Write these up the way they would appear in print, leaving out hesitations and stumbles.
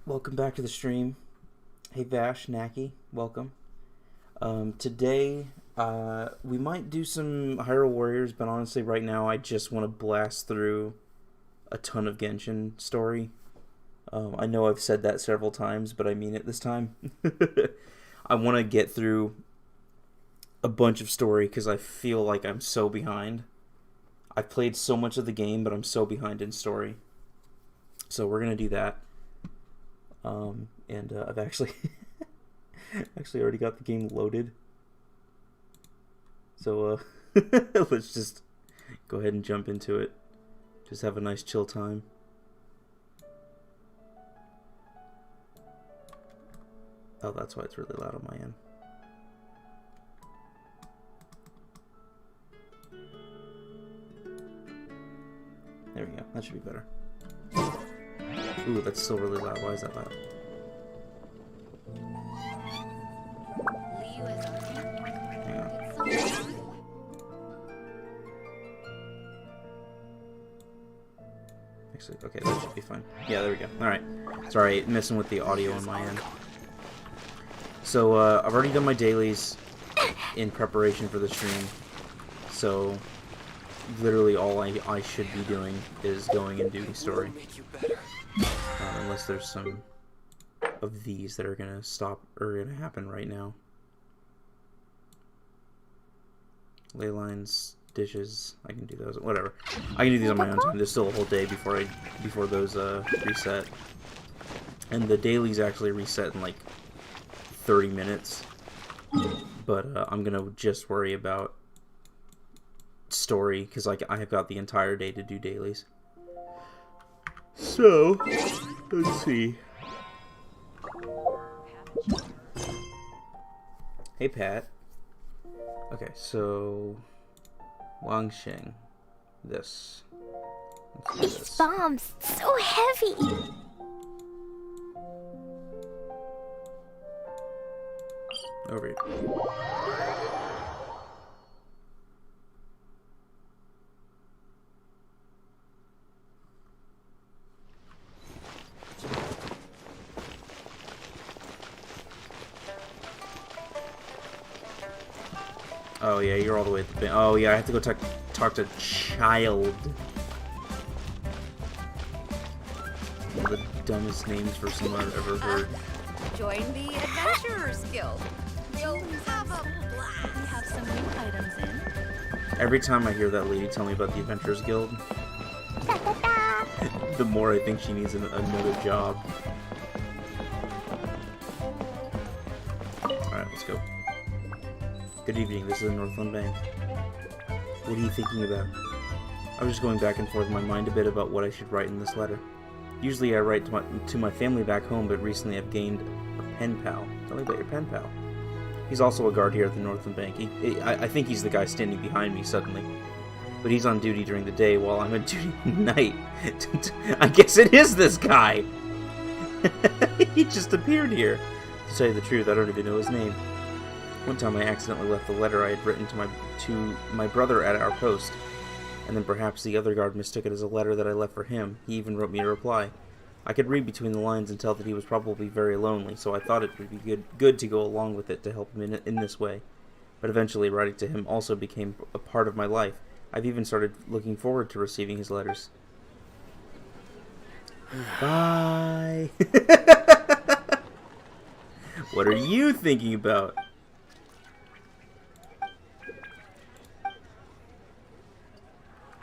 Welcome back to the stream. Hey Vash, Naki, welcome. Today, we might do some Hyrule Warriors, but honestly right now I just want to blast through a ton of Genshin story. I know I've said that several times, but I mean it this time. I want to get through a bunch of story because I feel like I'm so behind. I've played so much of the game, but I'm so behind in story. So we're going to do that. I've actually already got the game loaded. So, let's just go ahead and jump into it. Just have a nice chill time. Oh, that's why it's really loud on my end. There we go. That should be better. Ooh, that's still really loud. Why is that loud? Hang on. Actually, okay, that should be fine. Yeah, there we go. Alright. Sorry, messing with the audio on my end. So, I've already done my dailies in preparation for the stream. So, literally all I should be doing is going and doing story. Unless there's some of these that are gonna stop or gonna happen right now. Ley lines, dishes, I can do those. Whatever. I can do these on my own time. There's still a whole day before those reset. And the dailies actually reset in like 30 minutes. But I'm gonna just worry about story because I have got the entire day to do dailies. So, let's see. Hey, Pat. Okay, so Wangsheng. This. Let's do These this. bombs, so heavy. Over here. Oh yeah, you're all the way at the bin. Oh yeah, I have to go talk to Child. One of the dumbest names for someone I've ever heard. Join the Adventurers Guild. You'll have a blast. We have some new items in. Every time I hear that lady tell me about the Adventurers Guild, the more I think she needs another job. Alright, let's go. Good evening, this is the Northland Bank. What are you thinking about? I was just going back and forth in my mind a bit about what I should write in this letter. Usually I write to my family back home, but recently I've gained a pen pal. Tell me about your pen pal. He's also a guard here at the Northland Bank. I think he's the guy standing behind me suddenly. But he's on duty during the day while I'm on duty at night. I guess it is this guy! He just appeared here. To tell you the truth, I don't even know his name. One time I accidentally left the letter I had written to my brother at our post, and then perhaps the other guard mistook it as a letter that I left for him. He even wrote me a reply. I could read between the lines and tell that he was probably very lonely, so I thought it would be good to go along with it to help him in this way. But eventually writing to him also became a part of my life. I've even started looking forward to receiving his letters. Bye! What are you thinking about?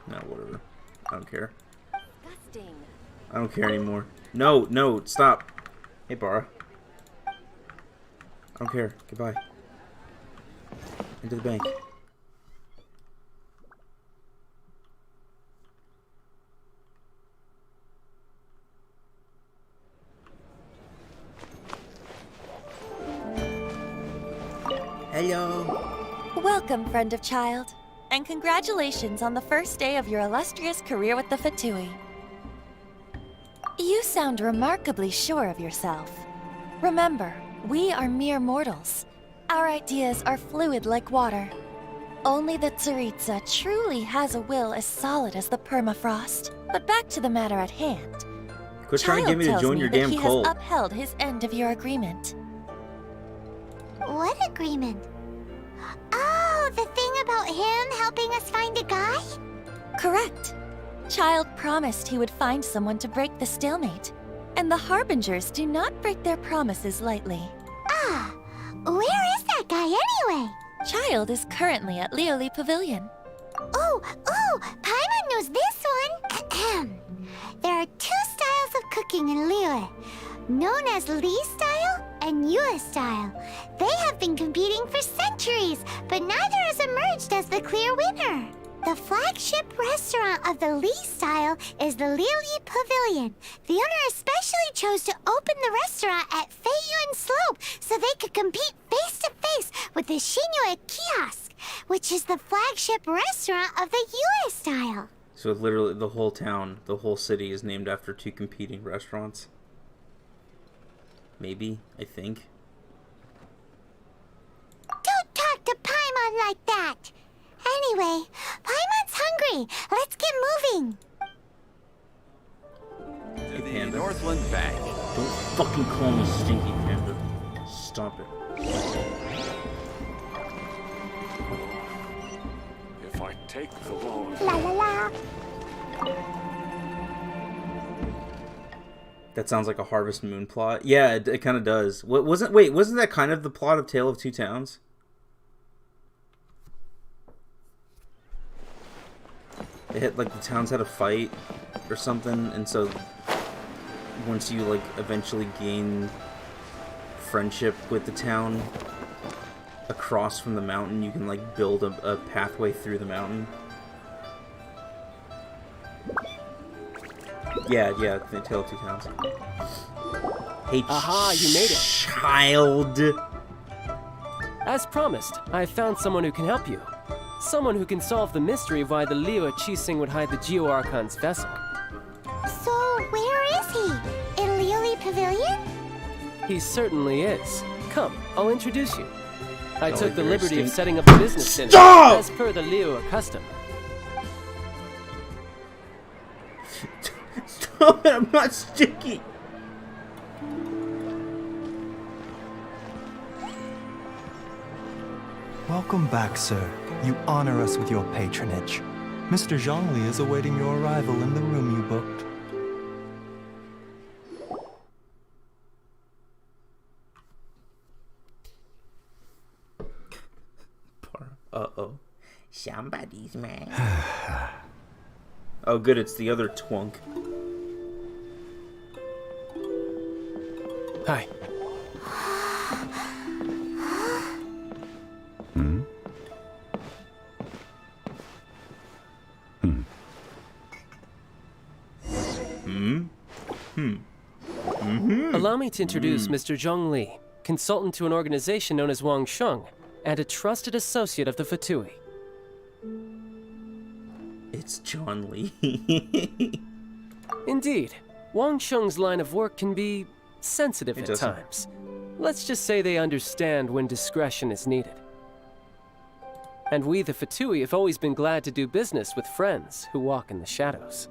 No, whatever. I don't care. Disgusting. I don't care anymore. No, no, stop. Hey, Bara. I don't care. Goodbye. Into the bank. Hello. Welcome, friend of child. And congratulations on the first day of your illustrious career with the Fatui. You sound remarkably sure of yourself. Remember, we are mere mortals. Our ideas are fluid like water. Only the Tsaritsa truly has a will as solid as the permafrost. But back to the matter at hand. Quit trying to get me to tells join me your that damn he cult. has upheld his end of your agreement. What agreement? Oh, the thing about him helping us find a guy? Correct. Child promised he would find someone to break the stalemate. And the Harbingers do not break their promises lightly. Ah, where is that guy anyway? Child is currently at Lioli Pavilion. Oh, Paimon knows this one. There are two styles of cooking in Liyue, known as Li style and Yue style. They have been competing for centuries, but neither has emerged as the clear winner. The flagship restaurant of the Li style is the Lioli Pavilion. The owner especially chose to open the restaurant at Feiyuan Slope so they could compete face to face with the Shinyue Kiosk, which is the flagship restaurant of the Yue style. So literally the whole town, the whole city is named after two competing restaurants. Maybe, I think. Don't talk to Paimon like that! Anyway, Paimon's hungry. Let's get moving. Hey, The Panda. Northland Bank. Don't fucking call me Stinky Panda. Stop it. If I take the loan, La la la. That sounds like a Harvest Moon plot. Yeah, it kind of does. Wasn't that kind of the plot of Tale of Two Towns? It had, like, the towns had a fight or something, and so once you, like, eventually gain friendship with the town across from the mountain, you can, like, build a pathway through the mountain. Yeah, the Tale of Two Towns. Hey, Aha, you made it. Child! As promised, I found someone who can help you. Someone who can solve the mystery of why the Liyue Qixing would hide the Geo-Archon's vessel. So, where is he? In Lioli Pavilion? He certainly is. Come, I'll introduce you. I took the very liberty of stink- setting up a business dinner, Stop! as per the Liyue custom. Stop it, I'm not sticky! Welcome back, sir. You honor us with your patronage. Mr. Zhongli is awaiting your arrival in the room you booked. Uh-oh. Somebody's mad. Oh, good, it's the other twunk. Hi. Allow me to introduce Mr. Zhong Li, consultant to an organization known as Wang Sheng, and a trusted associate of the Fatui. It's John Lee. Indeed, Wang Sheng's line of work can be sensitive It at doesn't. times. Let's just say they understand when discretion is needed. And we, the Fatui, have always been glad to do business with friends who walk in the shadows.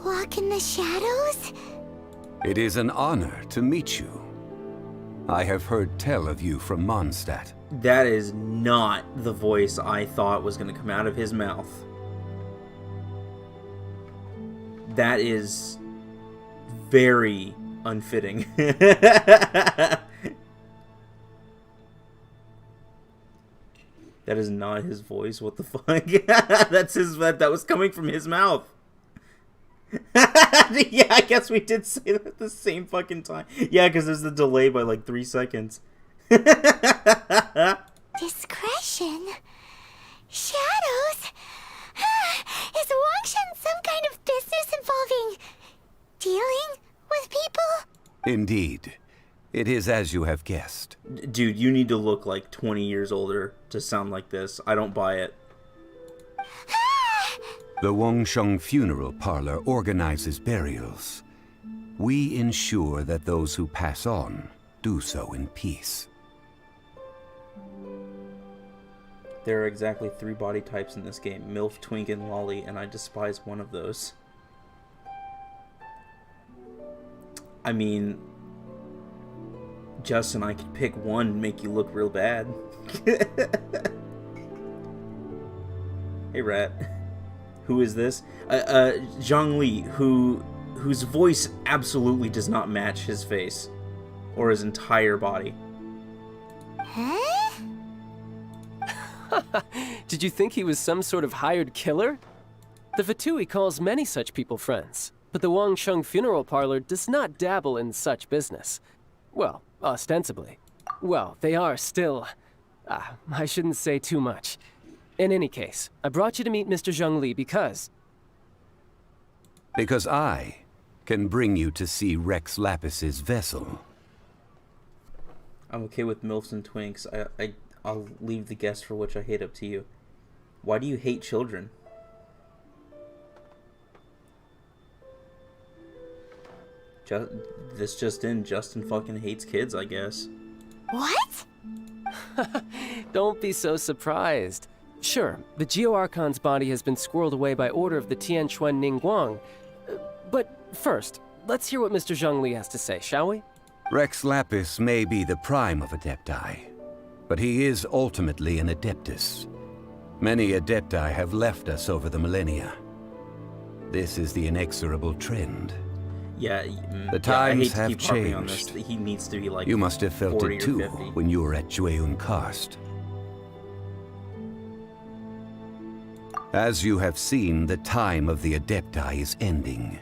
Walk in the shadows? it is an honor to meet you. I have heard tell of you from Mondstadt. That is not the voice I thought was going to come out of his mouth. That is very unfitting. That is not his voice. What the fuck? That's his. That was coming from his mouth. Yeah, I guess we did say that at the same fucking time. Yeah, because there's a delay by like 3 seconds. Discretion? Shadows? Is Wangshan some kind of business involving dealing with people? Indeed, it is as you have guessed. Dude, you need to look like 20 years older to sound like this. I don't buy it. The Wangsheng Funeral Parlor organizes burials. We ensure that those who pass on do so in peace. There are exactly 3 body types in this game. MILF, Twink, and Lolly, and I despise one of those. I mean, Justin, I could pick one and make you look real bad. Hey, Rat. Who is this? Zhongli, whose voice absolutely does not match his face. Or his entire body. Huh? Did you think he was some sort of hired killer? The Fatui calls many such people friends, but the Wangsheng Funeral Parlor does not dabble in such business. Well, ostensibly. Well, they are still... I shouldn't say too much. In any case, I brought you to meet Mr. Zhongli because... Because I can bring you to see Rex Lapis's vessel. I'm okay with MILFs and twinks. I'll leave the guess for which I hate up to you. Why do you hate children? This just in, Justin fucking hates kids, I guess. What? Don't be so surprised. Sure, the Geo-Archon's body has been squirreled away by order of the Tianquan Ningguang. But first, let's hear what Mr. Zhongli has to say, shall we? Rex Lapis may be the prime of Adepti, but he is ultimately an Adeptus. Many Adepti have left us over the millennia. This is the inexorable trend. Yeah, the times I hate to have keep harping on changed. this. He needs to be like You must have felt 40 it or too 50. when you were at Jueyun Karst. As you have seen, the time of the Adepti is ending,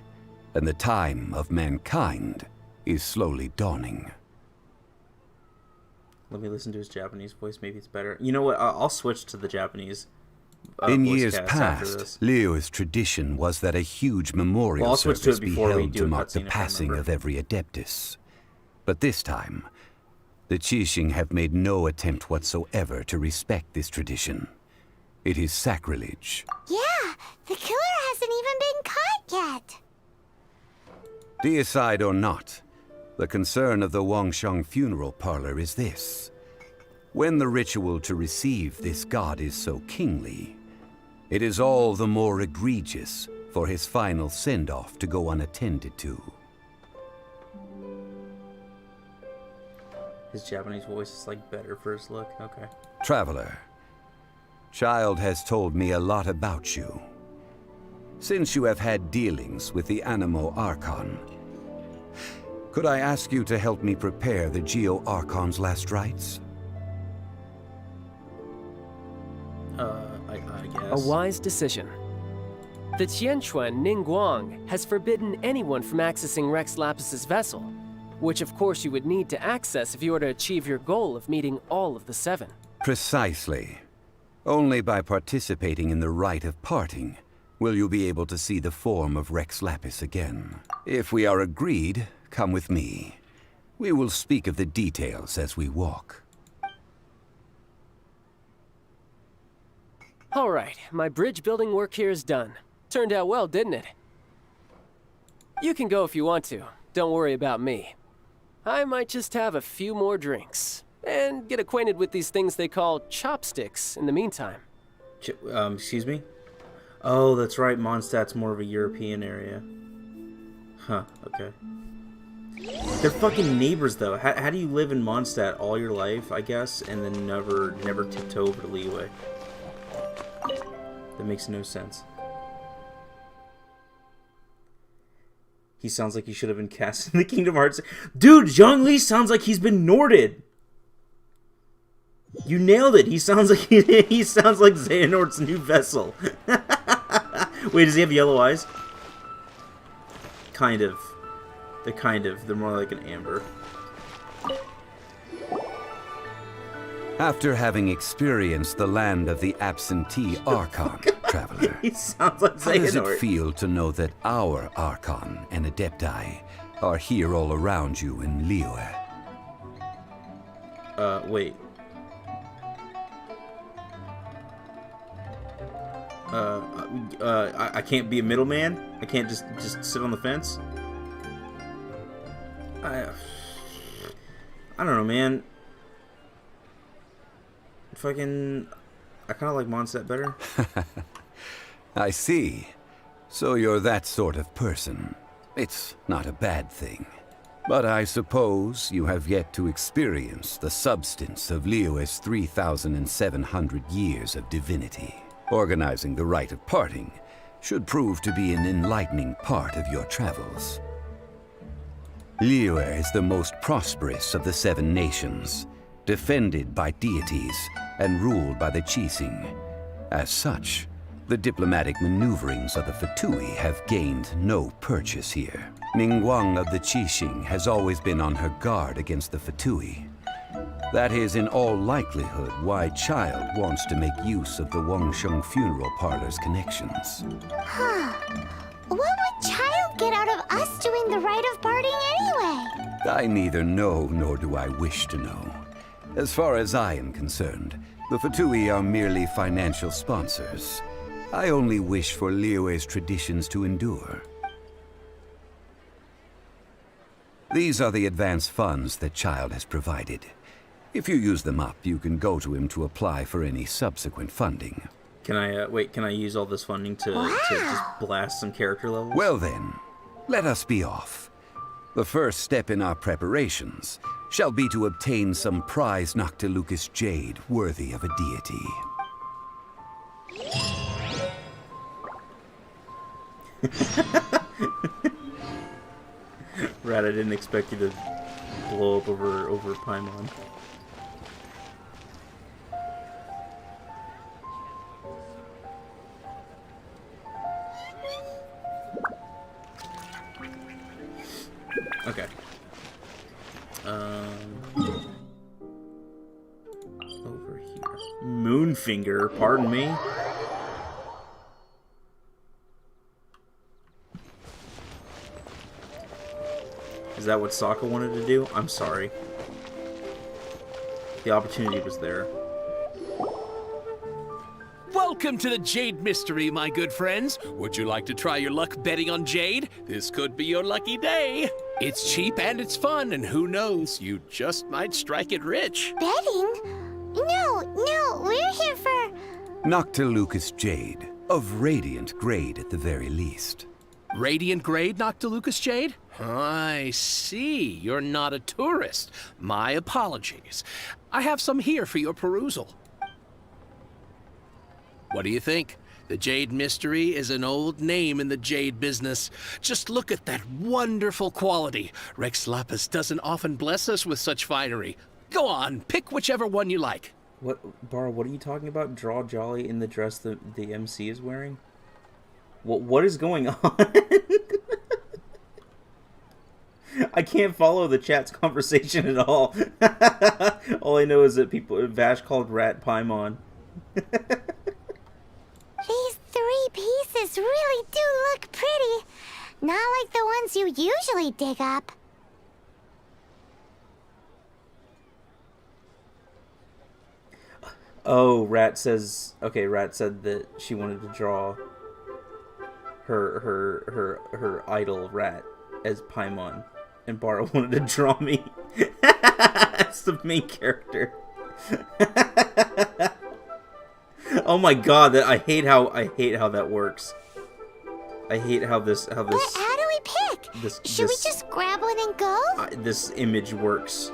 and the time of mankind is slowly dawning. Let me listen to his Japanese voice. Maybe it's better. You know what? I'll switch to the Japanese. In voice years cast after this. past, Leo's tradition was that a huge memorial Well, I'll switch to it service be before we held do to a mark the cutscene, if I passing remember. of every Adeptus. But this time, the Qixing have made no attempt whatsoever to respect this tradition. It is sacrilege. Yeah, the killer hasn't even been caught yet. Deicide or not, the concern of the Wangsheng Funeral Parlor is this. When the ritual to receive this god is so kingly, it is all the more egregious for his final send-off to go unattended to. His Japanese voice is like better first look. Okay. Traveler, Child has told me a lot about you. Since you have had dealings with the Animo Archon, could I ask you to help me prepare the Geo Archon's last rites? I guess. A wise decision. The Tianquan Ningguang has forbidden anyone from accessing Rex Lapis's vessel, which of course you would need to access if you were to achieve your goal of meeting all of the seven. Precisely. Only by participating in the rite of parting will you be able to see the form of Rex Lapis again. If we are agreed, come with me. We will speak of the details as we walk. All right, my bridge building work here is done. Turned out well, didn't it? You can go if you want to. Don't worry about me. I might just have a few more drinks and get acquainted with these things they call chopsticks in the meantime. Excuse me? Oh, that's right. Mondstadt's more of a European area. Huh, okay. They're fucking neighbors, though. How do you live in Mondstadt all your life, I guess, and then never tiptoe over to Liyue? That makes no sense. He sounds like he should have been cast in the Kingdom Hearts. Dude, Zhongli sounds like he's been Norded. You nailed it. He sounds like he sounds like Xehanort's new vessel. Wait, does he have yellow eyes? Kind of. They're more like an amber. After having experienced the land of the absentee Archon, traveler, He sounds like how does it Xehanort. feel to know that our Archon and Adepti are here all around you in Liyue? Wait. I can't be a middleman? I can't just sit on the fence? I don't know, man. I kind of like Mondstadt better. I see. So you're that sort of person. It's not a bad thing. But I suppose you have yet to experience the substance of Liyue's 3,700 years of divinity. Organizing the rite of parting should prove to be an enlightening part of your travels. Liyue is the most prosperous of the 7 nations, defended by deities and ruled by the Qixing. As such, the diplomatic maneuverings of the Fatui have gained no purchase here. Ningguang of the Qixing has always been on her guard against the Fatui. That is in all likelihood why Child wants to make use of the Wangsheng funeral parlor's connections. Huh. What would Child get out of us doing the rite of parting anyway? I neither know nor do I wish to know. As far as I am concerned, the Fatui are merely financial sponsors. I only wish for Liyue's traditions to endure. These are the advance funds that Child has provided. If you use them up, you can go to him to apply for any subsequent funding. Can I, wait, can I use all this funding to just blast some character levels? Well then, let us be off. The first step in our preparations shall be to obtain some prize Noctilucous jade worthy of a deity. Rat, I didn't expect you to blow up over Paimon. Okay. Over here. Moonfinger, pardon me. Is that what Sokka wanted to do? I'm sorry. The opportunity was there. Welcome to the Jade Mystery, my good friends. Would you like to try your luck betting on Jade? This could be your lucky day. It's cheap and it's fun, and who knows, you just might strike it rich. Betting? No, we're here for... Noctilucous jade, of radiant grade at the very least. Radiant grade, Noctilucous Jade? I see. You're not a tourist. My apologies. I have some here for your perusal. What do you think? The Jade Mystery is an old name in the jade business. Just look at that wonderful quality. Rex Lapis doesn't often bless us with such finery. Go on, pick whichever one you like. What, Bar, what are you talking about? Draw Jolly in the dress the MC is wearing? What is going on? I can't follow the chat's conversation at all. All I know is that Vash called Rat Paimon. These 3 pieces really do look pretty. Not like the ones you usually dig up. Oh, Rat says... Okay, Rat said that she wanted to draw her idol Rat as Paimon. And Bara wanted to draw me as the main character. Oh my god, I hate how that works. I hate how this But how do we pick? Should we just grab one and go? This image works.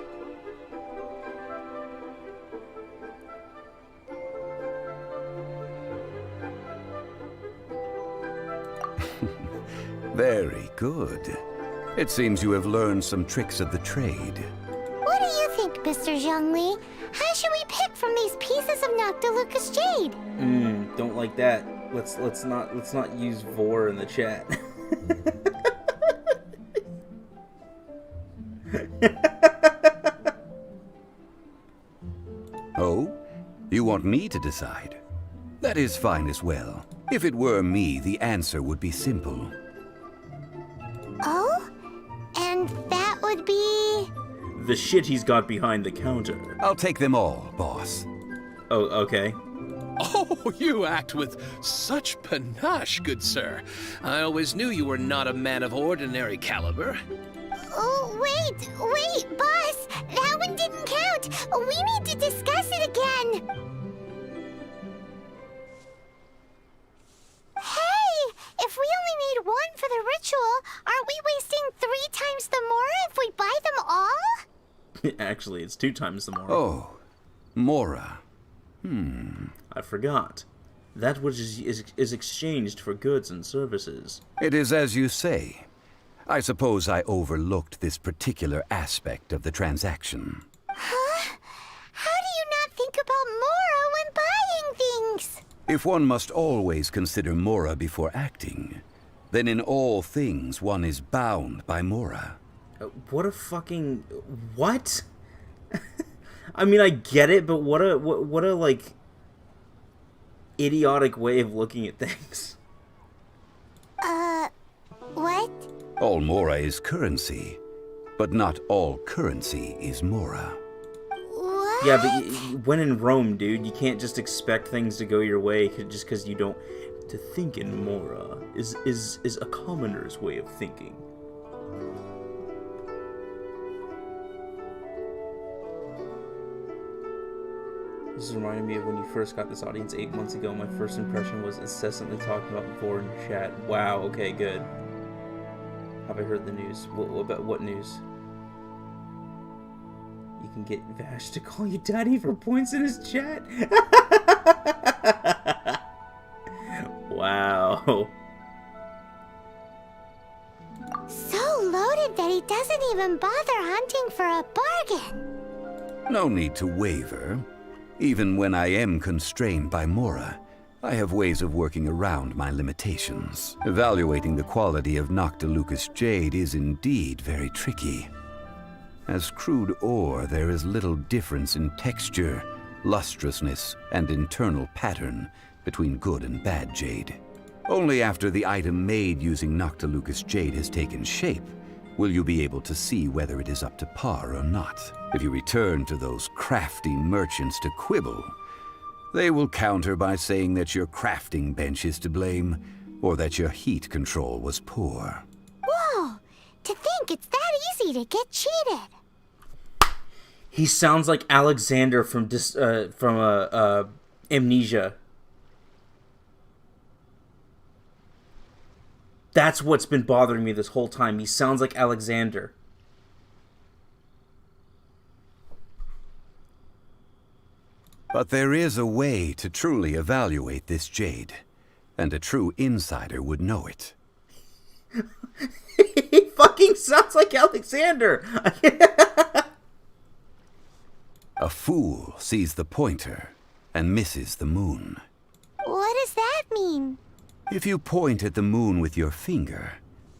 Very good. It seems you have learned some tricks of the trade. What do you think, Mr. Zhongli? How should we pick from these pieces of Noctilucous jade? Don't like that. Let's not use vor in the chat. Oh? You want me to decide? That is fine as well. If it were me, the answer would be simple. Oh? And that would be... The shit he's got behind the counter. I'll take them all, boss. Oh, okay. Oh, you act with such panache, good sir. I always knew you were not a man of ordinary caliber. Oh, wait, boss! That one didn't count! We need to discuss it again! Hey! If we only need one for the ritual, aren't we wasting 3 times the Mora if we buy them all? Actually, it's 2 times the more. Oh, Mora. I forgot. That which is exchanged for goods and services. It is as you say. I suppose I overlooked this particular aspect of the transaction. Huh? How do you not think about Mora when buying things? If one must always consider Mora before acting, then in all things one is bound by Mora. What a fucking... What? I mean, I get it, but what a like... idiotic way of looking at things. What? All Mora is currency, but not all currency is Mora. What? Yeah, but when in Rome, dude, you can't just expect things to go your way just because you don't... To think in Mora is a commoner's way of thinking. This is reminding me of when you first got this audience 8 months ago. My first impression was incessantly talking about Vor in chat. Wow, okay, good. Have I heard the news? What news? You can get Vash to call you daddy for points in his chat? Wow. So loaded that he doesn't even bother hunting for a bargain. No need to waver. Even when I am constrained by Mora, I have ways of working around my limitations. Evaluating the quality of Noctilucous jade is indeed very tricky. As crude ore, there is little difference in texture, lustrousness, and internal pattern between good and bad jade. Only after the item made using Noctilucous jade has taken shape will you be able to see whether it is up to par or not. If you return to those crafty merchants to quibble, they will counter by saying that your crafting bench is to blame, or that your heat control was poor. Whoa! To think it's that easy to get cheated. He sounds like Alexander from Amnesia. That's what's been bothering me this whole time. He sounds like Alexander. But there is a way to truly evaluate this jade, and a true insider would know it. He fucking sounds like Alexander! A fool sees the pointer and misses the moon. What does that mean? If you point at the moon with your finger,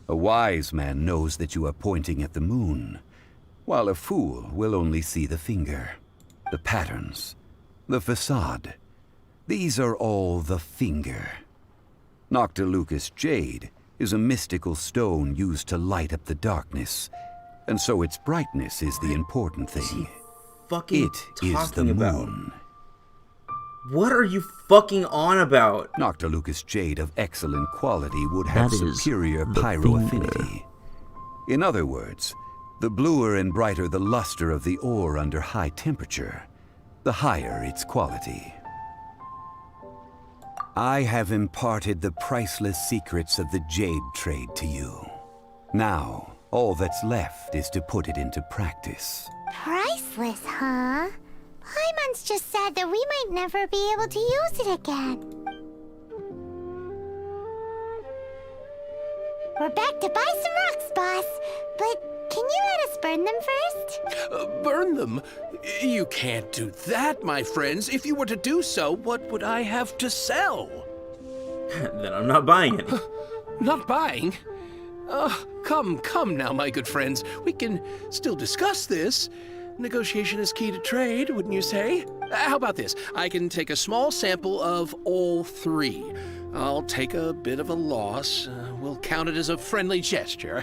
a wise man knows that you are pointing at the moon, while a fool will only see the finger. The patterns, the facade, these are all the finger. Noctilucous jade is a mystical stone used to light up the darkness, and so its brightness is the important thing. Fucking It is the moon. What are you fucking on about? Noctilucous jade of excellent quality would have That is superior the pyro finger. affinity. In other words, the bluer and brighter the luster of the ore under high temperature, the higher its quality. I have imparted the priceless secrets of the jade trade to you. Now, all that's left is to put it into practice. Priceless, huh? Paimon's just sad that we might never be able to use it again. We're back to buy some rocks, boss. But can you let us burn them first? Burn them? You can't do that, my friends. If you were to do so, what would I have to sell? Then I'm not buying it. Not buying? Come now, my good friends. We can still discuss this. Negotiation is key to trade, wouldn't you say? How about this? I can take a small sample of all 3. I'll take a bit of a loss. We'll count it as a friendly gesture.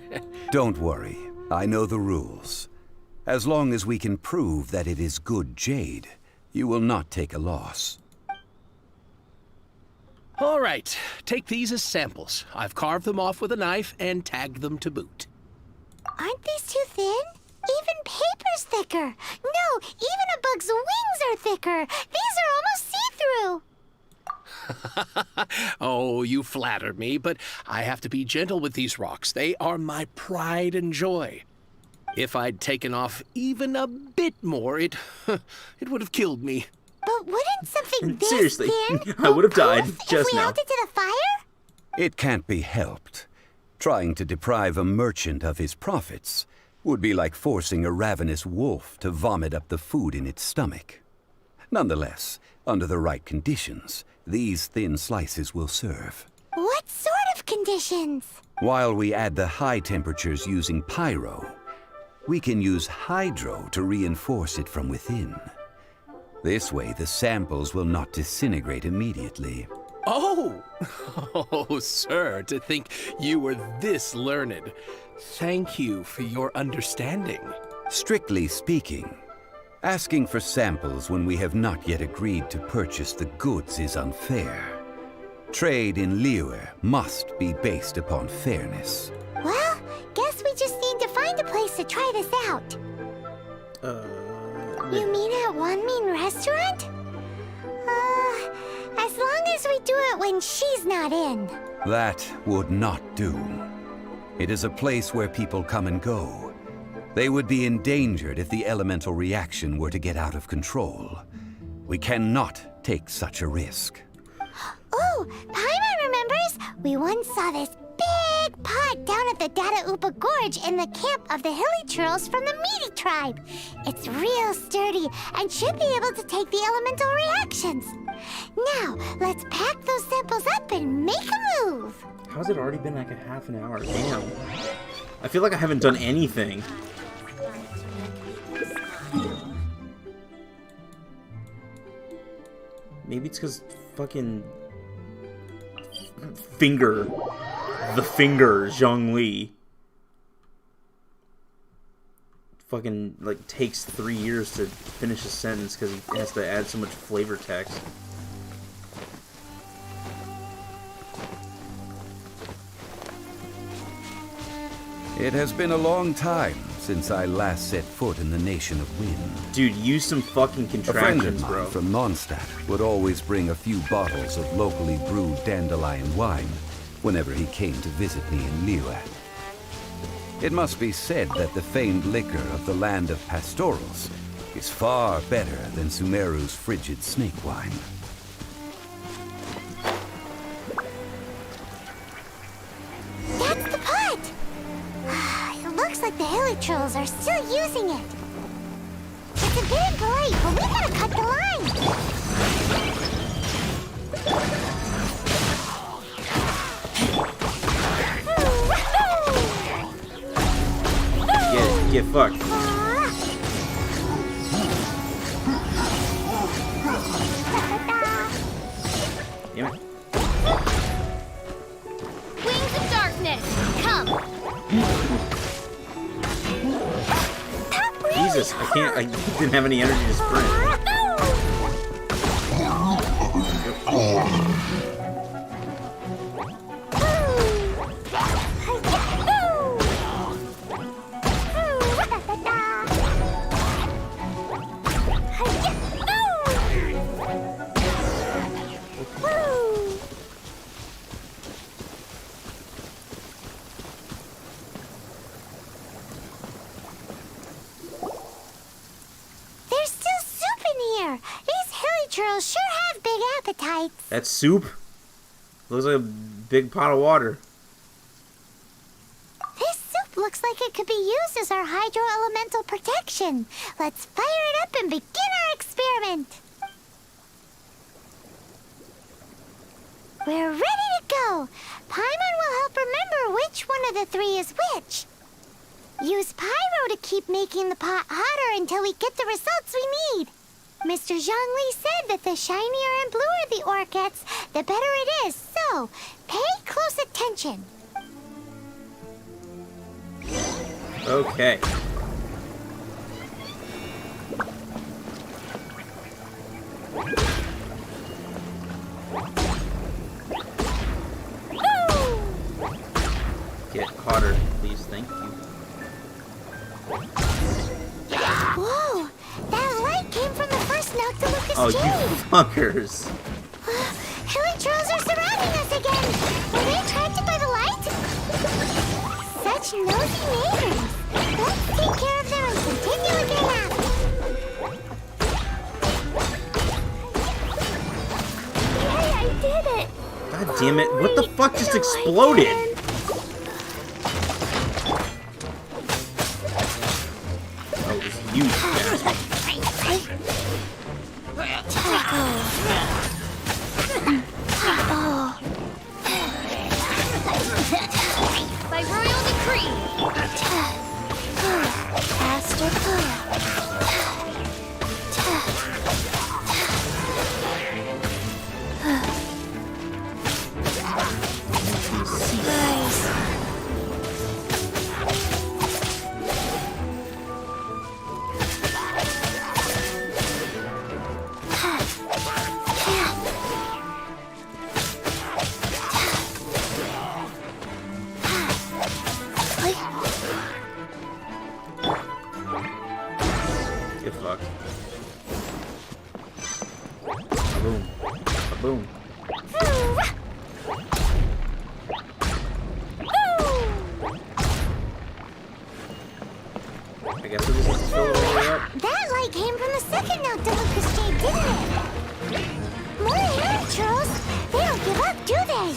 Don't worry, I know the rules. As long as we can prove that it is good jade, you will not take a loss. All right, take these as samples. I've carved them off with a knife and tagged them to boot. Aren't these too thin? Even paper's thicker. No, even a bug's wings are thicker. These are almost see-through. Oh, you flatter me, but I have to be gentle with these rocks. They are my pride and joy. If I'd taken off even a bit more, it would have killed me. But wouldn't something this Seriously, thin I would have died proof just if we now. held it to the fire? It can't be helped. Trying to deprive a merchant of his profits would be like forcing a ravenous wolf to vomit up the food in its stomach. Nonetheless, under the right conditions, these thin slices will serve. What sort of conditions? While we add the high temperatures using pyro, we can use hydro to reinforce it from within. This way, the samples will not disintegrate immediately. Oh! Oh, sir, to think you were this learned. Thank you for your understanding. Strictly speaking, asking for samples when we have not yet agreed to purchase the goods is unfair. Trade in Liyue must be based upon fairness. Well, guess we just need to find a place to try this out. You mean at One Mean Restaurant? As long as we do it when she's not in. That would not do. It is a place where people come and go. They would be endangered if the elemental reaction were to get out of control. We cannot take such a risk. Oh, Paimon remembers we once saw this big pot down at the Dada Upa Gorge in the camp of the hilly churls from the Meaty tribe. It's real sturdy and should be able to take the elemental reactions. Now, let's pack those samples up and make a move. How's it already been like a half an hour? Damn. I feel like I haven't done anything. Maybe it's because fucking the finger, Zhongli, fucking like takes 3 years to finish a sentence because he has to add so much flavor text. It has been a long time since I last set foot in the Nation of Wind. Dude, use some fucking A friend contractions, of bro. mine from Mondstadt would always bring a few bottles of locally brewed dandelion wine whenever he came to visit me in Liyue. It must be said that the famed liquor of the land of pastorals is far better than Sumeru's frigid snake wine. That's the pot! It looks like the hilly trolls are still using it. It's a bit impolite, but we gotta cut the line. Get fucked. Damn it. Wings of darkness, come. Jesus, I didn't have any energy to sprint. There's still soup in here. These hilly trolls sure have big appetites. That's soup? Looks like a big pot of water. This soup looks like it could be used as our hydro-elemental protection. Let's fire it up and begin our experiment. We're ready to go. Paimon will help remember which one of the three is which. Use pyro to keep making the pot hotter until we get the results we need. Mr. Zhongli said that the shinier and bluer the ore gets, the better it is. So, pay close attention. Okay. Get hotter, please. Thank you. Whoa! That light came from the first Noctilucous Oh, Jade! you fuckers. Hilly such nosy neighbors. Let's take care of them and continue again after. Yay, I did it! God damn it! What the fuck just exploded? Oh, this huge bastard. By royal decree. Faster pull. Nice. Get fucked. Boom. Boom. I guess we'll just fill it all the way up. That light came from the second Noctilucous Jade, didn't it? More hair, Charles. They don't give up, do they?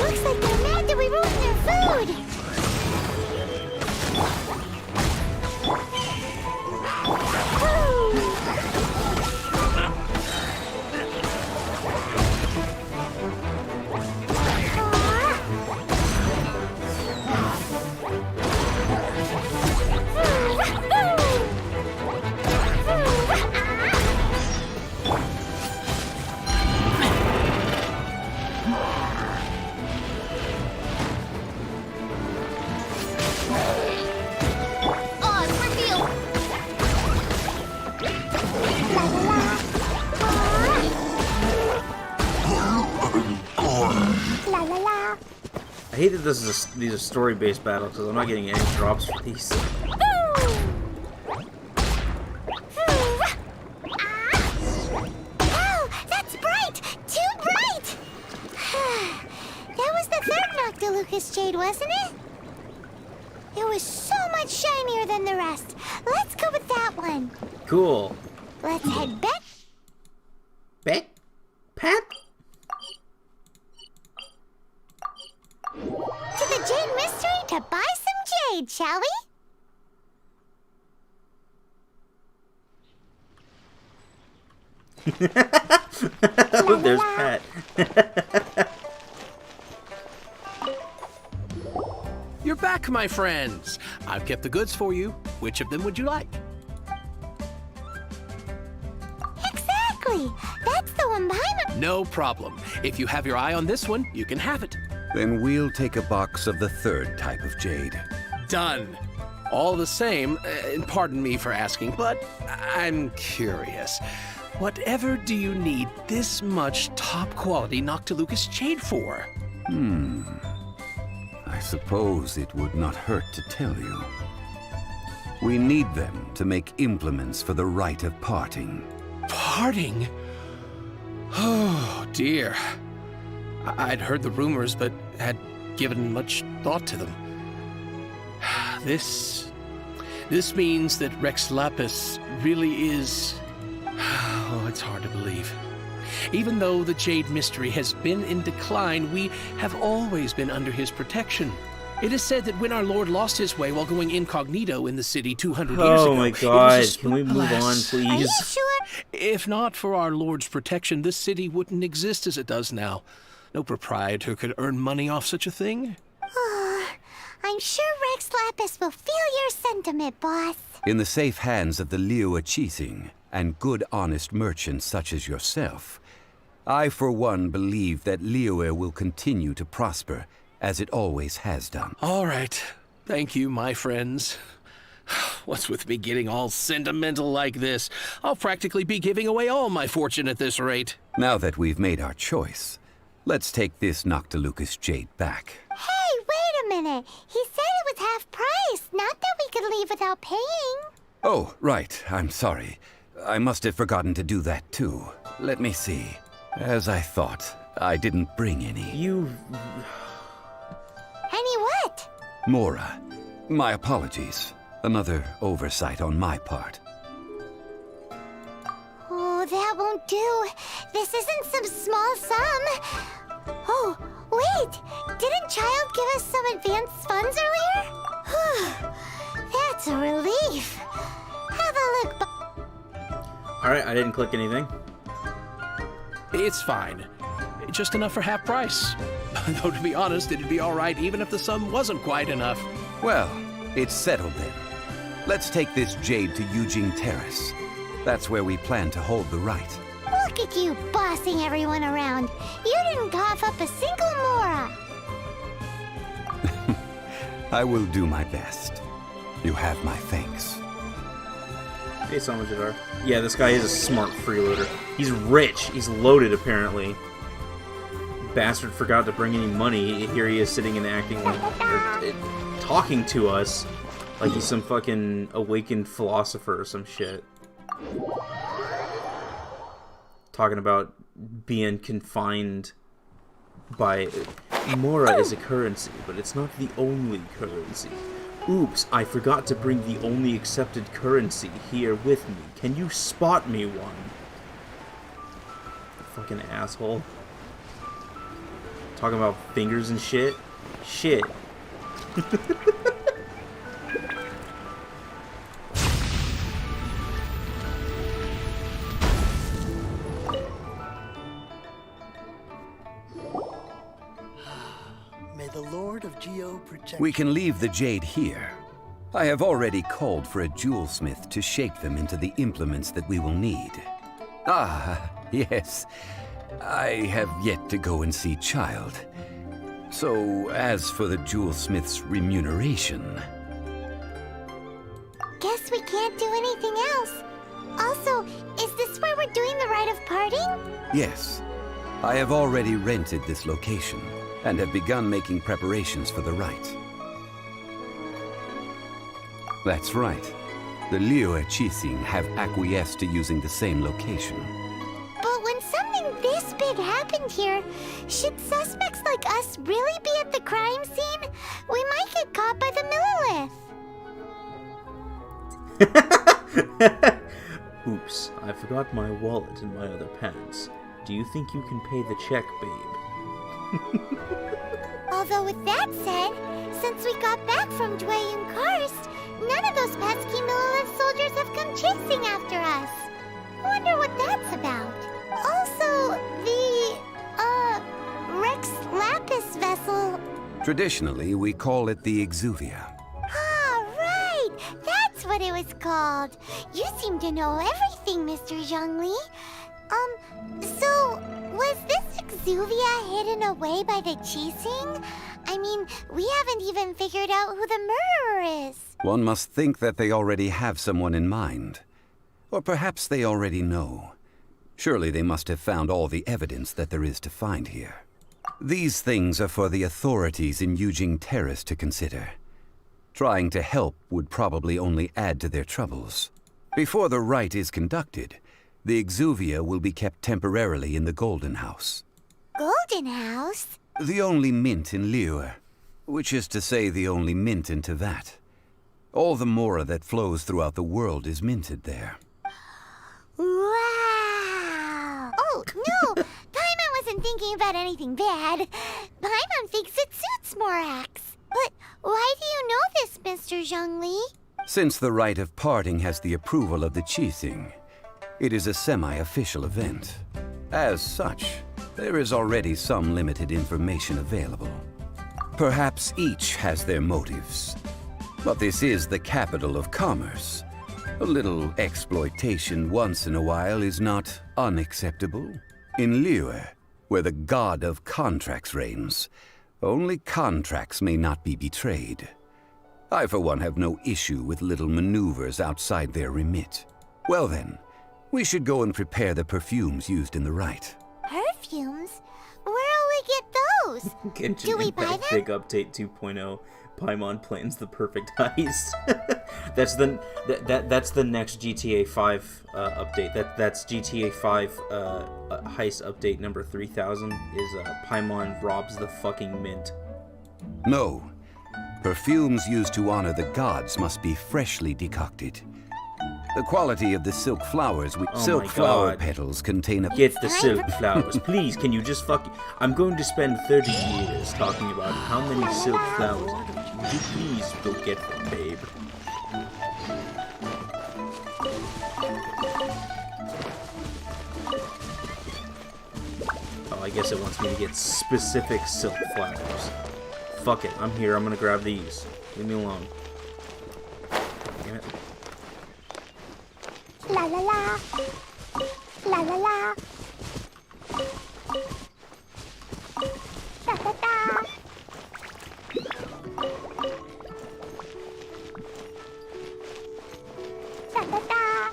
Looks like they're mad that we ruined their food. Odds revealed. La la la. I hate that these are story-based battles because I'm not getting any drops for these. Oh, that's bright! Too bright! That was the third Noctilucous Jade, wasn't it? It was so much shinier than the rest. Let's go with that one. Cool. Let's head back. Back? Pat? To the Jade Mystery to buy some jade, shall we? Oh, there's Pat. You're back, my friends. I've kept the goods for you. Which of them would you like? Exactly. That's the one behind the... No problem. If you have your eye on this one, you can have it. Then we'll take a box of the third type of jade. Done. All the same, pardon me for asking, but I'm curious. Whatever do you need this much top-quality Noctilucous Jade for? I suppose it would not hurt to tell you. We need them to make implements for the rite of parting. Parting? Oh, dear. I'd heard the rumors, but had given much thought to them. This means that Rex Lapis really is... Oh, it's hard to believe. Even though the Jade Mystery has been in decline, we have always been under his protection. It is said that when our Lord lost his way while going incognito in the city 200 years ago... Oh my it was god, a can we move on, alas, Are you please? sure? If not for our Lord's protection, this city wouldn't exist as it does now. No proprietor could earn money off such a thing. I'm sure Rex Lapis will feel your sentiment, boss. In the safe hands of the Liu Chising and good honest merchants such as yourself, I for one believe that Liyue will continue to prosper as it always has done. All right. Thank you, my friends. What's with me getting all sentimental like this? I'll practically be giving away all my fortune at this rate. Now that we've made our choice, let's take this Noctilucous Jade back. Hey, wait a minute. He said it was half price, not that we could leave without paying. Oh, right. I'm sorry. I must have forgotten to do that too. Let me see. As I thought, I didn't bring any. You... Any what? Mora, my apologies. Another oversight on my part. Oh, that won't do. This isn't some small sum. Oh, wait! Didn't Child give us some advanced funds earlier? That's a relief. Have a look. Alright, I didn't click anything. It's fine. Just enough for half price. Though, to be honest, it'd be all right even if the sum wasn't quite enough. Well, it's settled then. Let's take this jade to Yujing Terrace. That's where we plan to hold the rite. Look at you bossing everyone around. You didn't cough up a single Mora. I will do my best. You have my thanks. Hey, Samajidar. Yeah, this guy is a smart freeloader. He's rich. He's loaded, apparently. Bastard forgot to bring any money. Here he is sitting and acting like... talking to us like he's some fucking awakened philosopher or some shit. Talking about being confined by... Mora is a currency, but it's not the only currency. Oops, I forgot to bring the only accepted currency here with me. Can you spot me one? Fucking asshole. Talking about fingers and shit. Shit. May the Lord of Geo protect We can leave the jade here. I have already called for a jewelsmith to shape them into the implements that we will need. Ah, yes. I have yet to go and see Child. So, as for the jewelsmith's remuneration... Guess we can't do anything else. Also, is this where we're doing the rite of parting? Yes. I have already rented this location, and have begun making preparations for the rite. That's right. The Liyue Qixing have acquiesced to using the same location. But when something this big happened here, should suspects like us really be at the crime scene? We might get caught by the Millilith. Oops, I forgot my wallet in my other pants. Do you think you can pay the check, babe? Although with that said, since we got back from Dwayne Karst, none of those pesky Millilith soldiers have come chasing after us. Wonder what that's about. Also, the, Rex Lapis vessel. Traditionally, we call it the Exuvia. Ah, right! That's what it was called. You seem to know everything, Mr. Zhongli. So, was this Exuvia hidden away by the Qixing? I mean, we haven't even figured out who the murderer is. One must think that they already have someone in mind. Or perhaps they already know. Surely they must have found all the evidence that there is to find here. These things are for the authorities in Yujing Terrace to consider. Trying to help would probably only add to their troubles. Before the rite is conducted, the Exuvia will be kept temporarily in the Golden House. Golden House? The only mint in Liyue, which is to say the only mint in Tevat. All the Mora that flows throughout the world is minted there. Wow! Oh, no! Paimon wasn't thinking about anything bad. Paimon thinks it suits Morax. But why do you know this, Mr. Zhongli? Since the rite of parting has the approval of the Qixing, it is a semi-official event. As such, there is already some limited information available. Perhaps each has their motives. But this is the capital of commerce. A little exploitation once in a while is not unacceptable. In Liyue, where the god of contracts reigns, only contracts may not be betrayed. I, for one, have no issue with little maneuvers outside their remit. Well then, we should go and prepare the perfumes used in the rite. Perfumes? Where'll we get those? Genshin Do we buy Impact them? Big Update 2.0. Paimon plans the perfect heist. that's the next GTA 5 update. That's GTA 5 heist update number 3000. Is Paimon robs the fucking mint. No, Perfumes used to honor the gods must be freshly decocted. The quality of the silk flowers silk flower God. petals contain a... Get the silk flowers. Please, can you just I'm going to spend 30 years talking about how many silk flowers would you please go get them, babe? Oh, I guess it wants me to get specific silk flowers. Fuck it, I'm here, I'm gonna grab these. Leave me alone. Damn it. La la la. La la la. Da da da. Da da da.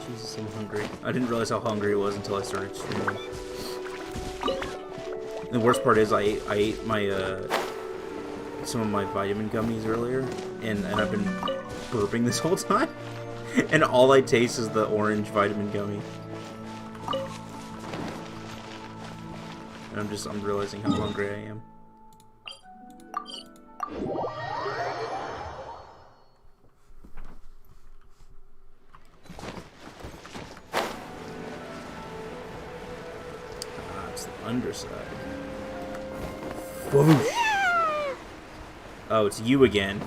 Jesus, I'm hungry. I didn't realize how hungry it was until I started streaming. The worst part is I ate my some of my vitamin gummies earlier, and I've been burping this whole time, and all I taste is the orange vitamin gummy. And I'm realizing how hungry I am. Ah, it's the underside. Whoosh. Oh, it's you again.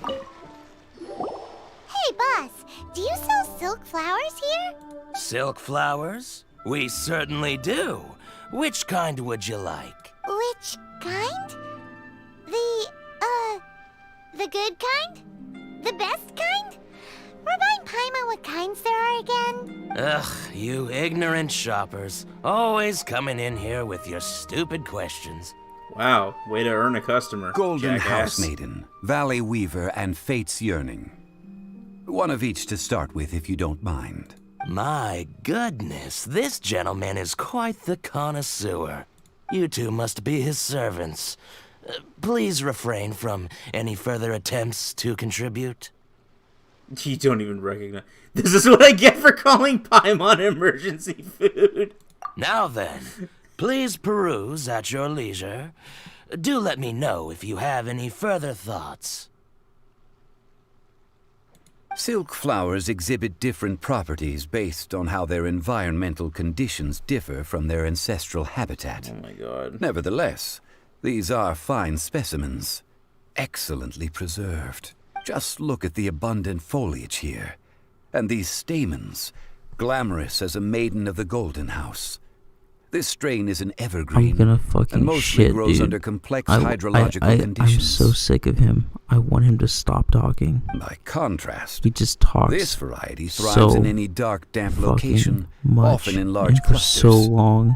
Hey, boss. Do you sell silk flowers here? Silk flowers? We certainly do. Which kind would you like? Which kind? The good kind? The best kind? Remind Paimon what kinds there are again. Ugh, you ignorant shoppers. Always coming in here with your stupid questions. Wow, way to earn a customer. Golden jackass. Housemaiden, Valley Weaver, and Fate's Yearning. One of each to start with, if you don't mind. My goodness, this gentleman is quite the connoisseur. You two must be his servants. Please refrain from any further attempts to contribute. You don't even recognize. This is what I get for calling Paimon emergency food. Now then, please peruse at your leisure. Do let me know if you have any further thoughts. Silk flowers exhibit different properties based on how their environmental conditions differ from their ancestral habitat. Oh my god. Nevertheless, these are fine specimens, excellently preserved. Just look at the abundant foliage here, and these stamens, glamorous as a maiden of the Golden House. This strain is an evergreen, I'm gonna fucking and mostly shit, grows dude. under complex hydrological conditions. I'm so sick of him. I want him to stop talking. By contrast, He just talks this variety thrives so in any dark, damp fucking location, much often in large and for clusters. so long.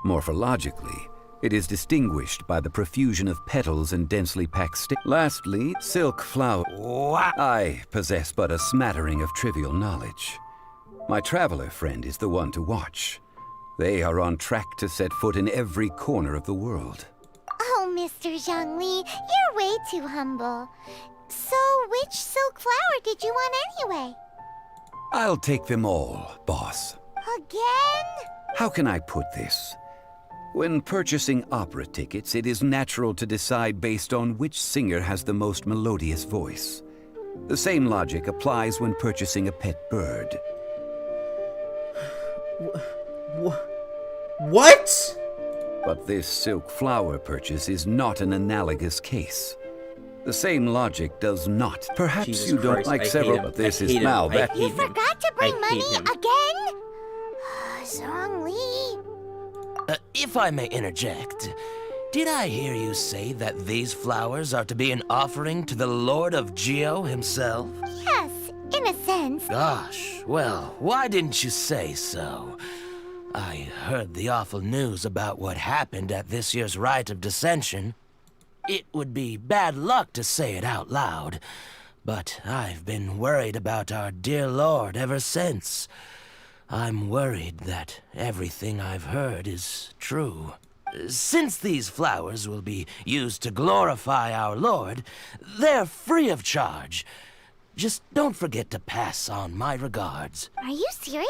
Morphologically, it is distinguished by the profusion of petals and densely packed stamens. Lastly, silk flower. I possess but a smattering of trivial knowledge. My traveler friend is the one to watch. They are on track to set foot in every corner of the world. Oh, Mr. Zhongli, you're way too humble. So, which silk flower did you want anyway? I'll take them all, boss. Again? How can I put this? When purchasing opera tickets, it is natural to decide based on which singer has the most melodious voice. The same logic applies when purchasing a pet bird. What? But this silk flower purchase is not an analogous case. The same logic does not. Perhaps Jesus you don't Christ, like I hate several, him. but this I is hate him. now I that. hate You him. forgot to bring I money hate him. again? Zhongli. If I may interject, did I hear you say that these flowers are to be an offering to the Lord of Geo himself? Yes, in a sense. Gosh, well, why didn't you say so? I heard the awful news about what happened at this year's Rite of Dissension. It would be bad luck to say it out loud, but I've been worried about our dear Lord ever since. I'm worried that everything I've heard is true. Since these flowers will be used to glorify our Lord, they're free of charge. Just don't forget to pass on my regards. Are you serious?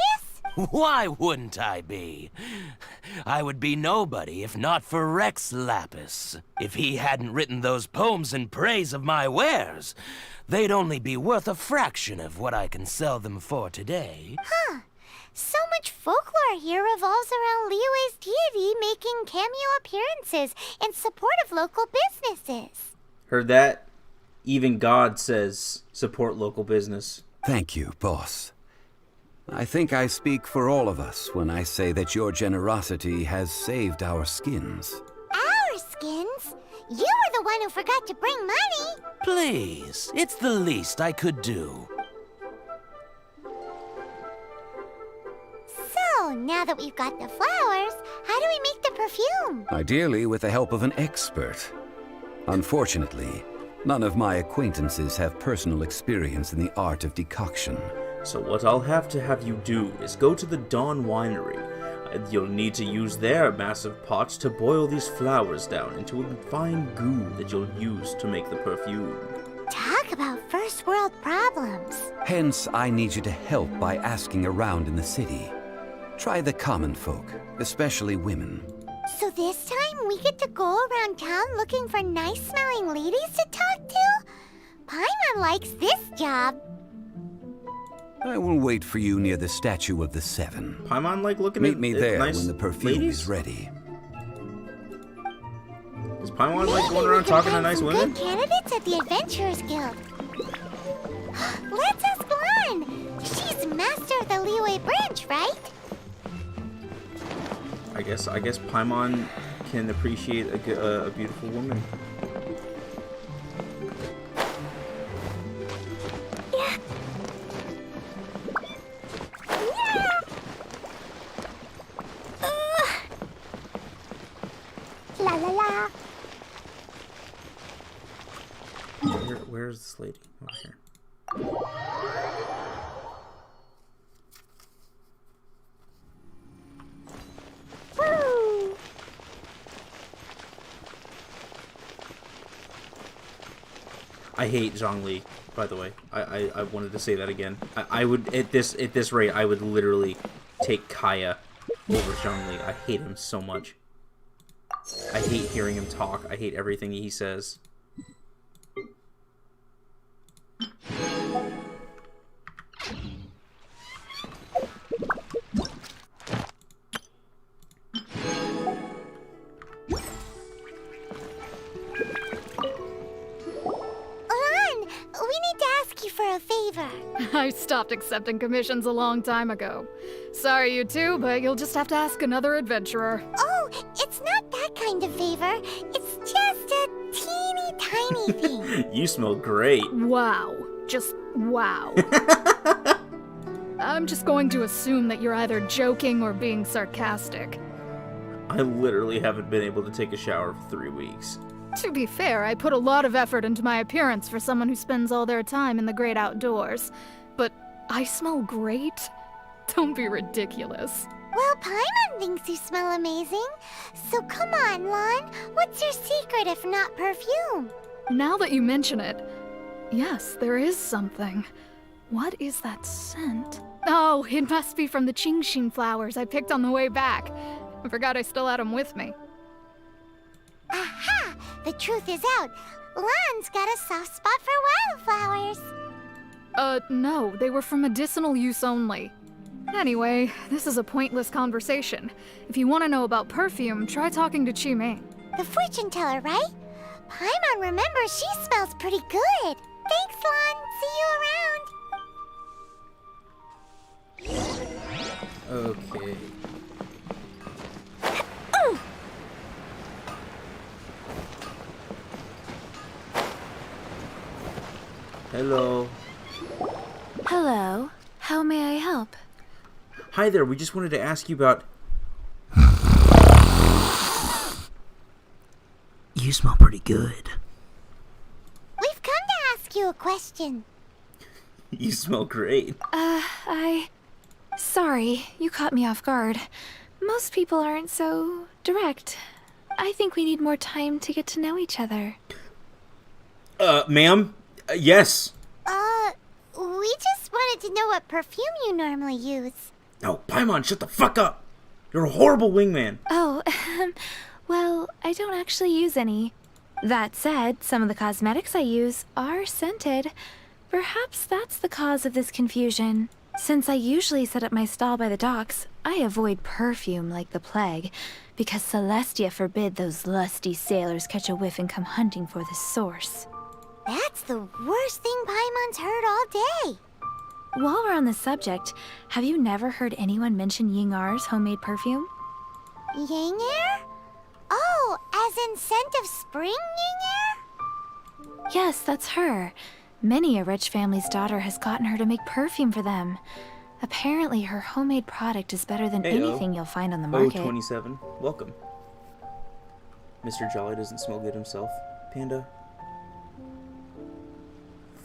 Why wouldn't I be? I would be nobody if not for Rex Lapis. If he hadn't written those poems in praise of my wares, they'd only be worth a fraction of what I can sell them for today. Huh. So much folklore here revolves around Liyue's deity making cameo appearances in support of local businesses. Heard that? Even God says support local business. Thank you, boss. I think I speak for all of us when I say that your generosity has saved our skins. Our skins? You were the one who forgot to bring money. Please, it's the least I could do. So, now that we've got the flowers, how do we make the perfume? Ideally with the help of an expert. Unfortunately, none of my acquaintances have personal experience in the art of decoction. So what I'll have to have you do is go to the Dawn Winery. You'll need to use their massive pots to boil these flowers down into a fine goo that you'll use to make the perfume. Talk about first world problems. Hence, I need you to help by asking around in the city. Try the common folk, especially women. So this time we get to go around town looking for nice-smelling ladies to talk to? Paimon likes this job. I will wait for you near the statue of the Seven. Paimon like looking Meet at me there nice when the perfume ladies? is ready. Is Paimon like going around talking to nice women? Good candidates at the Adventurers Guild. Let's ask Lan. She's master of the Liyue branch, right? I guess Paimon can appreciate a beautiful woman. Yeah. La la la. Where's this lady? Oh, here. Woo. I hate Zhongli, by the way. I wanted to say that again. I would at this rate I would literally take Kaya over Zhongli. I hate him so much. I hate hearing him talk. I hate everything he says. I stopped accepting commissions a long time ago. Sorry, you two, but you'll just have to ask another adventurer. Oh, it's not that kind of favor. It's just a teeny tiny thing. You smell great. Wow. Just wow. I'm just going to assume that you're either joking or being sarcastic. I literally haven't been able to take a shower for 3 weeks. To be fair, I put a lot of effort into my appearance for someone who spends all their time in the great outdoors. But I smell great? Don't be ridiculous. Well, Paimon thinks you smell amazing. So come on, Lan. What's your secret if not perfume? Now that you mention it, yes, there is something. What is that scent? Oh, it must be from the Genshin flowers I picked on the way back. I forgot I still had them with me. Aha! The truth is out. Lan's got a soft spot for wildflowers. No, they were for medicinal use only. Anyway, this is a pointless conversation. If you want to know about perfume, try talking to Qimei. The fortune teller, right? Paimon remembers she smells pretty good. Thanks, Lan. See you around. Okay. Hello. Hello. How may I help? Hi there, we just wanted to ask you about... You smell pretty good. We've come to ask you a question. You smell great. Sorry, you caught me off guard. Most people aren't so direct. I think we need more time to get to know each other. Ma'am? Yes. We just wanted to know what perfume you normally use. No, Paimon, shut the fuck up! You're a horrible wingman! Oh, well, I don't actually use any. That said, some of the cosmetics I use are scented. Perhaps that's the cause of this confusion. Since I usually set up my stall by the docks, I avoid perfume like the plague, because Celestia forbid those lusty sailors catch a whiff and come hunting for the source. That's the worst thing Paimon's heard all day. While we're on the subject, have you never heard anyone mention Yingar's homemade perfume? Yingar? Oh, as in scent of spring, Yingar? Yes, that's her. Many a rich family's daughter has gotten her to make perfume for them. Apparently, her homemade product is better than anything you'll find on the market. 027, welcome. Mr. Jolly doesn't smell good himself. Panda.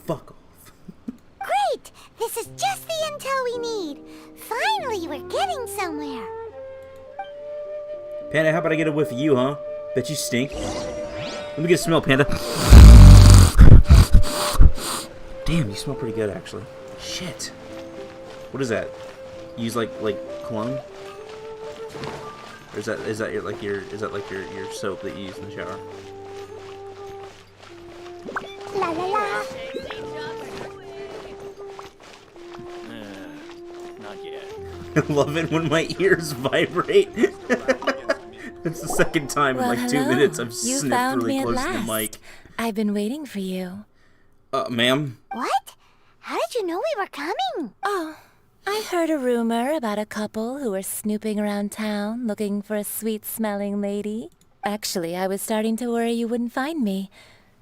Fuck off. Great! This is just the intel we need. Finally, we're getting somewhere. Panda, how about I get a whiff of you, huh? Bet you stink. Let me get a smell, Panda. Damn, you smell pretty good, actually. Shit. What is that? You use like cologne? Or is that your soap that you use in the shower? La la la. Not yet. I love it when my ears vibrate. It's the second time in like 2 minutes I've sniffed really close to the mic. I've been waiting for you. Ma'am? What? How did you know we were coming? Oh, I heard a rumor about a couple who were snooping around town looking for a sweet-smelling lady. Actually, I was starting to worry you wouldn't find me.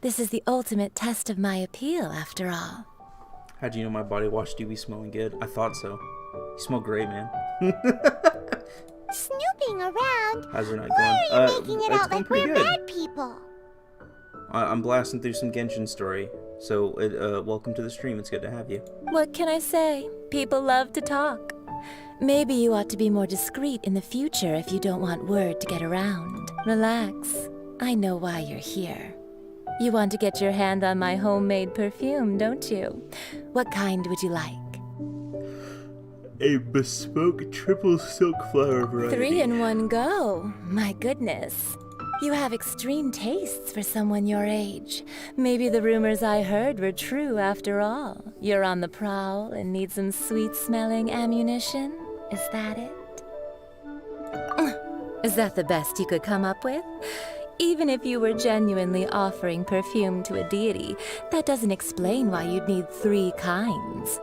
This is the ultimate test of my appeal, after all. How'd you know my body wash do be smelling good? I thought so. You smell great, man. Snooping around? How's it not Why going? are you making it out like we're good. bad people? I'm blasting through some Genshin story. So, welcome to the stream. It's good to have you. What can I say? People love to talk. Maybe you ought to be more discreet in the future if you don't want word to get around. Relax. I know why you're here. You want to get your hand on my homemade perfume, don't you? What kind would you like? A bespoke triple silk flower variety. 3 in 1 go. My goodness. You have extreme tastes for someone your age. Maybe the rumors I heard were true after all. You're on the prowl and need some sweet-smelling ammunition? Is that it? Is that the best you could come up with? Even if you were genuinely offering perfume to a deity, that doesn't explain why you'd need 3 kinds.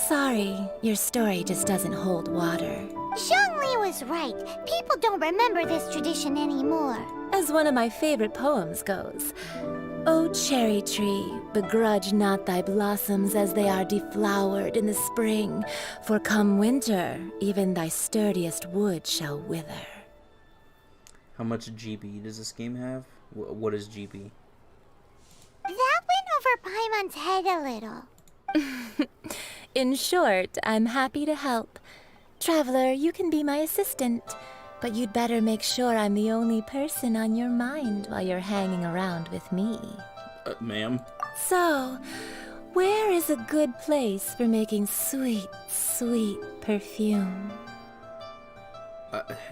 Sorry, your story just doesn't hold water. Zhongli was right. People don't remember this tradition anymore. As one of my favorite poems goes, O cherry tree, begrudge not thy blossoms as they are deflowered in the spring, for come winter, even thy sturdiest wood shall wither. How much GB does this game have? What is GB? That went over Paimon's head a little. In short, I'm happy to help. Traveler, you can be my assistant, but you'd better make sure I'm the only person on your mind while you're hanging around with me. Ma'am? So, where is a good place for making sweet, sweet perfume?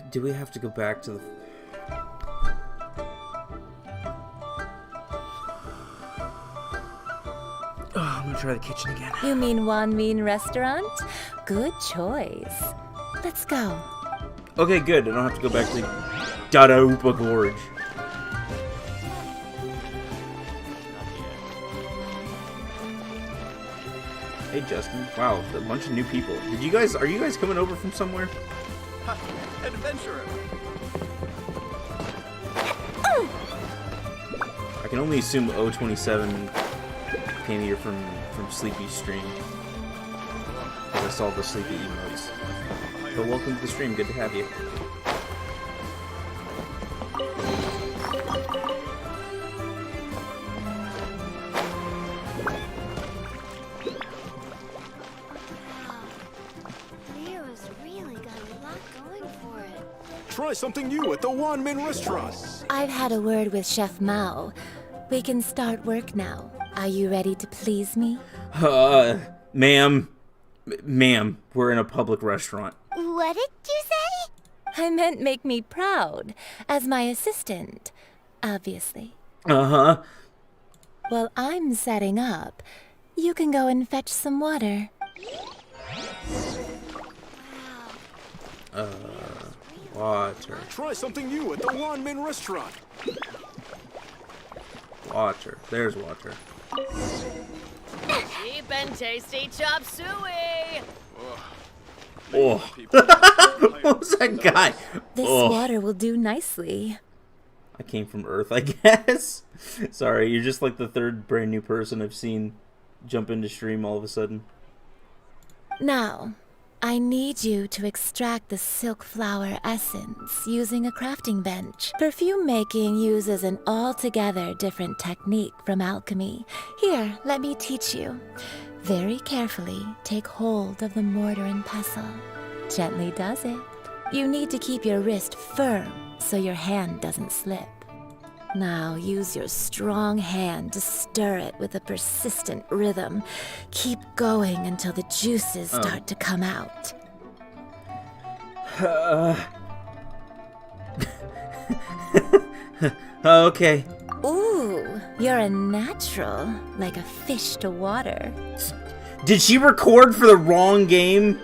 Do we have to go back to the... Oh, I'm gonna try the kitchen again. You mean Wan Min Restaurant? Good choice. Let's go. Okay, good. I don't have to go back to Dadaupa Gorge. Hey, Justin. Wow, a bunch of new people. Are you guys coming over from somewhere? Adventurer. I can only assume 027 came here from Sleepy's stream. Because I saw the Sleepy emotes. But welcome to the stream, good to have you. Leo's really got a lot going for it. Try something new at the Wan Min restaurant. I've had a word with Chef Mao. We can start work now. Are you ready to please me? Ma'am, we're in a public restaurant. What What did you say? I meant make me proud, as my assistant, obviously. Uh-huh. While I'm setting up, you can go and fetch some water. Water. Try something new at the one-man restaurant. Water. There's water. Cheap and tasty chop suey. Oh. What was that guy? This Oh. water will do nicely. I came from Earth, I guess. Sorry, you're just like the third brand new person I've seen jump into stream all of a sudden. Now, I need you to extract the silk flower essence using a crafting bench. Perfume making uses an altogether different technique from alchemy. Here, let me teach you. Very carefully, take hold of the mortar and pestle. Gently does it. You need to keep your wrist firm so your hand doesn't slip. Now use your strong hand to stir it with a persistent rhythm. Keep going until the juices start to come out. Okay. Ooh, you're a natural, like a fish to water. Did she record for the wrong game?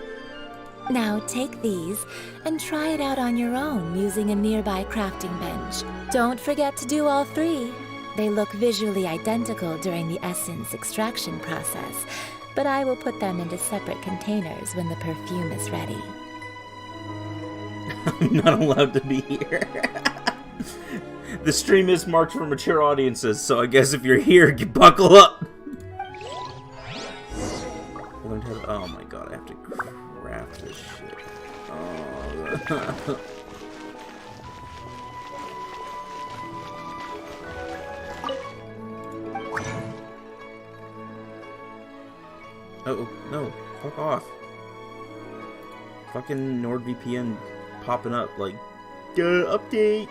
Now take these and try it out on your own using a nearby crafting bench. Don't forget to do all three. They look visually identical during the essence extraction process, but I will put them into separate containers when the perfume is ready. I'm not allowed to be here. The stream is marked for mature audiences, so I guess if you're here, buckle up. Oh my god, I have to craft this shit. Oh. Oh, no. Fuck off. Fucking NordVPN popping up like, update,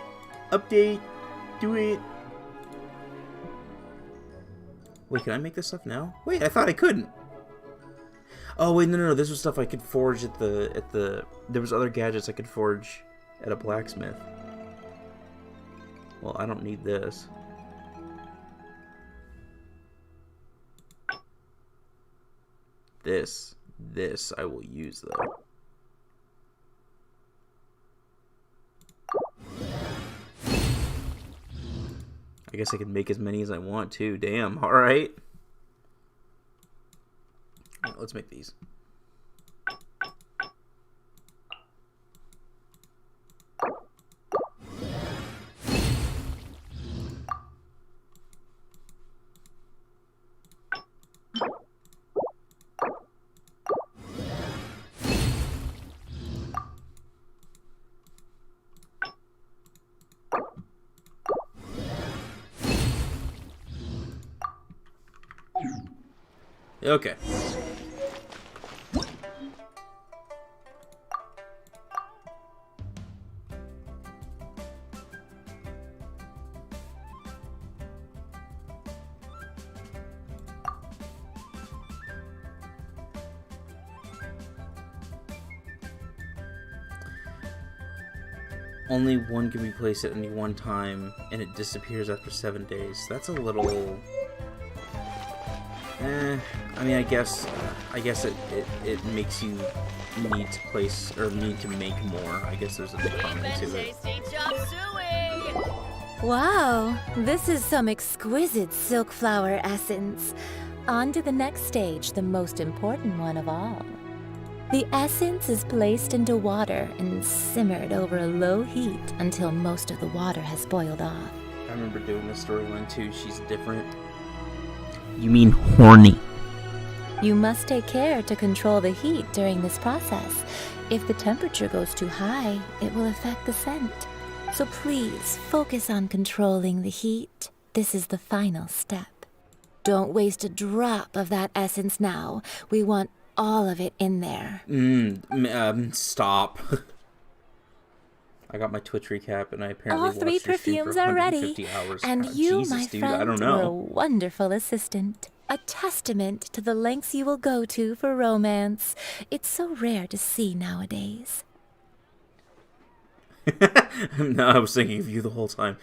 do it. Wait, can I make this stuff now? Wait, I thought I couldn't. Oh, wait, no, this was stuff I could forge at the, there was other gadgets I could forge at a blacksmith. Well, I don't need this. This I will use, though. I guess I can make as many as I want to. Damn, alright. Alright, let's make these. Okay. Only one can be placed at any one time, and it disappears after 7 days. That's a little... I mean, I guess it makes you need to place, or need to make more. I guess there's a component to it. Wow, this is some exquisite silk flower essence. On to the next stage, the most important one of all. The essence is placed into water and simmered over a low heat until most of the water has boiled off. I remember doing this storyline too. She's different. You mean horny? You must take care to control the heat during this process. If the temperature goes too high, it will affect the scent. So please focus on controlling the heat. This is the final step. Don't waste a drop of that essence now. We want all of it in there. Stop. I got my Twitch recap, and I apparently all three watched your stream perfumes for are ready, 150 hours. and God, you, Jesus, my dude, friend, I don't were a know. wonderful assistant. A testament to the lengths you will go to for romance. It's so rare to see nowadays. No, I was thinking of you the whole time.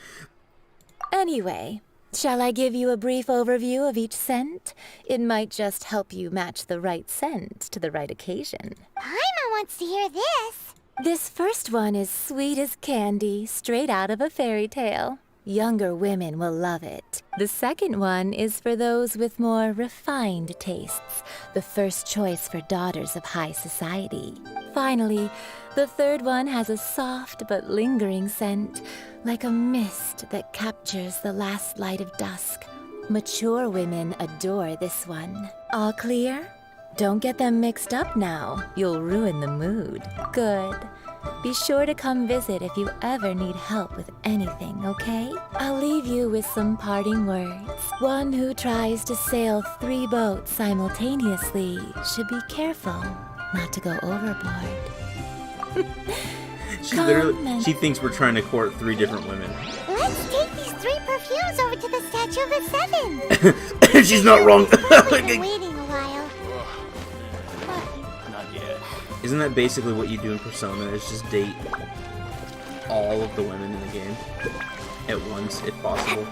Anyway, shall I give you a brief overview of each scent? It might just help you match the right scent to the right occasion. Paimon wants to hear this. This first one is sweet as candy, straight out of a fairy tale. Younger women will love it. The second one is for those with more refined tastes, the first choice for daughters of high society. Finally, the third one has a soft but lingering scent, like a mist that captures the last light of dusk. Mature women adore this one. All clear? Don't get them mixed up now. You'll ruin the mood. Good. Be sure to come visit if you ever need help with anything, okay? I'll leave you with some parting words. One who tries to sail 3 boats simultaneously should be careful not to go overboard. She thinks we're trying to court 3 different women. Let's take these 3 perfumes over to the Statue of the 7. She's not wrong. Been waiting a while. Isn't that basically what you do in Persona? Is just date all of the women in the game at once, if possible.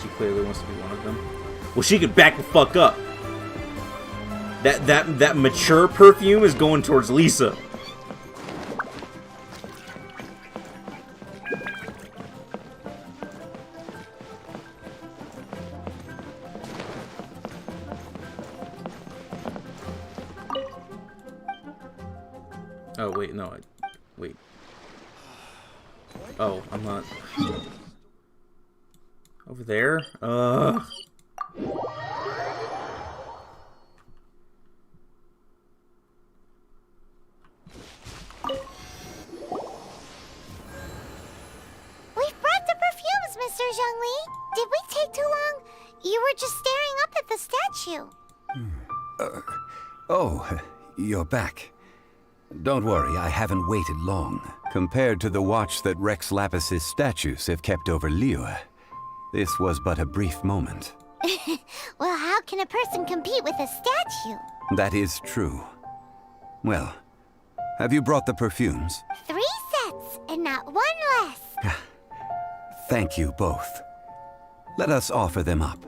She clearly wants to be one of them. Well, she could back the fuck up. That mature perfume is going towards Lisa. Oh, wait, no, wait. Oh, I'm not... Over there? We've brought the perfumes, Mr. Zhongli. Did we take too long? You were just staring up at the statue. Oh, you're back. Don't worry, I haven't waited long. Compared to the watch that Rex Lapis's statues have kept over Liyue, this was but a brief moment. Well, how can a person compete with a statue? That is true. Well, have you brought the perfumes? 3 sets, and not 1 less. Thank you both. Let us offer them up.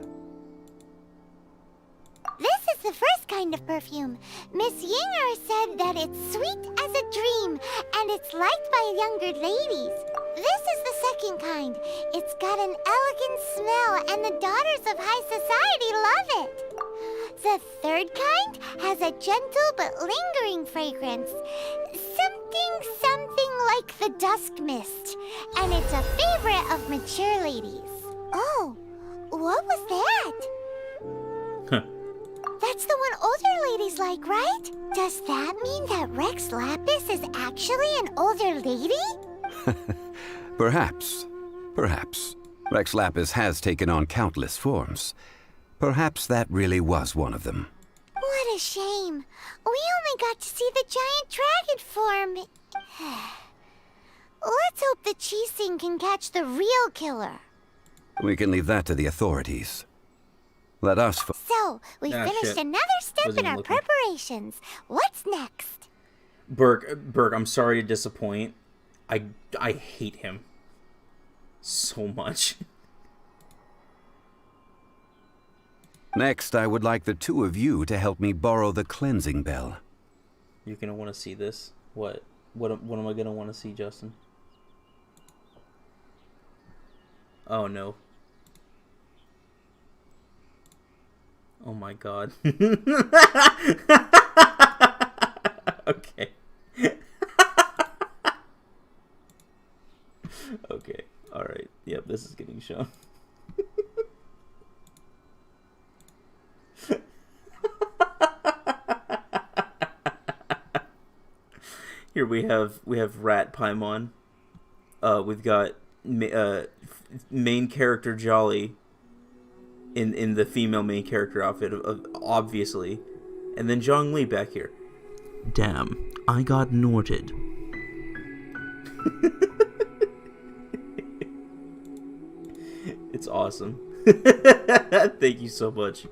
This is the first kind of perfume. Miss Yinger said that it's sweet as a dream, and it's liked by younger ladies. This is the second kind. It's got an elegant smell, and the daughters of high society love it. The third kind has a gentle but lingering fragrance. Something like the dusk mist, and it's a favorite of mature ladies. Oh, what was that? That's the one older ladies like, right? Does that mean that Rex Lapis is actually an older lady? Perhaps. Perhaps. Rex Lapis has taken on countless forms. Perhaps that really was one of them. What a shame. We only got to see the giant dragon form. Let's hope the Chising can catch the real killer. We can leave that to the authorities. Let us... So, we finished shit. another step in our preparations. What's next? Burke, I'm sorry to disappoint. I hate him so much. Next, I would like the 2 of you to help me borrow the cleansing bell. You're gonna want to see this. What am I gonna want to see, Justin? Oh no. Oh my god. Okay. Okay. Alright. Yep, this is getting shown. Here we have Rat Paimon. We've got main character Jolly in the female main character outfit, obviously, and then Zhongli back here. Damn, I got Norted. It's awesome. Thank you so much.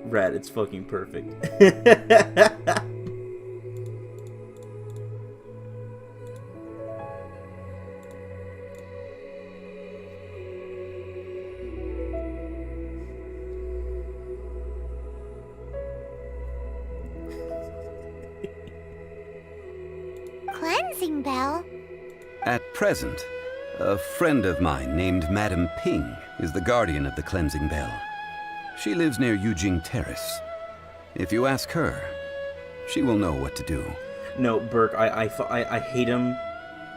Rat, it's fucking perfect. Cleansing bell? At present, a friend of mine named Madame Ping is the guardian of the cleansing bell. She lives near Yujing Terrace. If you ask her, she will know what to do. No, Burke, I hate him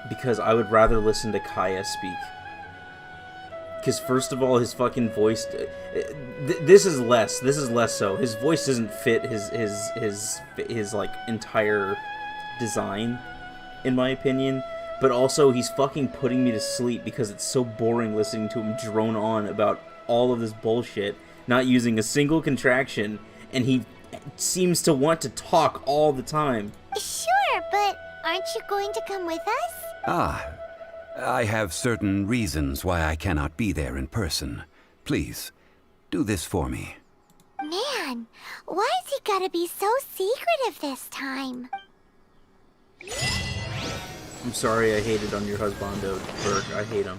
because I would rather listen to Kaya speak. Because first of all, his fucking voice... This is less so. His voice doesn't fit his like, entire design, in my opinion. But also, he's fucking putting me to sleep because it's so boring listening to him drone on about all of this bullshit, not using a single contraction, and he seems to want to talk all the time. Sure, but aren't you going to come with us? Ah, I have certain reasons why I cannot be there in person. Please, do this for me. Man, why has he gotta be so secretive this time? I'm sorry I hated on your husbando, Burke. I hate him.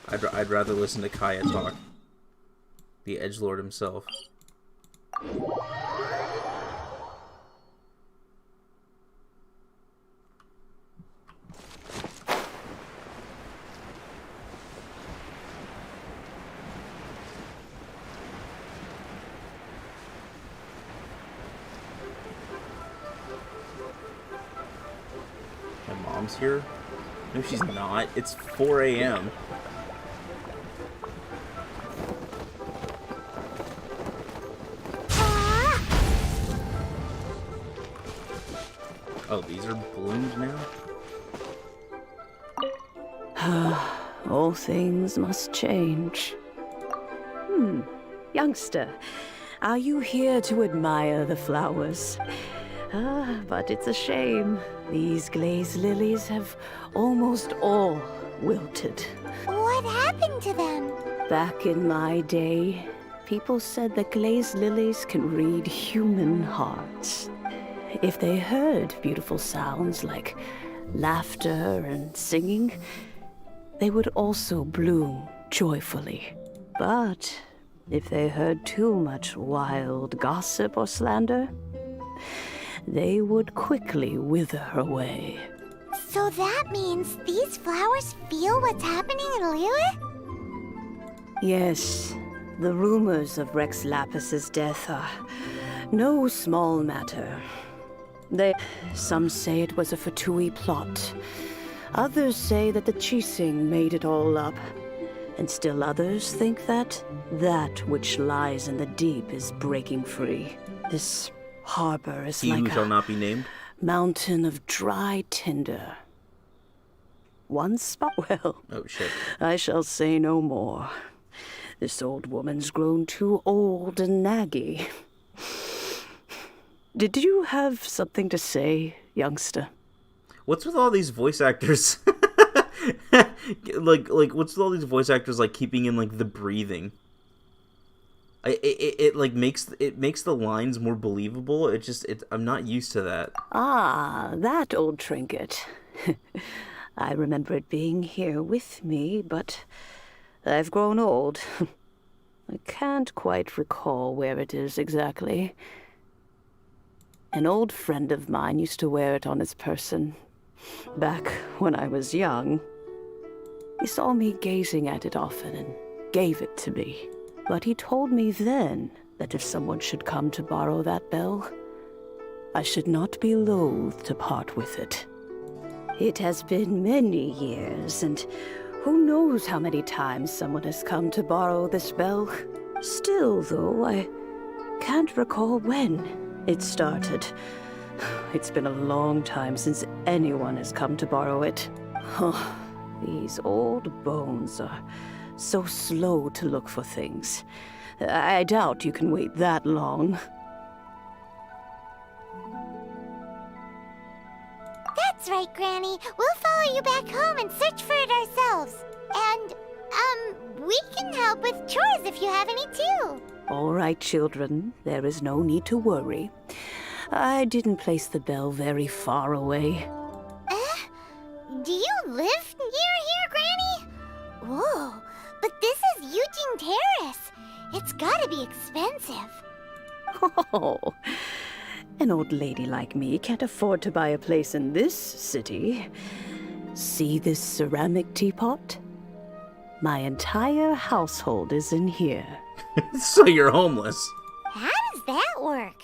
I'd rather listen to Kaya talk. The edgelord himself. My mom's here? No, she's not. It's 4 a.m. Oh, these are bloomed now? All things must change. Youngster, are you here to admire the flowers? But it's a shame. These glazed lilies have almost all wilted. What happened to them? Back in my day, people said that glazed lilies can read human hearts. If they heard beautiful sounds like laughter and singing, they would also bloom joyfully. But if they heard too much wild gossip or slander, they would quickly wither away. So that means these flowers feel what's happening in Liyue? Yes, the rumors of Rex Lapis's death are no small matter. Some say it was a Fatui plot. Others say that the Chising made it all up. And still others think that which lies in the deep is breaking free. This harbor is He like who shall a not be named? mountain of dry tinder. One spot, well, oh shit. I shall say no more. This old woman's grown too old and naggy. Did you have something to say, youngster? What's with all these voice actors? like what's with all these voice actors like keeping in like the breathing? It makes the lines more believable. I'm not used to that. Ah, that old trinket. I remember it being here with me, but I've grown old. I can't quite recall where it is exactly. An old friend of mine used to wear it on his person, back when I was young. He saw me gazing at it often and gave it to me. But he told me then that if someone should come to borrow that bell, I should not be loath to part with it. It has been many years, and who knows how many times someone has come to borrow this bell. Still, though, I can't recall when it started. It's been a long time since anyone has come to borrow it. Oh, these old bones are so slow to look for things. I doubt you can wait that long. That's right, Granny. We'll follow you back home and search for it ourselves. And, we can help with chores if you have any too. All right, children, there is no need to worry. I didn't place the bell very far away. Do you live near here, Granny? Whoa, but this is Eugene Terrace. It's gotta be expensive. Oh, an old lady like me can't afford to buy a place in this city. See this ceramic teapot? My entire household is in here. So you're homeless. How does that work?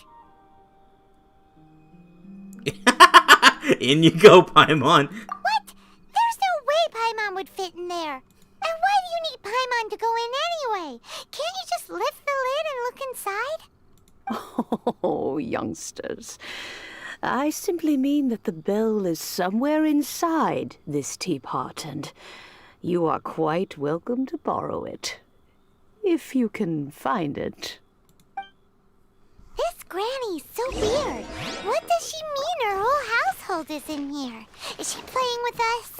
In you go, Paimon. What? There's no way Paimon would fit in there. And why do you need Paimon to go in anyway? Can't you just lift the lid and look inside? Oh, youngsters. I simply mean that the bell is somewhere inside this teapot, and you are quite welcome to borrow it. If you can find it. This Granny's so weird. What does she mean her whole household is in here? Is she playing with us?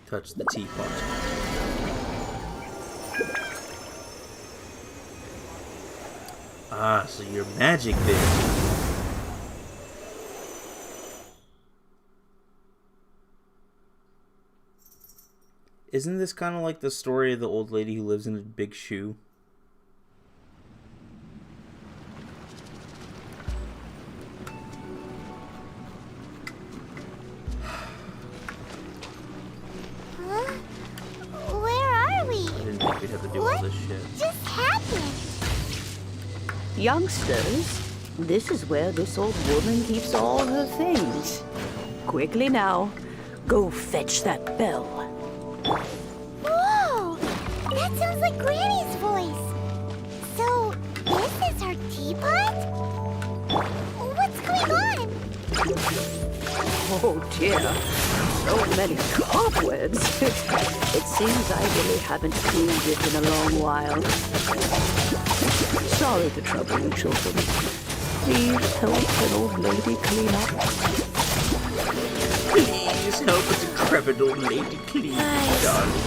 Touch the teapot. Ah, so you're magic, bitch. Isn't this kind of like the story of the old lady who lives in a big shoe? Huh? Where are we? I didn't think we'd have to do all this shit. What just happened? Youngsters, this is where this old woman keeps all her things. Quickly now, go fetch that bell. Whoa! That sounds like Granny's voice. So, this is her teapot? What's going on? Oh dear, so many cobwebs. It seems I really haven't cleaned it in a long while. Sorry to trouble you, children. Please help an old lady clean up. Please help a decrepit old lady clean, darling.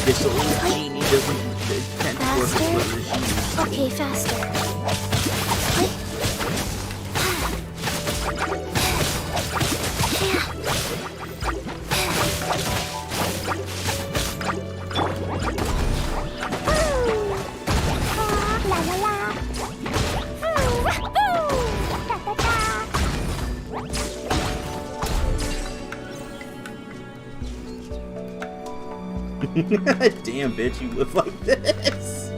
This old genie can't work as well as she used to. Okay, faster. Damn, bitch, you live like this.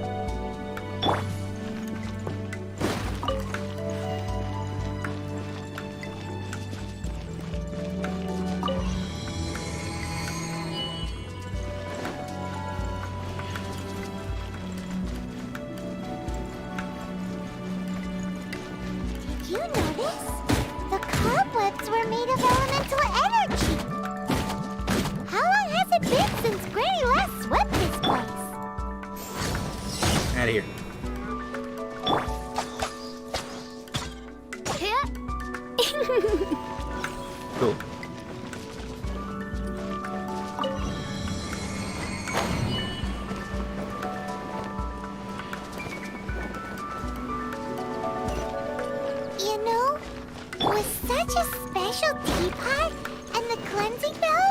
Did you notice? The cobwebs were made of elemental energy. How long has it been since Granny last swept this place? Out of here. Cool. You know, with such a special teapot and the cleansing bell,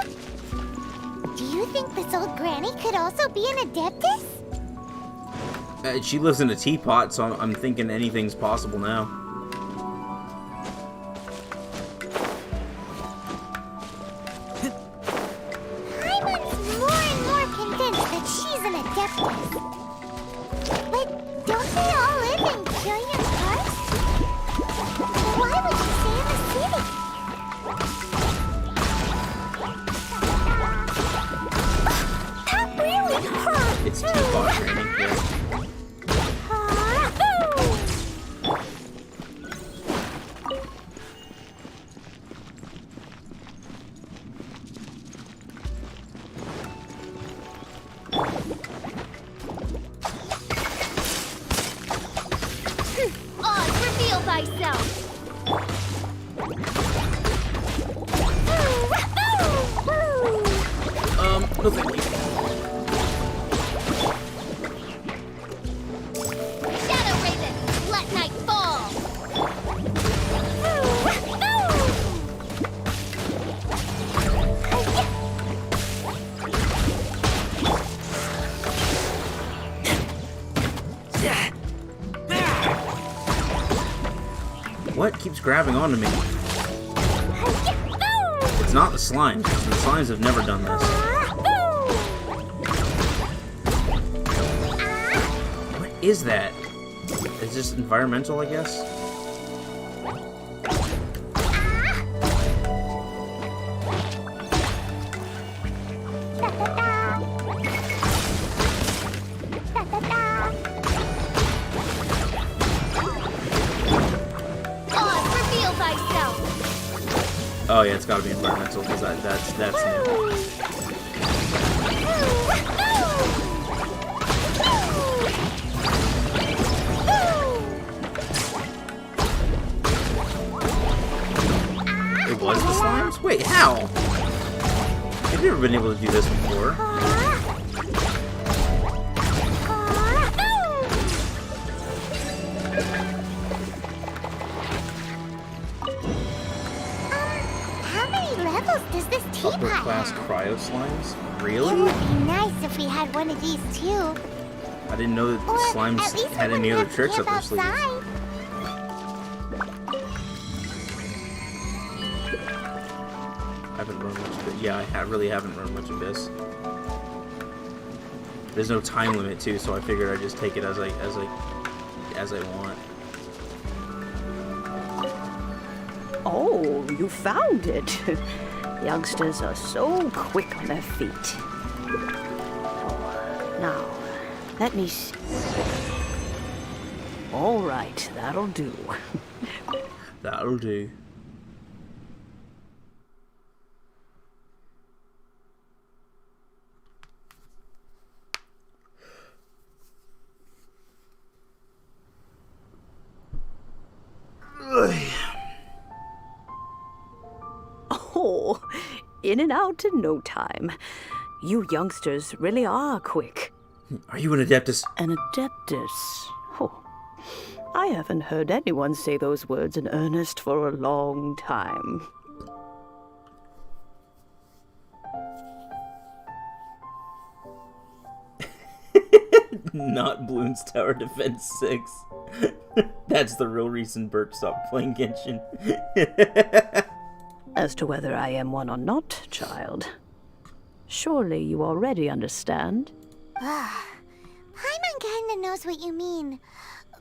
do you think this old Granny could also be an adeptus? She lives in a teapot, so I'm thinking anything's possible now. Paimon's more and more convinced that she's an adeptus. But don't they all live in giant parks? Why would she stay in the city? That really hurt! It's teapot training. Yeah. Oz, reveal thyself! No thank you. What keeps grabbing onto me? It's not the slimes. The slimes have never done this. What is that? It's just environmental, I guess? Oh yeah, it's gotta be environmental, because that's new. It was the slimes? Wait, how? I've never been able to do this before. Does this teapot Upper class cryo slimes? Really? It would be nice if we had one of these too. I didn't know that the slimes had any other tricks up their sleeves. I haven't learned much of it. Yeah, I really haven't learned much of this. There's no time limit too, so I figured I'd just take it as I want. Oh, you found it. Youngsters are so quick on their feet. Oh, now, let me see. All right, that'll do. That'll do. Oh, in and out in no time. You youngsters really are quick. Are you an Adeptus? An Adeptus? Oh, I haven't heard anyone say those words in earnest for a long time. Not Bloons Tower Defense 6. That's the real reason Bert stopped playing Genshin. As to whether I am one or not, child, surely you already understand. Paimon kinda knows what you mean,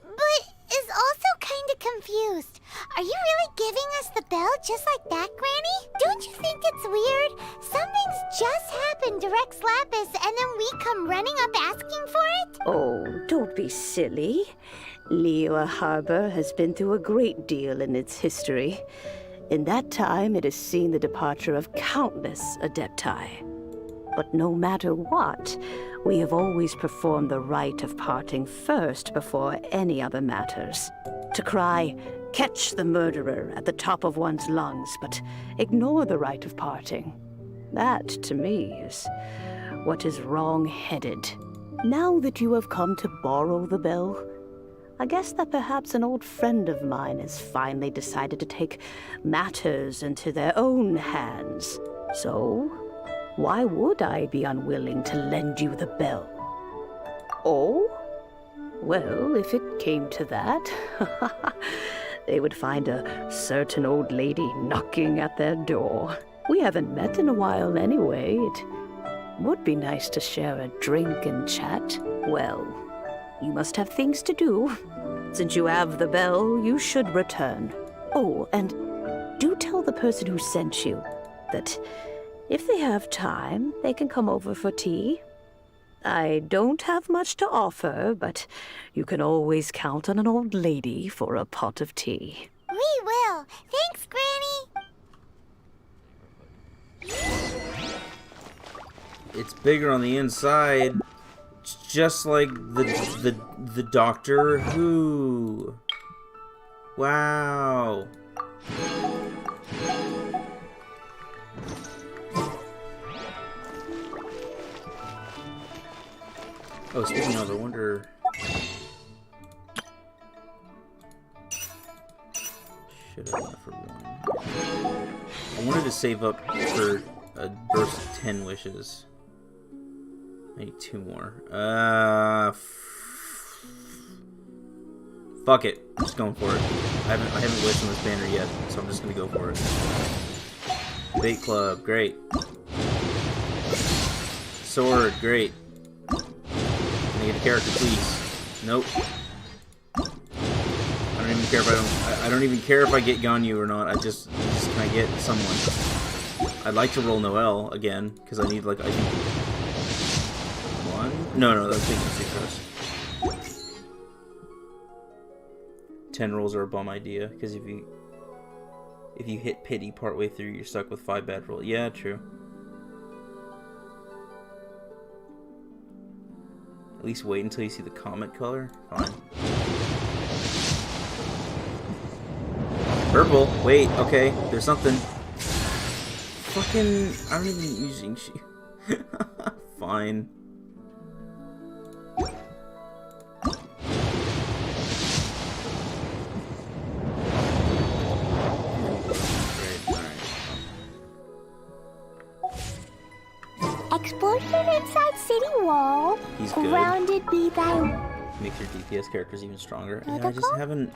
but is also kinda confused. Are you really giving us the bell just like that, Granny? Don't you think it's weird? Something's just happened to Rex Lapis and then we come running up asking for it? Oh, don't be silly. Liyue Harbor has been through a great deal in its history. In that time, it has seen the departure of countless Adepti. But no matter what, we have always performed the rite of parting first before any other matters. To cry, "Catch the murderer," at the top of one's lungs, but ignore the rite of parting. That, to me, is what is wrong-headed. Now that you have come to borrow the bell, I guess that perhaps an old friend of mine has finally decided to take matters into their own hands. So, why would I be unwilling to lend you the bell? Oh? Well, if it came to that, they would find a certain old lady knocking at their door. We haven't met in a while anyway. It would be nice to share a drink and chat. Well, you must have things to do. Since you have the bell, you should return. Oh, and do tell the person who sent you that if they have time, they can come over for tea. I don't have much to offer, but you can always count on an old lady for a pot of tea. We will. Thanks, Granny. It's bigger on the inside. Just like the Doctor Who. Wow. Oh, speaking of, I wonder. Should have went for one. I wanted to save up for a burst of 10 wishes. I need 2 more. Fuck it. Just going for it. haven't wished on this banner yet, so I'm just gonna go for it. Bait club, great. Sword, great. Can I get a character, please? Nope. I don't even care if I don't even care if I get Ganyu or not. I just can I get someone? I'd like to roll Noelle again because I need like I think one. No, that's taking success. 10 rolls are a bum idea because if you hit pity partway through, you're stuck with 5 bad rolls. Yeah, true. At least wait until you see the comet color. Fine. Purple. Wait. Okay. There's something. Fucking. I don't even use Genshin. Fine. Explosion inside city wall. He's good. Surrounded by Makes your DPS characters even stronger. Yeah, I just haven't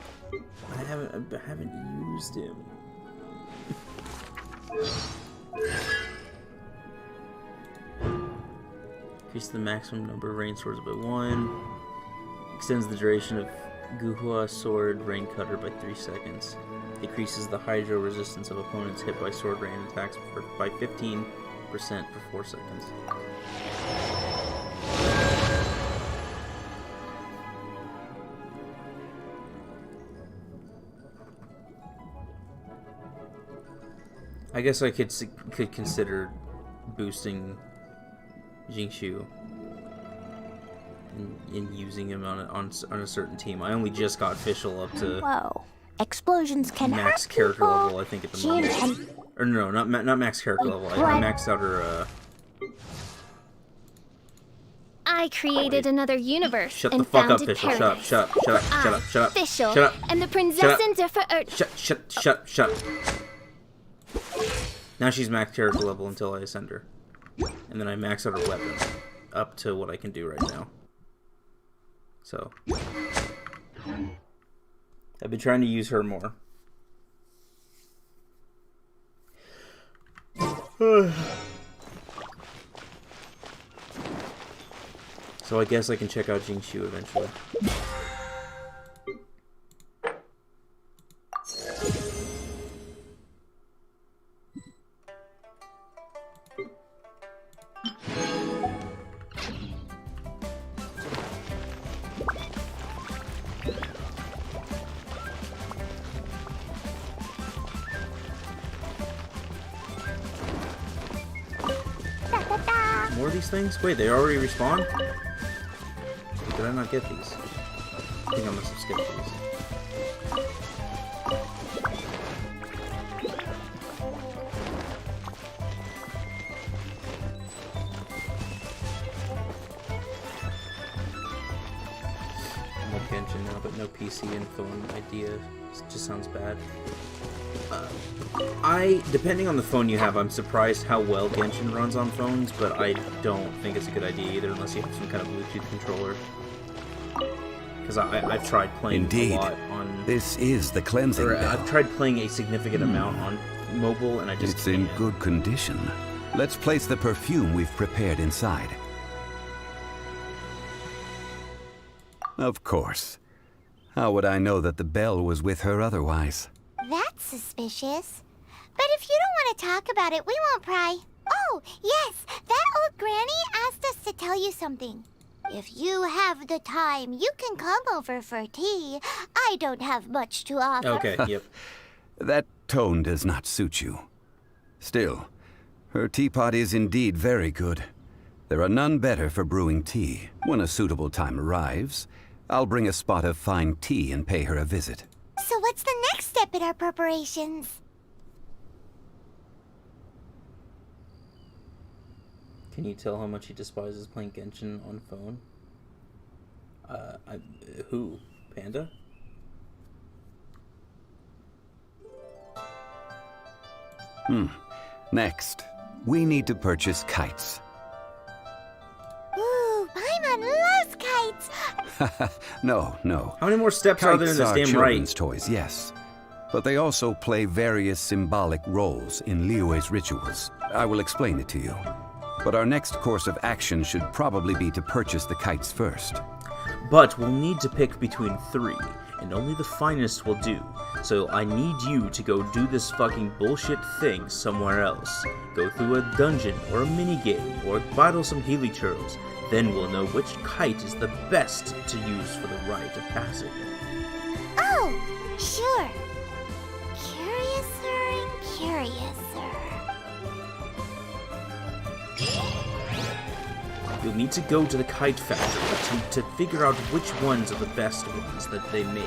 used him. Increase the maximum number of rain swords by 1. Extends the duration of Guhua sword rain cutter by 3 seconds. Decreases the hydro resistance of opponents hit by sword rain attacks by 15% for 4 seconds. I guess I could consider boosting Jingshu and using him on a certain team. I only just got official up to explosions can max character level, I think, at the moment. Or no, not max character level. I maxed out her. I created another universe Shut and the fuck up, founded Fischl. paradise. Shut up. Fischl, Shut up. and the Prinzessin der Verirrten. Shut up. Now she's max character level until I ascend her. And then I max out her weapon up to what I can do right now. So I've been trying to use her more. So I guess I can check out Jingshu eventually. More of these things? Wait, they already respawn? Did I not get these? I think I must have skipped these. I'm on Genshin now, but no PC and phone idea. It just sounds bad. Depending on the phone you have, I'm surprised how well Genshin runs on phones, but I don't think it's a good idea either unless you have some kind of Bluetooth controller. Because I've tried playing a lot on... This is the cleansing bell. I've tried playing a significant amount on mobile, and I just It's can't. in good condition. Let's place the perfume we've prepared inside. Of course. How would I know that the bell was with her otherwise? That's suspicious. But if you don't want to talk about it, we won't pry. Oh, yes, that old granny asked us to tell you something. If you have the time, you can come over for tea. I don't have much to offer. Okay, yep. That tone does not suit you. Still, her teapot is indeed very good. There are none better for brewing tea. When a suitable time arrives, I'll bring a spot of fine tea and pay her a visit. So what's the next step in our preparations? Can you tell how much he despises playing Genshin on phone? Who? Panda? Next, we need to purchase kites. Ooh, Paimon loves kites! No. How many more steps are there in this Kites damn children's right? toys, yes. but they also play various symbolic roles in Liyue's rituals. I will explain it to you. But our next course of action should probably be to purchase the kites first. But we'll need to pick between 3, and only the finest will do. So I need you to go do this fucking bullshit thing somewhere else. Go through a dungeon, or a minigame, or battle some Healy churros. Then we'll know which kite is the best to use for the rite of passage. Oh, sure. Curiouser and curiouser. You'll need to go to the kite factory to figure out which ones are the best ones that they make.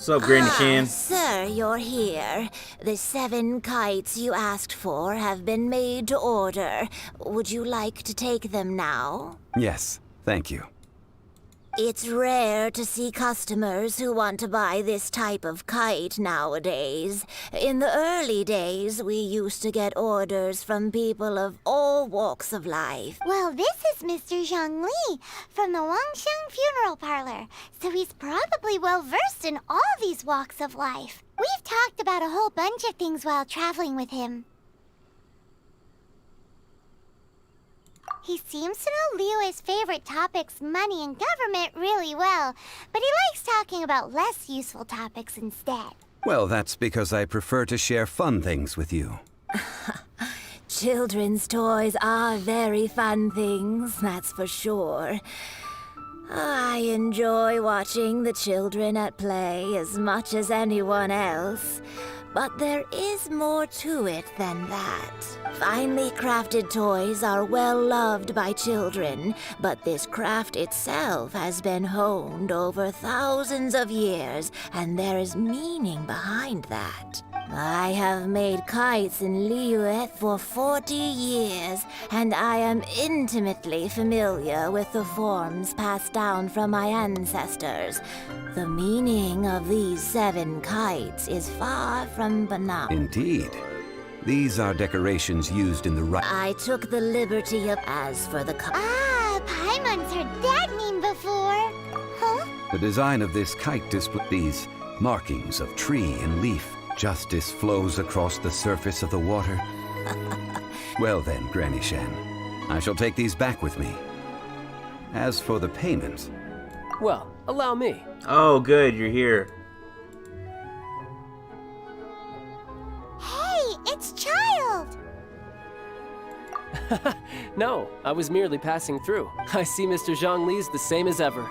What's up, Granny Shan? Sir, you're here. The 7 kites you asked for have been made to order. Would you like to take them now? Yes, thank you. It's rare to see customers who want to buy this type of kite nowadays. In the early days, we used to get orders from people of all walks of life. Well, this is Mr. Zhongli from the Wangsheng Funeral Parlor, so he's probably well-versed in all these walks of life. We've talked about a whole bunch of things while traveling with him. He seems to know Liyue's favorite topics, money and government, really well, but he likes talking about less useful topics instead. Well, that's because I prefer to share fun things with you. Children's toys are very fun things, that's for sure. I enjoy watching the children at play as much as anyone else. But there is more to it than that. Finely crafted toys are well loved by children, but this craft itself has been honed over thousands of years, and there is meaning behind that. I have made kites in Liyue for 40 years, and I am intimately familiar with the forms passed down from my ancestors. The meaning of these 7 kites is far from banal. Indeed. These are decorations used in the rite. I took the liberty of... As for the Paimon's heard that name before. Huh? The design of this kite displays these markings of tree and leaf. Justice flows across the surface of the water. Well then, Granny Shan, I shall take these back with me. As for the payment... Well, allow me. Oh, good, you're here. Hey, it's Child! No, I was merely passing through. I see Mr. Zhongli's the same as ever.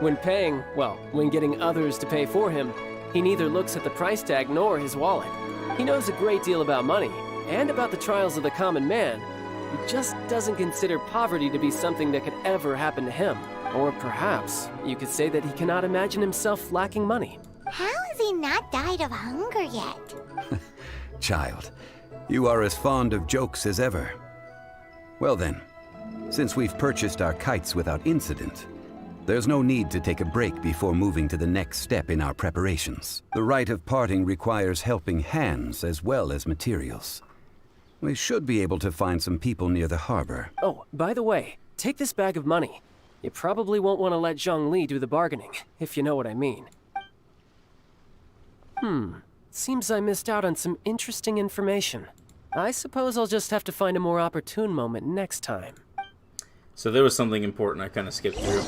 When paying, well, when getting others to pay for him, he neither looks at the price tag nor his wallet. He knows a great deal about money, and about the trials of the common man. He just doesn't consider poverty to be something that could ever happen to him. Or perhaps, you could say that he cannot imagine himself lacking money. How has he not died of hunger yet? Child, you are as fond of jokes as ever. Well then, since we've purchased our kites without incident, there's no need to take a break before moving to the next step in our preparations. The rite of parting requires helping hands as well as materials. We should be able to find some people near the harbor. Oh, by the way, take this bag of money. You probably won't want to let Zhongli do the bargaining, if you know what I mean. Seems I missed out on some interesting information. I suppose I'll just have to find a more opportune moment next time. So there was something important I kind of skipped through.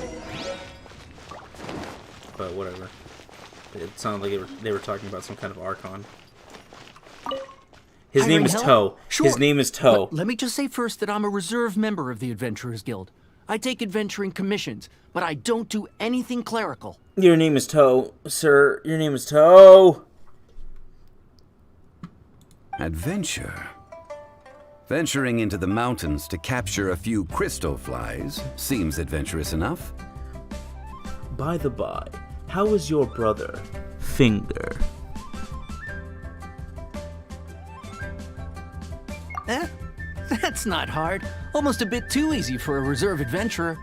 But whatever. It sounded like they were talking about some kind of Archon. His name is Toe. Sure. His name is Toe. Let me just say first that I'm a reserve member of the Adventurers Guild. I take adventuring commissions, but I don't do anything clerical. Your name is Toe, sir. Your name is Toe. Adventure? Venturing into the mountains to capture a few crystal flies seems adventurous enough. By the by, how is your brother, Finger? That's not hard. Almost a bit too easy for a reserve adventurer.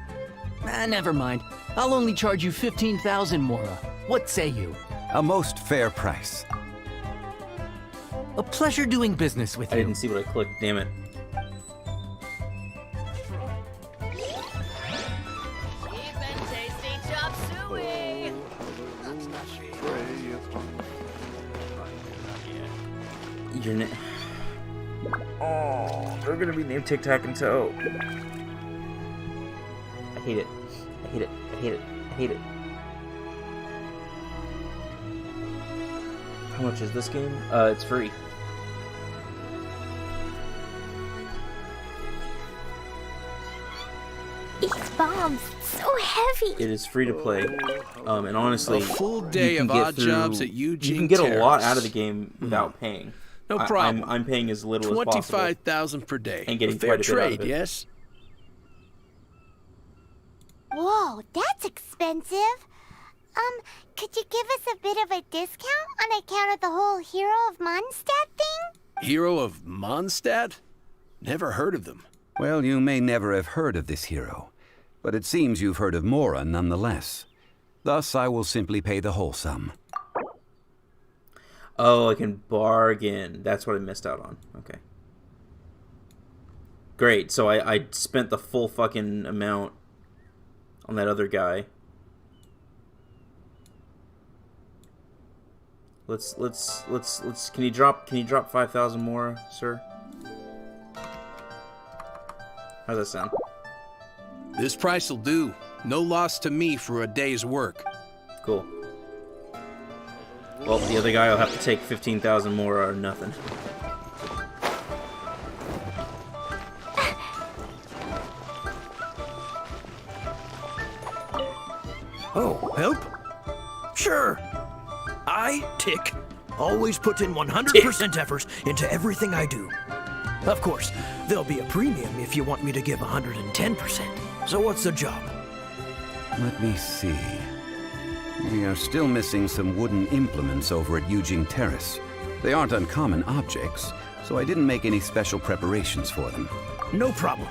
Never mind. I'll only charge you 15,000 Mora. What say you? A most fair price. A pleasure doing business with you. I didn't see what I clicked, damn it. Your name. Oh, they're gonna be named Tic Tac and Toe. I hate it. I hate it. I hate it. I hate it. How much is this game? It's free. These bombs, so heavy. It is free to play, and honestly, A full day of odd jobs at Eugene You can get a lot Terrace. out of the game without paying. No problem. I'm paying as little as possible. 25,000 per day. And getting Fair quite a bit out trade, of it. yes? Whoa, that's expensive. Could you give us a bit of a discount on account of the whole Hero of Mondstadt thing? Hero of Mondstadt? Never heard of them. Well, you may never have heard of this hero, but it seems you've heard of Mora nonetheless. Thus, I will simply pay the whole sum. Oh, I can bargain. That's what I missed out on. Okay. Great. So I spent the full fucking amount on that other guy. Let's can you drop 5,000 more, sir? How's that sound? This price will do. No loss to me for a day's work. Cool. Well, the other guy will have to take 15,000 more or nothing. Oh, help? Sure. I, Tick, always put in 100% effort into everything I do. Of course, there'll be a premium if you want me to give 110%. So what's the job? Let me see. We are still missing some wooden implements over at Eugene Terrace. They aren't uncommon objects, so I didn't make any special preparations for them. No problem.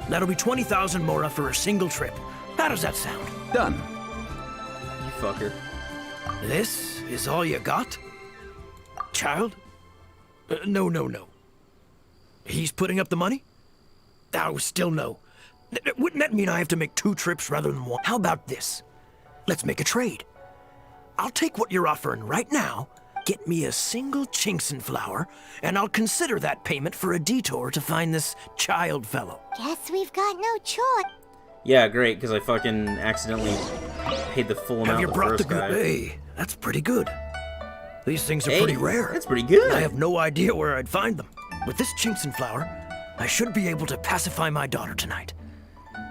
That'll be 20,000 Mora for a single trip. How does that sound? Done. You fucker. This is all you got? Child? No. He's putting up the money? Oh, still no. Wouldn't that mean I have to make 2 trips rather than 1? How about this? Let's make a trade. I'll take what you're offering right now, get me a single Chinxin flower, and I'll consider that payment for a detour to find this child fellow. Guess we've got no choice. Yeah, great, because I fucking accidentally paid the full amount Have you of the brought first the guy. good? Hey, that's pretty good. These things are Hey, pretty rare. that's pretty good. I have no idea where I'd find them. With this Chinxin flower, I should be able to pacify my daughter tonight.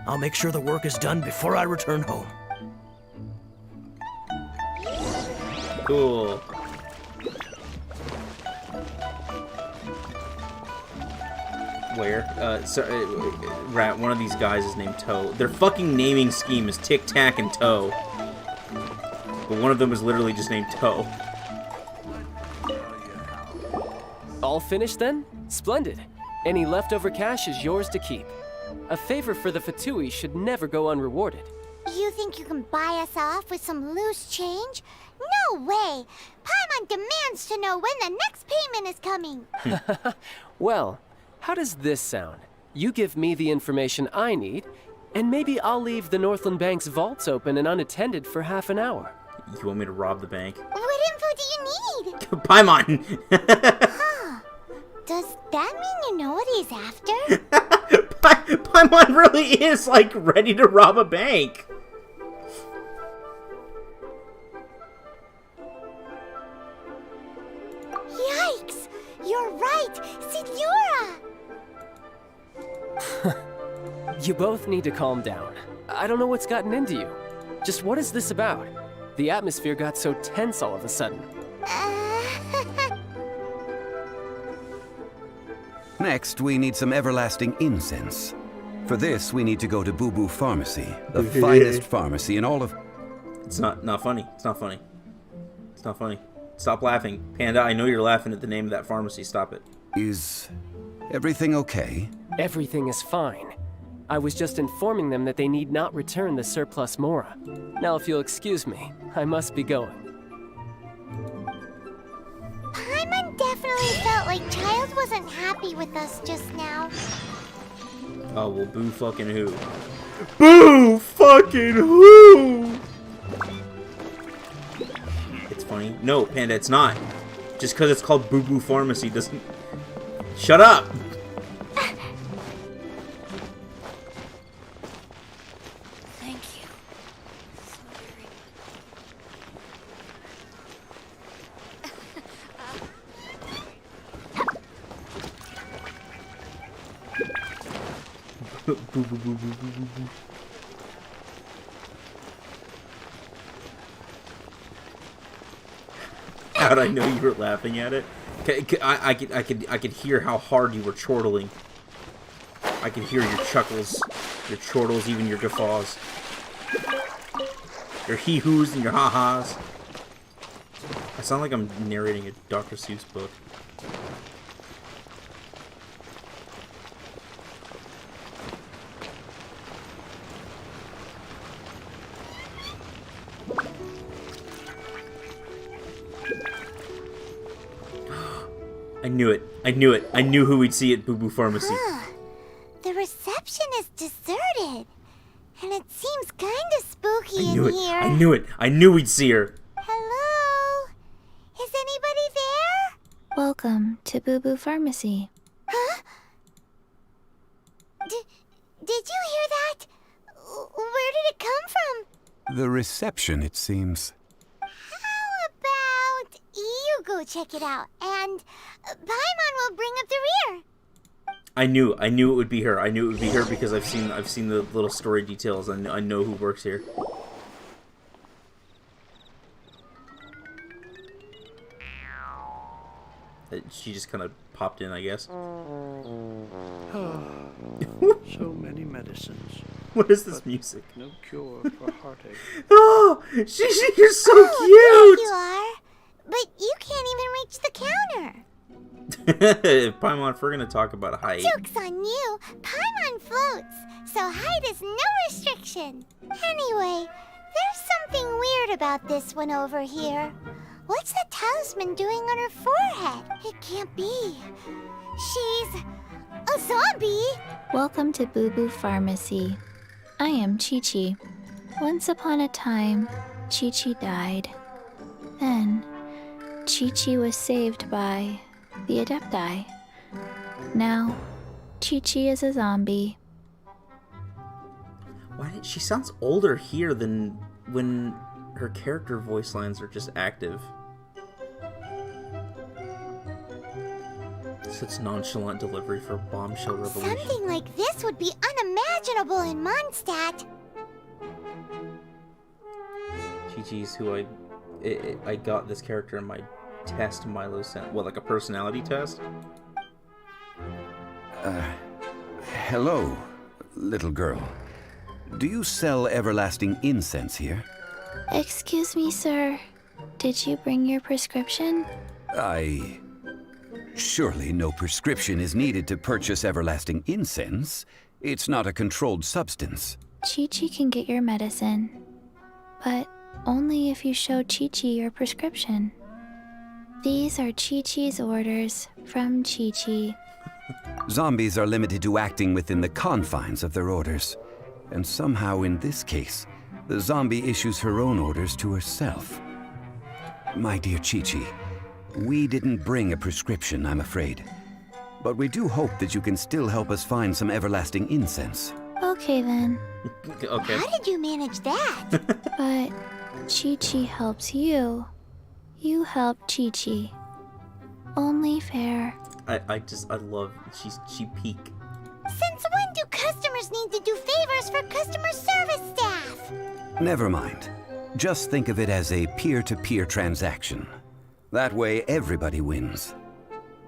I'll make sure the work is done before I return home. Cool. Where? Rat, one of these guys is named Toe. Their fucking naming scheme is Tic Tac and Toe. But one of them is literally just named Toe. All finished then? Splendid. Any leftover cash is yours to keep. A favor for the Fatui should never go unrewarded. You think you can buy us off with some loose change? No way! Paimon demands to know when the next payment is coming. Well, how does this sound? You give me the information I need, and maybe I'll leave the Northland Bank's vaults open and unattended for half an hour. You want me to rob the bank? What info do you need? Paimon! Huh. Does that mean you know what he's after? Paimon really is, like, ready to rob a bank. Yikes! You're right! Signora! You both need to calm down. I don't know what's gotten into you. Just what is this about? The atmosphere got so tense all of a sudden. Next, we need some everlasting incense. For this, we need to go to Boo Boo Pharmacy, the finest pharmacy in all of... It's not funny. It's not funny. It's not funny. Stop laughing. Panda, I know you're laughing at the name of that pharmacy. Stop it. Is Everything okay? Everything is fine. I was just informing them that they need not return the surplus Mora. Now, if you'll excuse me, I must be going. Paimon definitely felt like Child wasn't happy with us just now. Oh, well, boo fucking who? Boo fucking who? It's funny. No, Panda, it's not. Just because it's called Boo Boo Pharmacy doesn't... Shut up! Thank you. Boo boo boo boo boo boo boo. How'd I know you were laughing at it? I could hear how hard you were chortling. I could hear your chuckles, your chortles, even your guffaws, your hee-hoos and your ha-has. I sound like I'm narrating a Dr. Seuss book. I knew it. I knew it. I knew who we'd see at Boo Boo Pharmacy. The reception is deserted. And it seems kind of spooky in here. I knew it. I knew we'd see her. Hello? Is anybody there? Welcome to Boo Boo Pharmacy. Huh? Did you hear that? Where did it come from? The reception, it seems. How about you go check it out, and Paimon will bring up the rear. I knew it would be her. I knew it would be her because I've seen the little story details. I know who works here. She just kind of popped in, I guess. So many medicines. What is this music? No cure for heartache. Oh, Shishi, you're so There cute! you are. But you can't even reach the counter. Paimon, if we're gonna talk about height. Joke's on you. Paimon floats, so height is no restriction. Anyway, there's something weird about this one over here. What's the talisman doing on her forehead? It can't be. She's a zombie. Welcome to Boo Boo Pharmacy. I am Chi-Chi. Once upon a time, Chi-Chi died. Then, Chi-Chi was saved by the Adepti. Now, Chi-Chi is a zombie. Why did she sounds older here than when her character voice lines are just active? Such nonchalant delivery for bombshell revelation. Something like this would be unimaginable in Mondstadt. Chi-Chi's who I got this character in my test Milo sent. What, like a personality test? Hello, little girl. Do you sell everlasting incense here? Excuse me, sir. Did you bring your prescription? Surely no prescription is needed to purchase everlasting incense. It's not a controlled substance. Chi-Chi can get your medicine, but only if you show Chi-Chi your prescription. These are Chi-Chi's orders from Chi-Chi. Zombies are limited to acting within the confines of their orders. And somehow in this case, the zombie issues her own orders to herself. My dear Chi-Chi, we didn't bring a prescription, I'm afraid. But we do hope that you can still help us find some everlasting incense. Okay then. Okay. How did you manage that? But Chi-Chi helps you. You help Chi-Chi. Only fair. I love she peak. Since when do customers need to do favors for customer service staff? Never mind. Just think of it as a peer-to-peer transaction. That way everybody wins.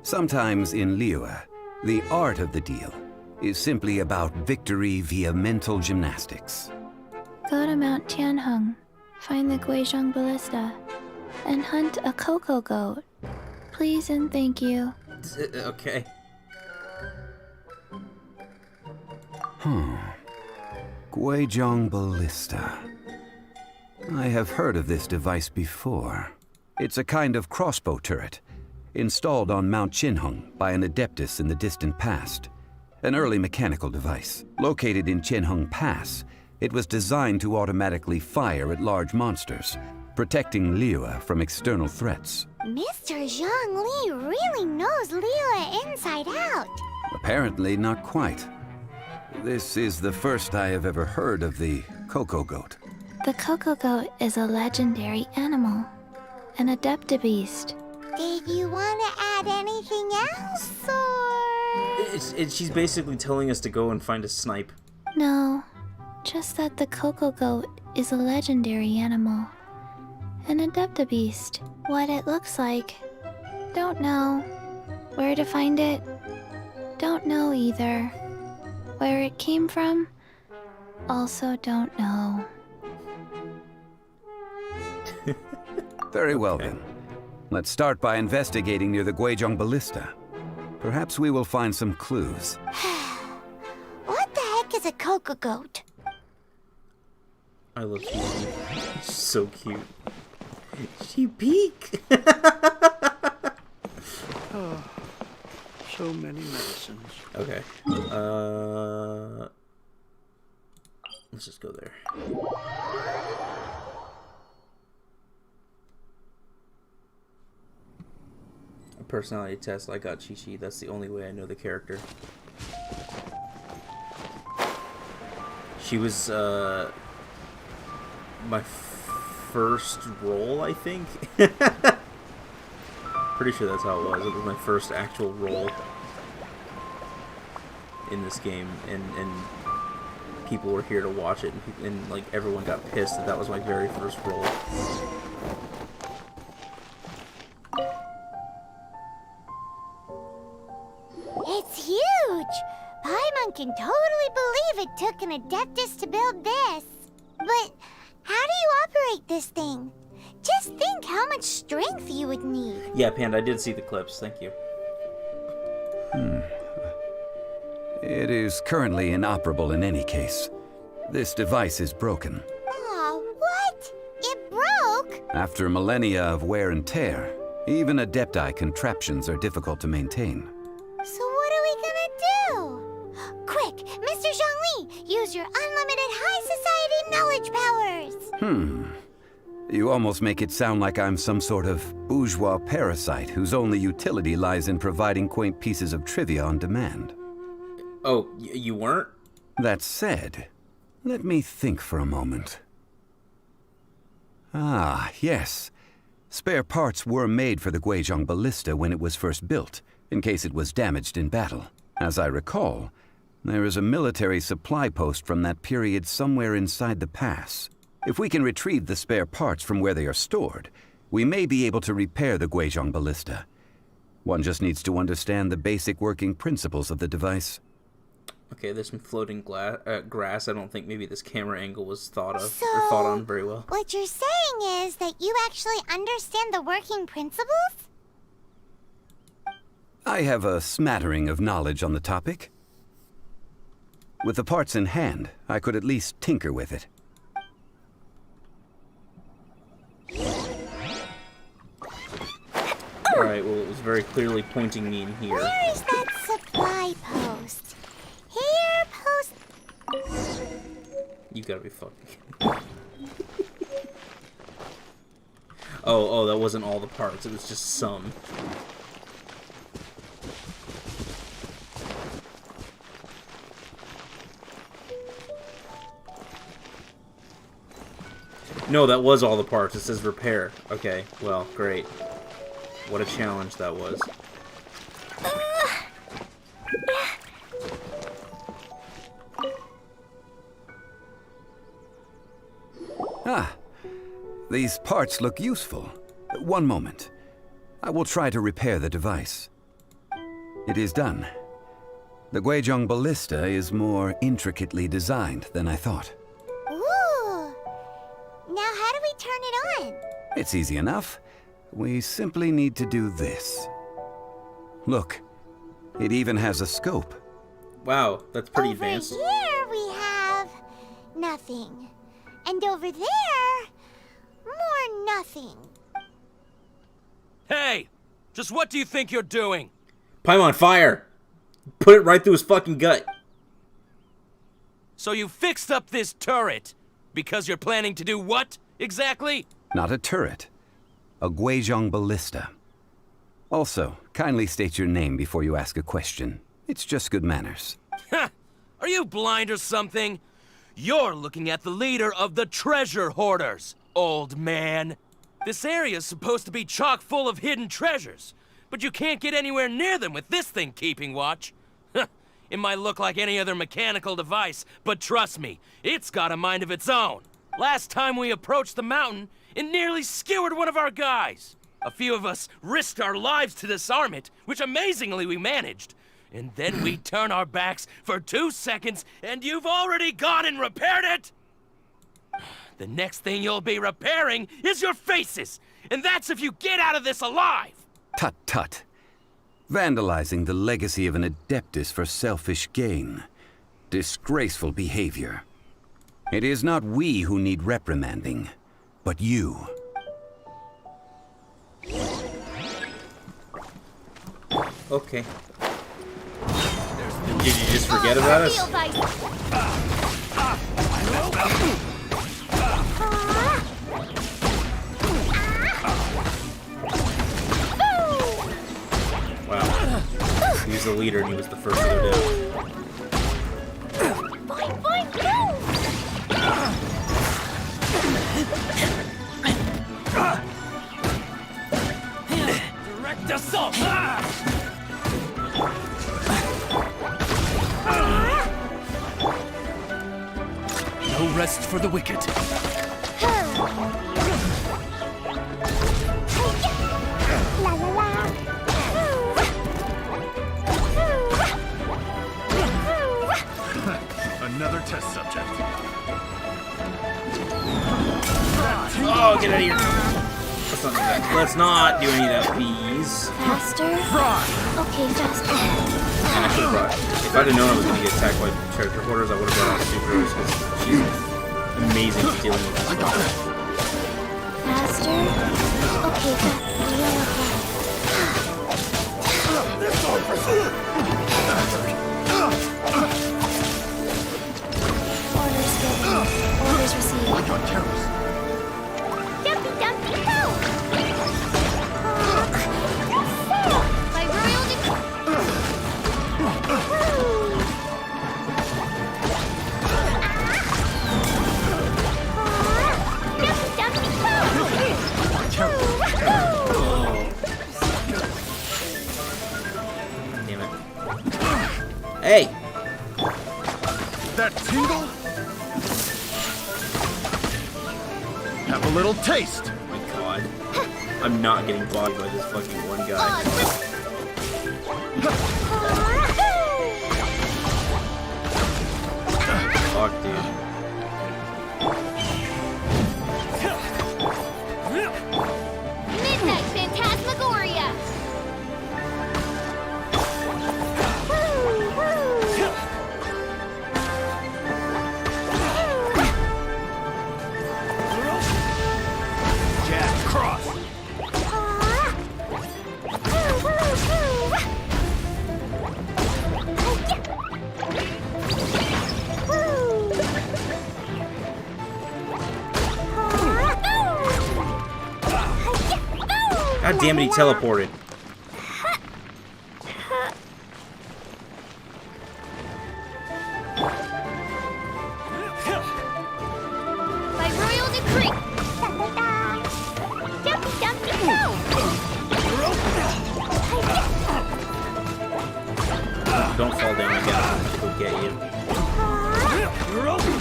Sometimes in Liyue, the art of the deal is simply about victory via mental gymnastics. Go to Mount Tianheng, find the Guizhong Ballista, and hunt a cocoa goat. Please and thank you. Okay. Guizhong Ballista. I have heard of this device before. It's a kind of crossbow turret, installed on Mount Qinheng by an adeptus in the distant past. An early mechanical device. Located in Qinheng Pass, it was designed to automatically fire at large monsters, protecting Liyue from external threats. Mr. Zhongli really knows Liyue inside out. Apparently not quite. This is the first I have ever heard of the Coco Goat. The Coco Goat is a legendary animal, an adeptabeast. Did you want to add anything else, or...? She's basically telling us to go and find a snipe. No, just that the Coco Goat is a legendary animal, an adeptabeast. What it looks like, don't know. Where to find it, don't know either. Where it came from, also don't know. Very well then. Let's start by investigating near the Guizhong Ballista. Perhaps we will find some clues. What the heck is a Coco Goat? I love Gigi. She's so cute. She peek. Oh, so many medicines. Okay. Let's just go there. A personality test. I got Chi-Chi. That's the only way I know the character. She was my first role, I think. Pretty sure that's how it was. It was my first actual role in this game, and people were here to watch it, and like everyone got pissed that was my very first role. It's huge! Paimon can totally believe it took an adeptus to build this. But how do you operate this thing? Just think how much strength you would need. Yeah, Panda, I did see the clips. Thank you. It is currently inoperable in any case. This device is broken. Aw, what? It broke? After millennia of wear and tear, even Adepti contraptions are difficult to maintain. So what are we gonna do? Quick, Mr. Zhongli, use your unlimited high society knowledge powers! You almost make it sound like I'm some sort of bourgeois parasite whose only utility lies in providing quaint pieces of trivia on demand. Oh, you weren't? That said, let me think for a moment. Ah, yes. Spare parts were made for the Guizhong Ballista when it was first built, in case it was damaged in battle. As I recall, there is a military supply post from that period somewhere inside the pass. If we can retrieve the spare parts from where they are stored, we may be able to repair the Guizhong Ballista. One just needs to understand the basic working principles of the device. Okay, there's some floating grass. I don't think maybe this camera angle was thought on very well. What you're saying is that you actually understand the working principles? I have a smattering of knowledge on the topic. With the parts in hand, I could at least tinker with it. Alright, well, it was very clearly pointing me in here. Where is that supply post? Here, post... You gotta be fucking... oh, that wasn't all the parts. It was just some. No, that was all the parts. It says repair. Okay, well, great. What a challenge that was. Ah, these parts look useful. One moment. I will try to repair the device. It is done. The Guizhong Ballista is more intricately designed than I thought. Ooh! Now how do we turn it on? It's easy enough. We simply need to do this. Look, it even has a scope. Wow, that's pretty Over advanced. here, nothing. And over there, more nothing. Hey! Just what do you think you're doing? Paimon, fire! Put it right through his fucking gut. So you fixed up this turret because you're planning to do what, exactly? Not a turret. A Guizhong ballista. Also, kindly state your name before you ask a question. It's just good manners. Ha! Are you blind or something? You're looking at the leader of the treasure hoarders, old man. This area's supposed to be chock full of hidden treasures, but you can't get anywhere near them with this thing keeping watch. It might look like any other mechanical device, but trust me, it's got a mind of its own. Last time we approached the mountain, it nearly skewered one of our guys. A few of us risked our lives to disarm it, which amazingly we managed. And then we turn our backs for 2 seconds, and you've already gone and repaired it? The next thing you'll be repairing is your faces, and that's if you get out of this alive! Tut tut. Vandalizing the legacy of an adeptus for selfish gain. Disgraceful behavior. It is not we who need reprimanding, but you. Okay. Did you just forget about us? Wow. He was the leader and he was the first to go down. Fine, fine, go! Direct assault! No rest for the wicked. La la la. Another test subject. Oh, get out of here. Let's not do any of that, please. Faster? Okay, faster. And I should have brought... If I'd have known I was going to get attacked by treasure hoarders, I would have brought out Super Rose, because she's amazing at dealing with that. Faster? Okay, Orders given. Orders received. I got careless. Dumpy, dumpy, go! By royal Damn it. Hey! That tingle? Have a little taste. Oh my god. I'm not getting bodied by this fucking one guy. Fuck, dude. Midnight Phantasmagoria! Jab cross. God damn it, he teleported. By royal decree! Dumpy, dumpy, go! Don't fall down again. I'm gonna go get you. You're open.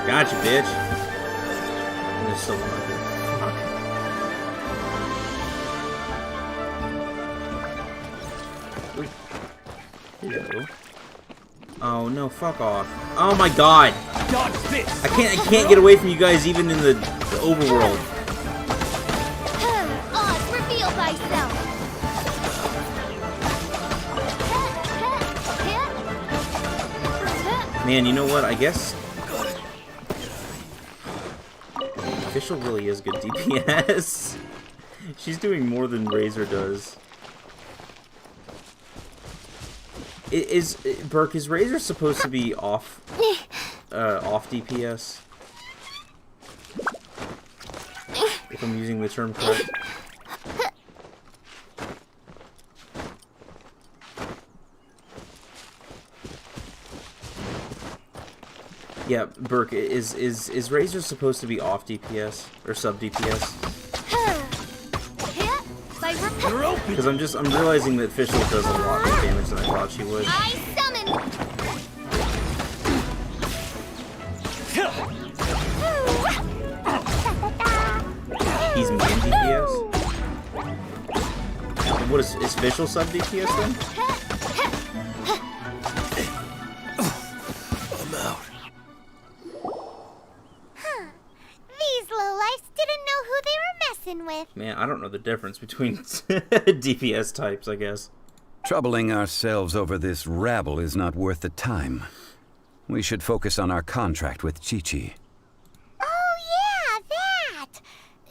Gotcha, bitch. And there's still one up here. Fuck. Hello. Oh no, fuck off. Oh my god! I can't get away from you guys even in the overworld. Oz, reveal thyself. Man, you know what? I guess Official really is good DPS. She's doing more than Razor does. Burke, is Razor supposed to be off DPS? If I'm using the term correct. Yeah, Burke, is Razor supposed to be off DPS or sub DPS? Because I'm realizing that Fischl does a lot more damage than I thought she would. I summon. He's main DPS? And what is Fischl sub DPS then? I'm out. These lowlifes didn't know who they were messing with. Man, I don't know the difference between DPS types, I guess. Troubling ourselves over this rabble is not worth the time. We should focus on our contract with Chi-Chi. Oh yeah, that!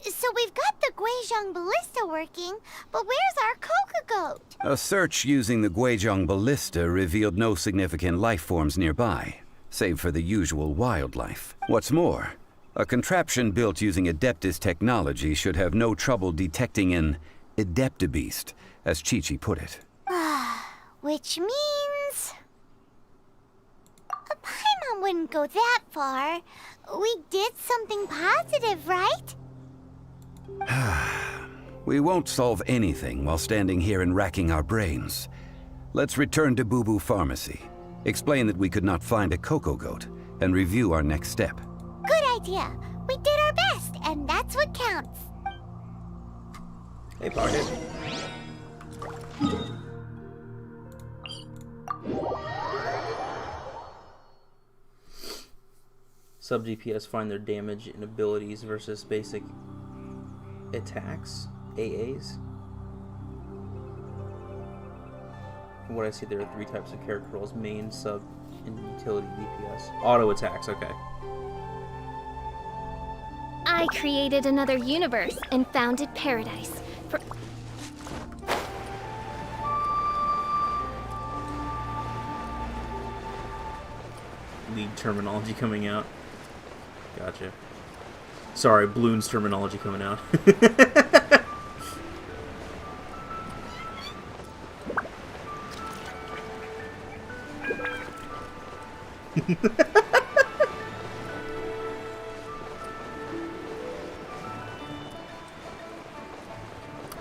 So we've got the Guizhong Ballista working, but where's our Coca Goat? A search using the Guizhong Ballista revealed no significant life forms nearby, save for the usual wildlife. What's more, a contraption built using Adeptus technology should have no trouble detecting an Adeptabeast, as Chi-Chi put it. Which means... Paimon wouldn't go that far. We did something positive, right? We won't solve anything while standing here and racking our brains. Let's return to Boo Boo Pharmacy, explain that we could not find a Coco Goat, and review our next step. Good idea. We did our best, and that's what counts. Hey, Pocket. Sub DPS find their damage and abilities versus basic attacks, AAs. From what I see, there are 3 types of character roles: main, sub, and utility DPS. Auto attacks, okay. I created another universe and founded paradise. League terminology coming out. Gotcha. Sorry, Bloon's terminology coming out.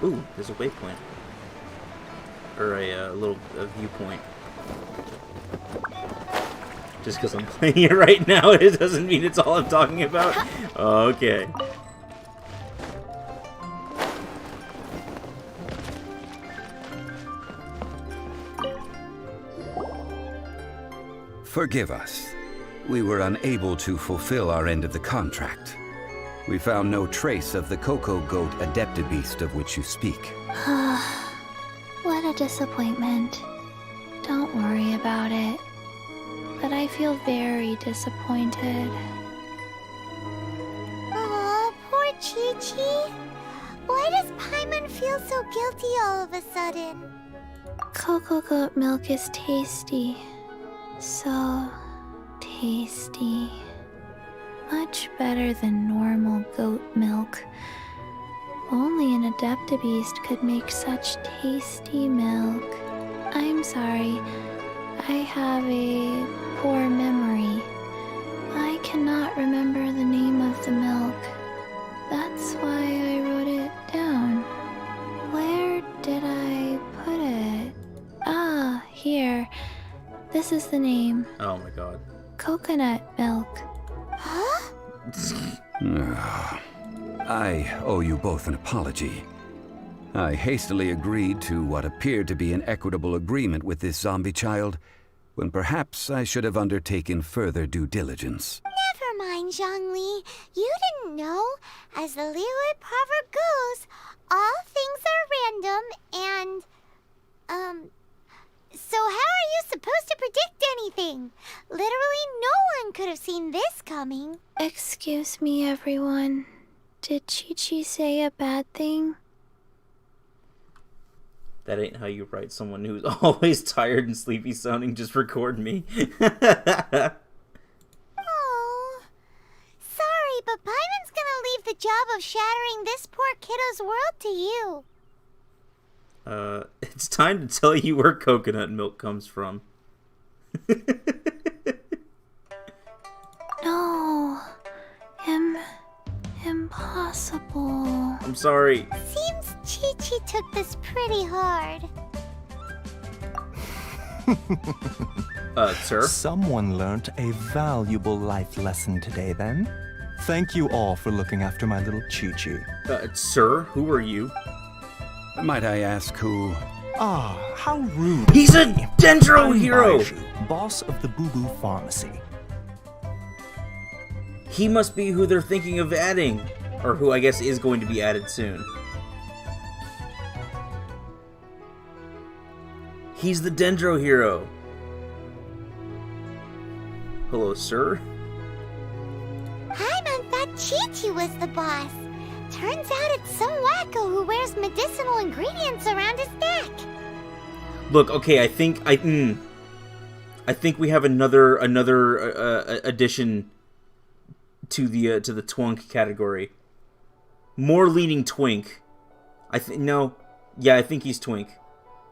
Ooh, there's a waypoint. Or a little viewpoint. Just because I'm playing it right now, it doesn't mean it's all I'm talking about. Okay. Forgive us. We were unable to fulfill our end of the contract. We found no trace of the Coco Goat Adeptabeast of which you speak. What a disappointment. Don't worry about it. But I feel very disappointed. Aw, poor Chi-Chi. Why does Paimon feel so guilty all of a sudden? Coco Goat milk is tasty. So tasty. Much better than normal goat milk. Only an Adeptabeast could make such tasty milk. I'm sorry. I have a poor memory. I cannot remember the name of the milk. That's why I wrote it down. Where did I put it? Ah, here. This is the name. Oh my god. Coconut milk. I owe you both an apology. I hastily agreed to what appeared to be an equitable agreement with this zombie child, when perhaps I should have undertaken further due diligence. Never mind, Zhongli. You didn't know. As the Liyue proverb goes, all things are random and, so how are you supposed to predict anything? Literally no one could have seen this coming. Excuse me, everyone. Did Chi-Chi say a bad thing? That ain't how you write someone who's always tired and sleepy sounding. Just record me. Oh, sorry, but Paimon's gonna leave the job of shattering this poor kiddo's world to you. It's time to tell you where coconut milk comes from. No. Impossible. I'm sorry. Seems Chi-Chi took this pretty hard. Sir? Someone learnt a valuable life lesson today, then. Thank you all for looking after my little Chi-Chi. Sir, who are you? Might I ask who? Ah, how rude. He's a Dendro hero! Baiju, boss of the Boo Boo Pharmacy. He must be who they're thinking of adding. Or who I guess is going to be added soon. He's the Dendro hero. Hello, sir? Paimon thought Chi-Chi was the boss. Turns out it's some wacko who wears medicinal ingredients around his neck. Look, okay, I think we have another addition to the twink category. More leaning twink. I think he's twink.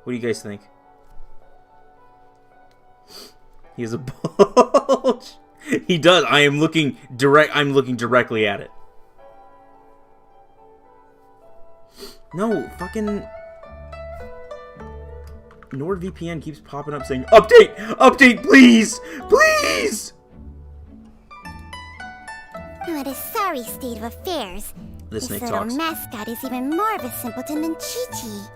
What do you guys think? He has a bulge. He does. I'm looking directly at it. No, fucking NordVPN keeps popping up saying, "Update! Update, please! Please!" What a sorry state of affairs. This snake little talks. mascot is even more of a simpleton than Chi-Chi.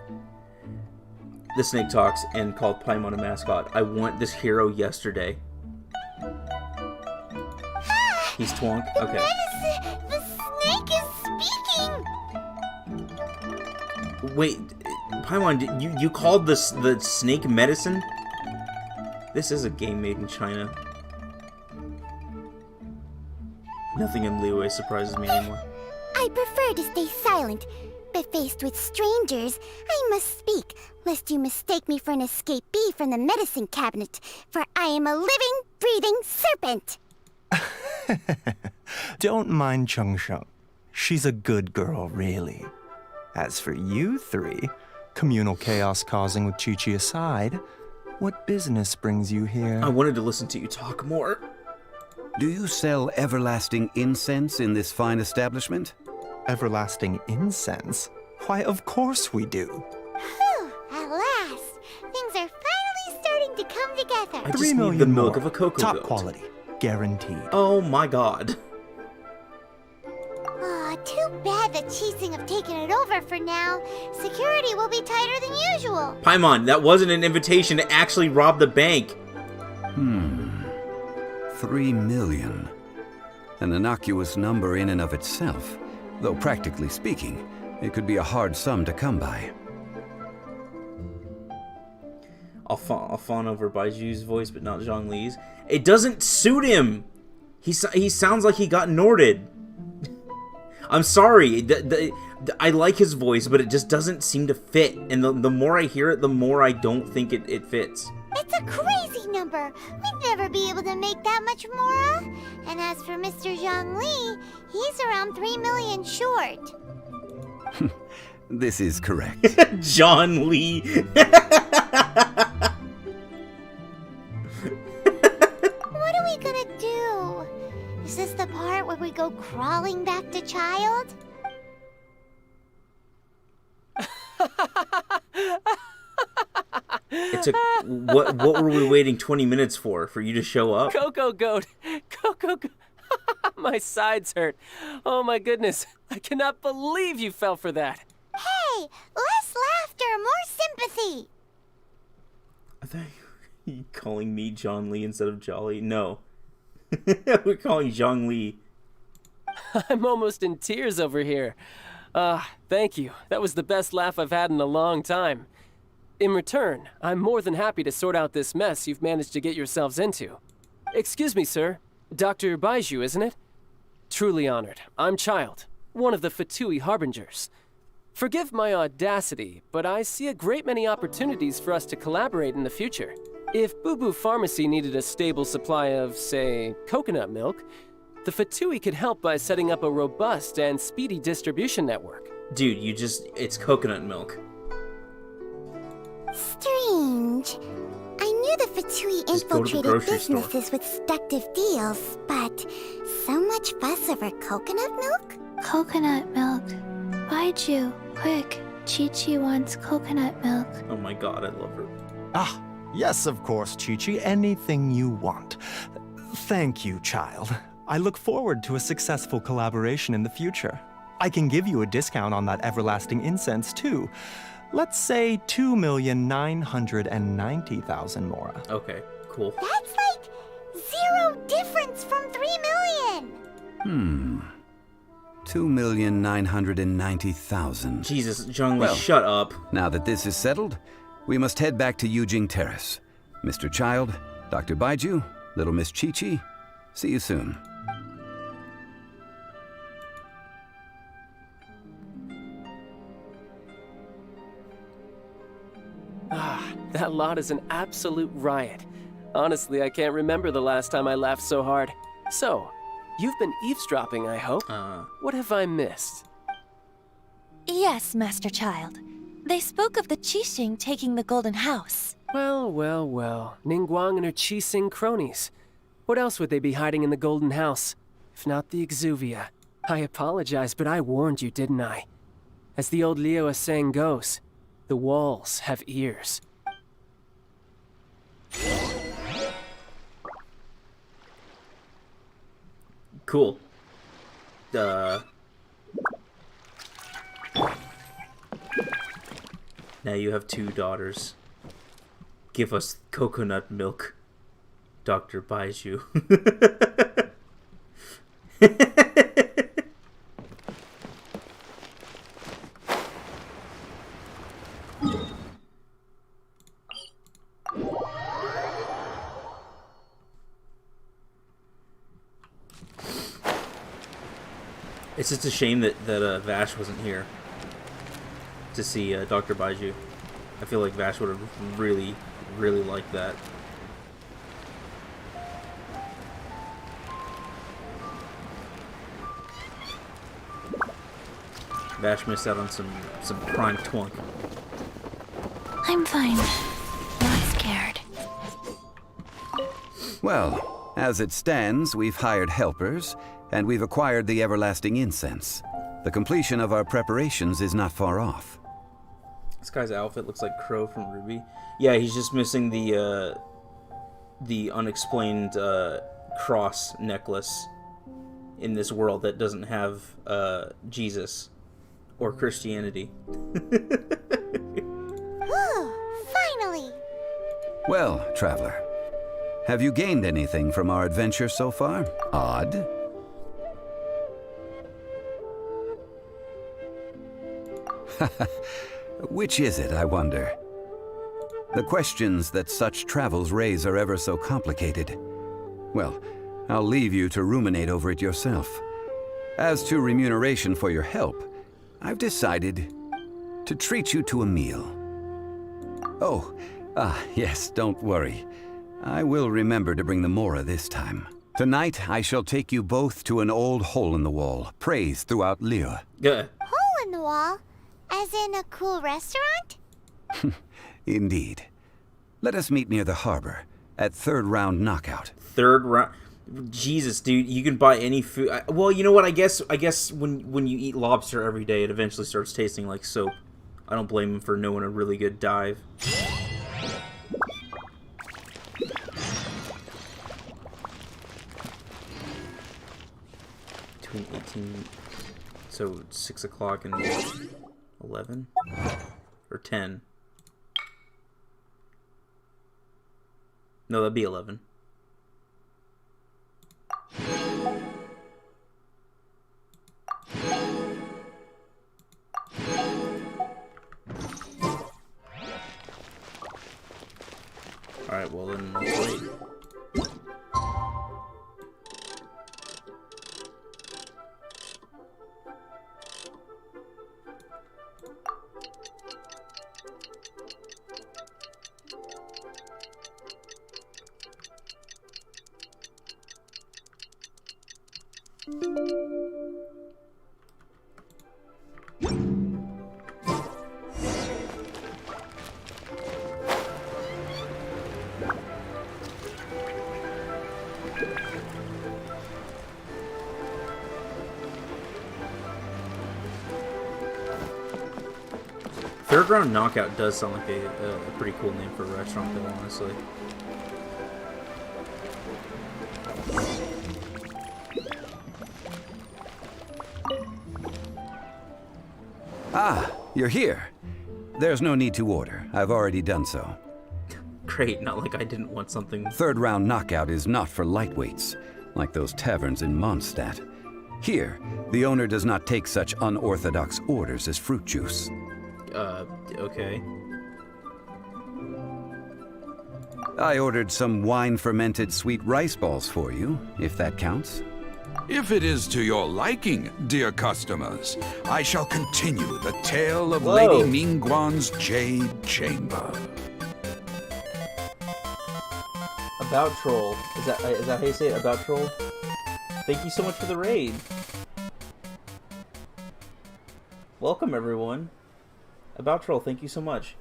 The snake talks and called Paimon a mascot. I want this hero yesterday. He's twonk? Okay. The snake is speaking! Wait, Paimon, you called the snake medicine? This is a game made in China. Nothing in Liyue surprises me anymore. I prefer to stay silent, but faced with strangers, I must speak, lest you mistake me for an escapee from the medicine cabinet, for I am a living, breathing serpent! Don't mind Chung Sheng. She's a good girl, really. As for you three, communal chaos causing with Chi-Chi aside, what business brings you here? I wanted to listen to you talk more. Do you sell everlasting incense in this fine establishment? Everlasting incense? Why, of course we do. Whew, at last! Things are finally starting to come together. I just 3 need million the milk more. of a cocoa Top goat. quality. Guaranteed. Oh my god. Aw, too bad the Chising have taken it over for now. Security will be tighter than usual. Paimon, that wasn't an invitation to actually rob the bank. 3 million. An innocuous number in and of itself, though practically speaking, it could be a hard sum to come by. I'll fawn over Baiju's voice, but not Zhongli's. It doesn't suit him. He sounds like he got Norded. I'm sorry. I like his voice, but it just doesn't seem to fit. And the more I hear it, the more I don't think it fits. It's a crazy number. We'd never be able to make that much more. And as for Mr. Zhongli, he's around 3 million short. This is correct. John Lee. What are we gonna do? Is this the part where we go crawling back to child? It took what were we waiting 20 minutes for you to show up? Cocoa goat. Cocoa goat. My sides hurt. Oh my goodness. I cannot believe you fell for that. Hey, Hey, less laughter, more sympathy. I thought you were calling me John Lee instead of Jolly. No. We're calling Zhang Li. I'm almost in tears over here. Thank you. That was the best laugh I've had in a long time. In return, I'm more than happy to sort out this mess you've managed to get yourselves into. Excuse me, sir. Dr. Baiju, isn't it? Truly honored. I'm Child, one of the Fatui Harbingers. Forgive my audacity, but I see a great many opportunities for us to collaborate in the future. If Boo Boo Pharmacy needed a stable supply of, say, coconut milk, the Fatui could help by setting up a robust and speedy distribution network. Dude, it's coconut milk. Strange. I knew the Fatui infiltrated businesses with seductive deals, but so much fuss over coconut milk? Coconut milk. Baiju, quick. Chi-Chi wants coconut milk. Oh my god, I love her. Ah, yes, of course, Chi-Chi. Anything you want. Thank you, child. I look forward to a successful collaboration in the future. I can give you a discount on that everlasting incense, too. Let's say 2,990,000 Mora. Okay, cool. That's like 0 difference from 3 million. 2,990,000. Jesus, Zhang Li, shut up. Now that this is settled, we must head back to Yujing Terrace. Mr. Child, Dr. Baiju, Little Miss Chi-Chi, see you soon. That lot is an absolute riot. Honestly, I can't remember the last time I laughed so hard. So, you've been eavesdropping, I hope. What have I missed? Yes, Master Child. They spoke of the Qixing taking the Golden House. Well, well, well. Ningguang and her Qixing cronies. What else would they be hiding in the Golden House? If not the Exuvia. I apologize, but I warned you, didn't I? As the old Liyue saying goes, the walls have ears. Cool. Now you have 2 daughters. Give us coconut milk, Dr. Baiju. It's just a shame that Vash wasn't here to see Dr. Baiju. I feel like Vash would have really, really liked that. Vash missed out on some prime twunk. I'm fine. Not scared. Well, as it stands, we've hired helpers, and we've acquired the everlasting incense. The completion of our preparations is not far off. This guy's outfit looks like Crow from Ruby. Yeah, he's just missing the unexplained cross necklace in this world that doesn't have Jesus or Christianity. Finally! Well, traveler, have you gained anything from our adventure so far? Odd? Which is it, I wonder? The questions that such travels raise are ever so complicated. Well, I'll leave you to ruminate over it yourself. As to remuneration for your help, I've decided to treat you to a meal. Oh, yes, don't worry. I will remember to bring the Mora this time. Tonight, I shall take you both to an old hole-in-the-wall, praised throughout Liyue. Hole in the wall? As in a cool restaurant? Indeed. Let us meet near the harbor, at 3rd round knockout. 3rd round? Jesus, dude, you can buy any food. Well, you know what? I guess when you eat lobster every day, it eventually starts tasting like soap. I don't blame him for knowing a really good dive. Between 18, so 6 o'clock and 11? Or 10? No, that'd be 11. Alright, well then, let's wait. Fairground Knockout does sound like a pretty cool name for a restaurant, though, honestly. Ah, you're here. There's no need to order. I've already done so. Great, not like I didn't want something. Third round knockout is not for lightweights, like those taverns in Mondstadt. Here, the owner does not take such unorthodox orders as fruit juice. Okay. I ordered some wine-fermented sweet rice balls for you, if that counts. If it is to your liking, dear customers, I shall continue the tale of Lady Ningguang's Jade Chamber. About Troll. Is that how you say it? About Troll? Thank you so much for the raid. Welcome, everyone. About Troll, thank you so much.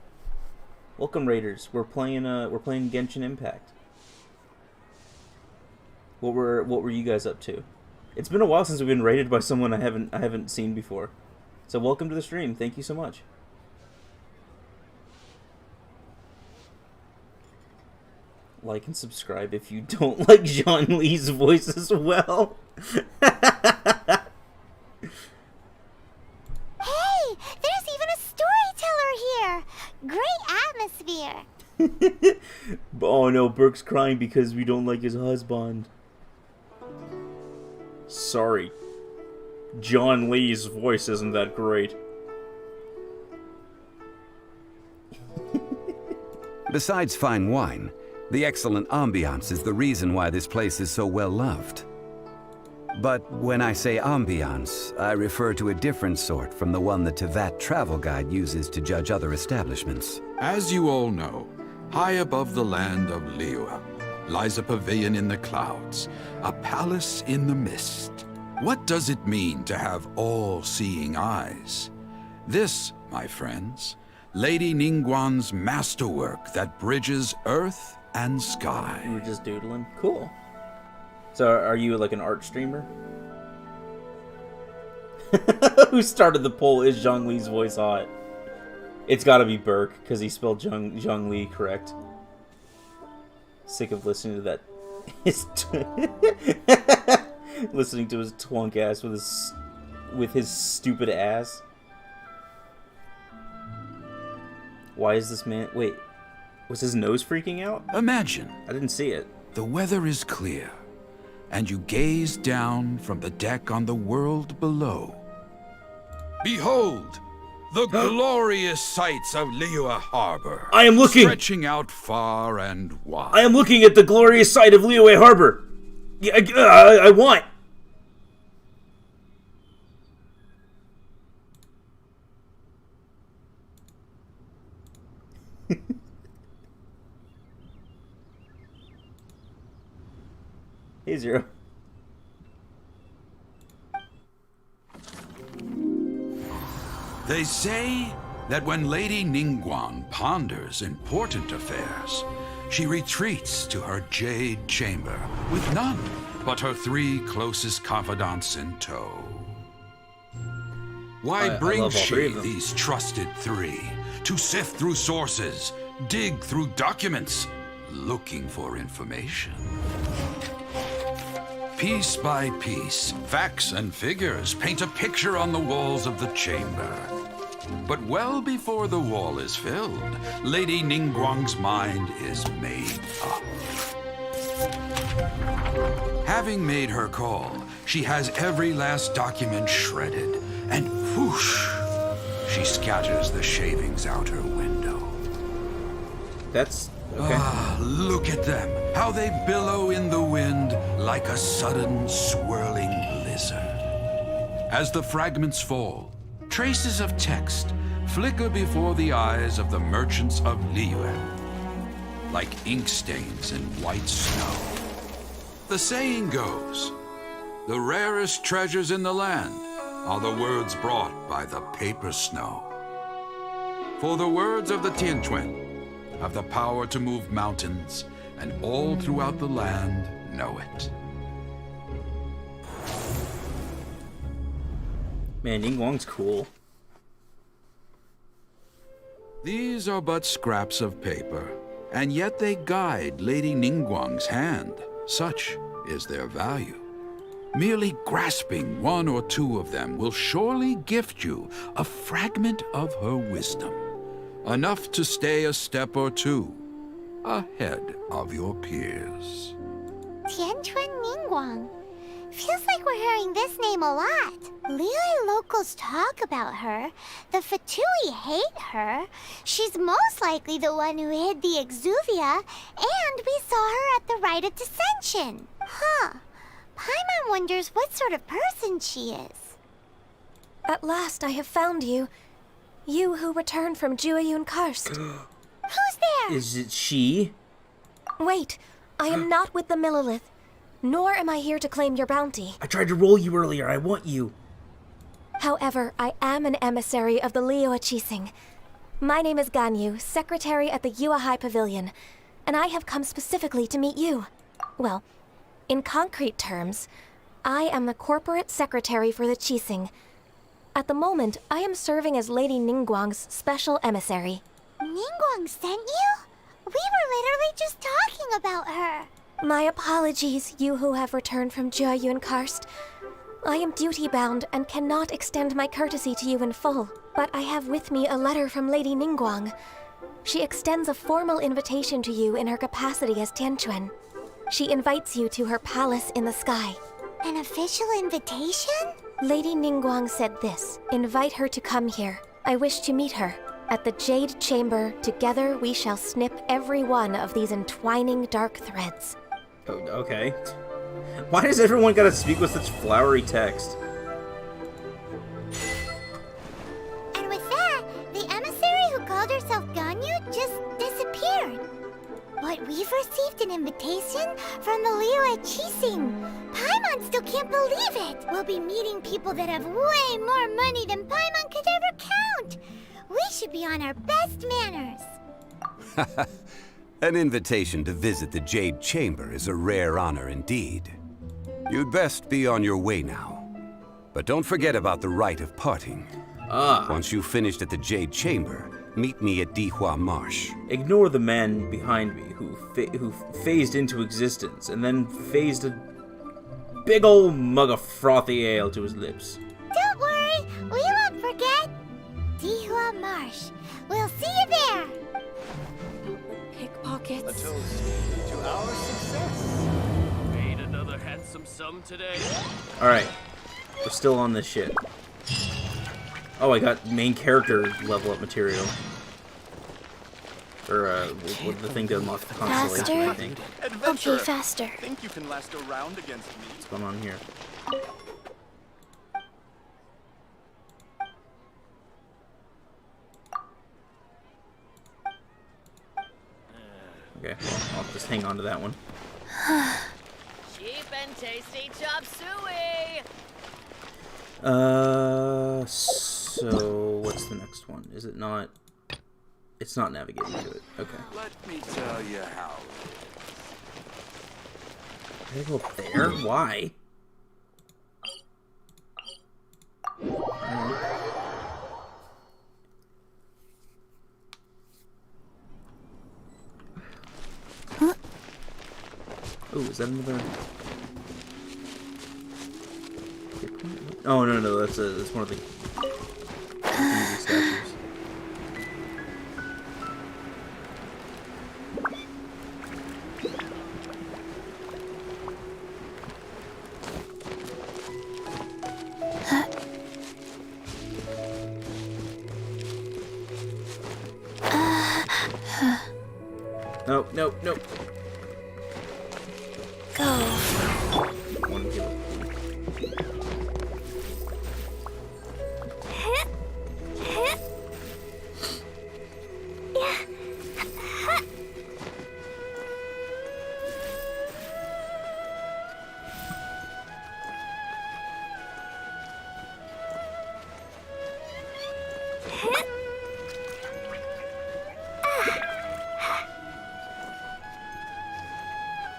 Welcome, raiders. We're playing Genshin Impact. What were you guys up to? It's been a while since we've been raided by someone I haven't seen before. So welcome to the stream. Thank you so much. Like and subscribe if you don't like Jean Lee's voice as well. Hey, there's even a storyteller here. Great atmosphere. Oh no, Burke's crying because we don't like his husband. Sorry. John Lee's voice isn't that great. Besides fine wine, the excellent ambiance is the reason why this place is so well loved. But when I say ambiance, I refer to a different sort from the one the Tevat travel guide uses to judge other establishments. As you all know, high above the land of Liyue lies a pavilion in the clouds, a palace in the mist. What does it mean to have all-seeing eyes? This, my friends, Lady Ningguang's masterwork that bridges earth and sky. You were just doodling? Cool. So are you like an art streamer? Who started the poll? Is Zhang Li's voice hot? It's gotta be Burke, because he spelled Zhang Li correct. Sick of listening to that. Listening to his twunk ass with his stupid ass. Why is this man... Wait. Was his nose freaking out? Imagine. I didn't see it. The weather is clear, and you gaze down from the deck on the world below. Behold, the glorious sights of Liyue Harbor. I am looking! Stretching out far and wide. I am looking at the glorious sight of Liyue Harbor. Yeah, I want. Hey, Zero. They say that when Lady Ningguang ponders important affairs, she retreats to her jade chamber with none but her 3 closest confidants in tow. Why bring she these trusted 3 to sift through sources, dig through documents, looking for information? Piece by piece, facts and figures paint a picture on the walls of the chamber. But well before the wall is filled, Lady Ningguang's mind is made up. Having made her call, she has every last document shredded, and whoosh, she scatters the shavings out her window. That's okay. Ah, look at them, how they billow in the wind like a sudden swirling blizzard. As the fragments fall, traces of text flicker before the eyes of the merchants of Liyue, like ink stains in white snow. The saying goes, the rarest treasures in the land are the words brought by the paper snow. For the words of the Tianquan have the power to move mountains, and all throughout the land know it. Man, Ningguang's cool. These are but scraps of paper, and yet they guide Lady Ningguang's hand. Such is their value. Merely grasping one or two of them will surely gift you a fragment of her wisdom, enough to stay a step or two ahead of your peers. Tianquan Ningguang. Feels like we're hearing this name a lot. Liyue locals talk about her. The Fatui hate her. She's most likely the one who hid the exuvia, and we saw her at the Rite of Dissension. Huh. Paimon wonders what sort of person she is. At last I have found you. You who returned from Jueyun Karst. Who's there? Is it she? Wait, I am not with the Millilith, nor am I here to claim your bounty. I tried to roll you earlier. I want you. However, I am an emissary of the Liyue Qixing. My name is Ganyu, secretary at the Yuehai Pavilion, and I have come specifically to meet you. Well, in concrete terms, I am the corporate secretary for the Qixing. At the moment, I am serving as Lady Ningguang's special emissary. Ningguang sent you? We were literally just talking about her. My apologies, you who have returned from Jueyun Karst. I am duty-bound and cannot extend my courtesy to you in full, but I have with me a letter from Lady Ningguang. She extends a formal invitation to you in her capacity as Tianquan. She invites you to her palace in the sky. An official invitation? Lady Ningguang said this. Invite her to come here. I wish to meet her. At the Jade Chamber, together we shall snip every one of these entwining dark threads. Oh, okay. Why does everyone gotta speak with such flowery text? And with that, the emissary who called herself Ganyu just disappeared. But we've received an invitation from the Liyue Qixing. Paimon still can't believe it. We'll be meeting people that have way more money than Paimon could ever count. We should be on our best manners. An invitation to visit the Jade Chamber is a rare honor indeed. You'd best be on your way now. But don't forget about the rite of parting. Once you've finished at the Jade Chamber, meet me at Dihua Marsh. Ignore the man behind me who phased into existence and then phased a big old mug of frothy ale to his lips. Don't worry, we won't forget. Dihua Marsh. We'll see you there. Pickpockets. A toast to our success. Made another handsome sum today. Alright. We're still on this shit. Oh, I got main character level up material. Or, the thing to unlock the constellation, I think. Okay, faster. Think you can last a round against me? What's going on here? Okay, well, I'll just hang on to that one. Cheap and tasty chop suey. So what's the next one? Is it not? It's not navigating to it. Okay. Let me tell you how. Did I go up there? Why? Oh, is that another? Oh no, that's one of the statues. No, no, no. Go. One heal.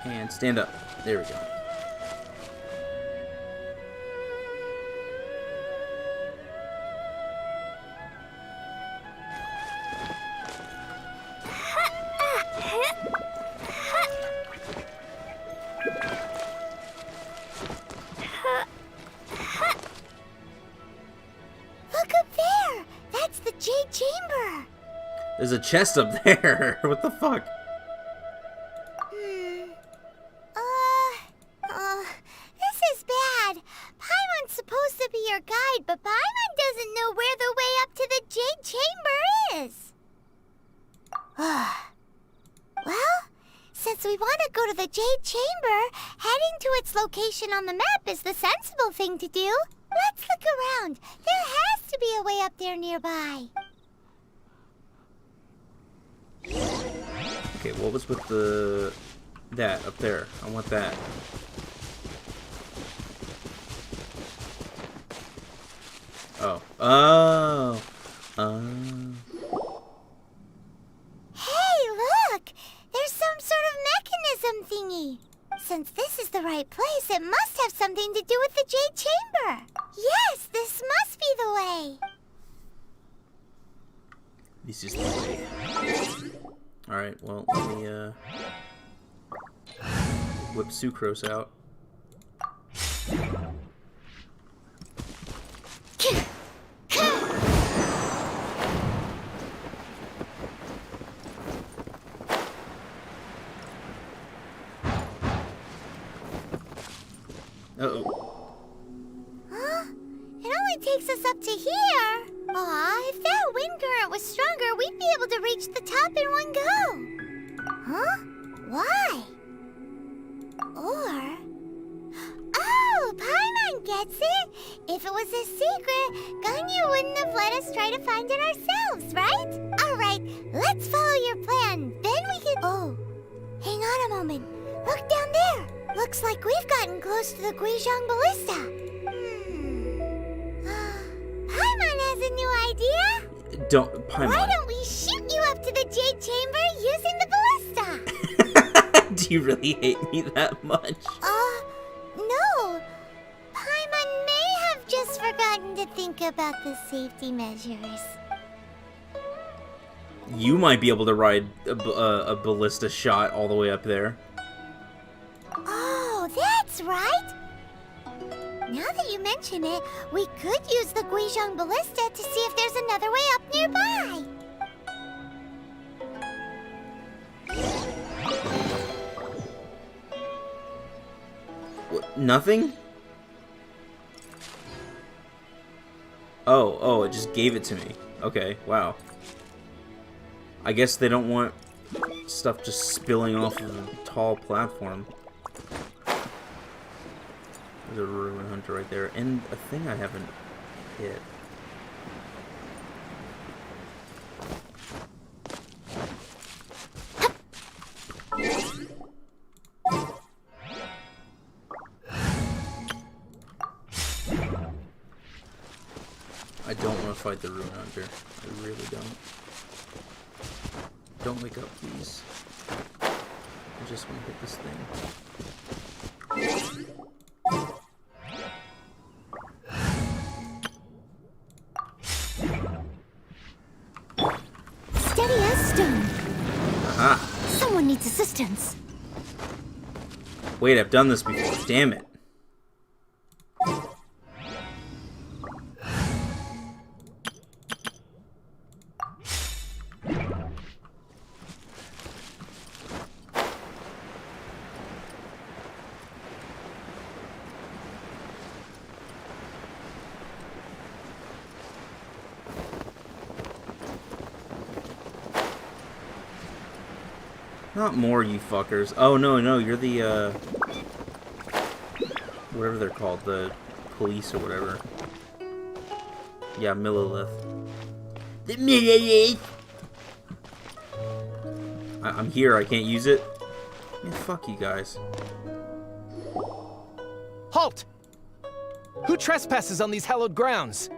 And stand up. There we go. Look up there! That's the Jade Chamber! There's a chest up there. What the fuck? This is bad. Paimon's supposed to be your guide, but Paimon doesn't know where the way up to the Jade Chamber is. Well, since we want to go to the Jade Chamber, heading to its location on the map is the sensible thing to do. Let's look around. There has to be a way up there nearby. Okay, what was with the... that up there? I want that. Oh. Oh. Hey, look! There's some sort of mechanism thingy. Since this is the right place, it must have something to do with the Jade Chamber. Yes, this must be the way. This is the way. Alright, well, let me, whip Sucrose out. Uh-oh. Huh? It only takes us up to here. Aw, if that wind current was stronger, we'd be able to reach the top in one go. Huh? Why? Or... Oh, Paimon gets it! If it was a secret, Ganyu wouldn't have let us try to find it ourselves, right? Alright, let's follow your plan. Then we can... Oh, hang on a moment. Look down there. Looks like we've gotten close to the Guizhong Ballista. Paimon has a new idea. Don't, Paimon. Why don't we shoot you up to the Jade Chamber using the ballista? Do you really hate me that much? No. Paimon may have just forgotten to think about the safety measures. You might be able to ride a ballista shot all the way up there. Oh, that's right. Now that you mention it, we could use the Guizhong Ballista to see if there's another way up nearby. What, nothing? Oh, it just gave it to me. Okay, wow. I guess they don't want stuff just spilling off of a tall platform. There's a ruin hunter right there, and a thing I haven't hit. I don't want to fight the ruin hunter. I really don't. Don't wake up, please. I just want to hit this thing. Steady as stone. Aha! Someone needs assistance. Wait, I've done this before. Damn it. Not more, you fuckers. Oh, no, no, you're the, whatever they're called, the police or whatever. Yeah, Millilith. The Millilith! I'm here, I can't use it? Man, fuck you guys. Halt! Who trespasses on these hallowed grounds?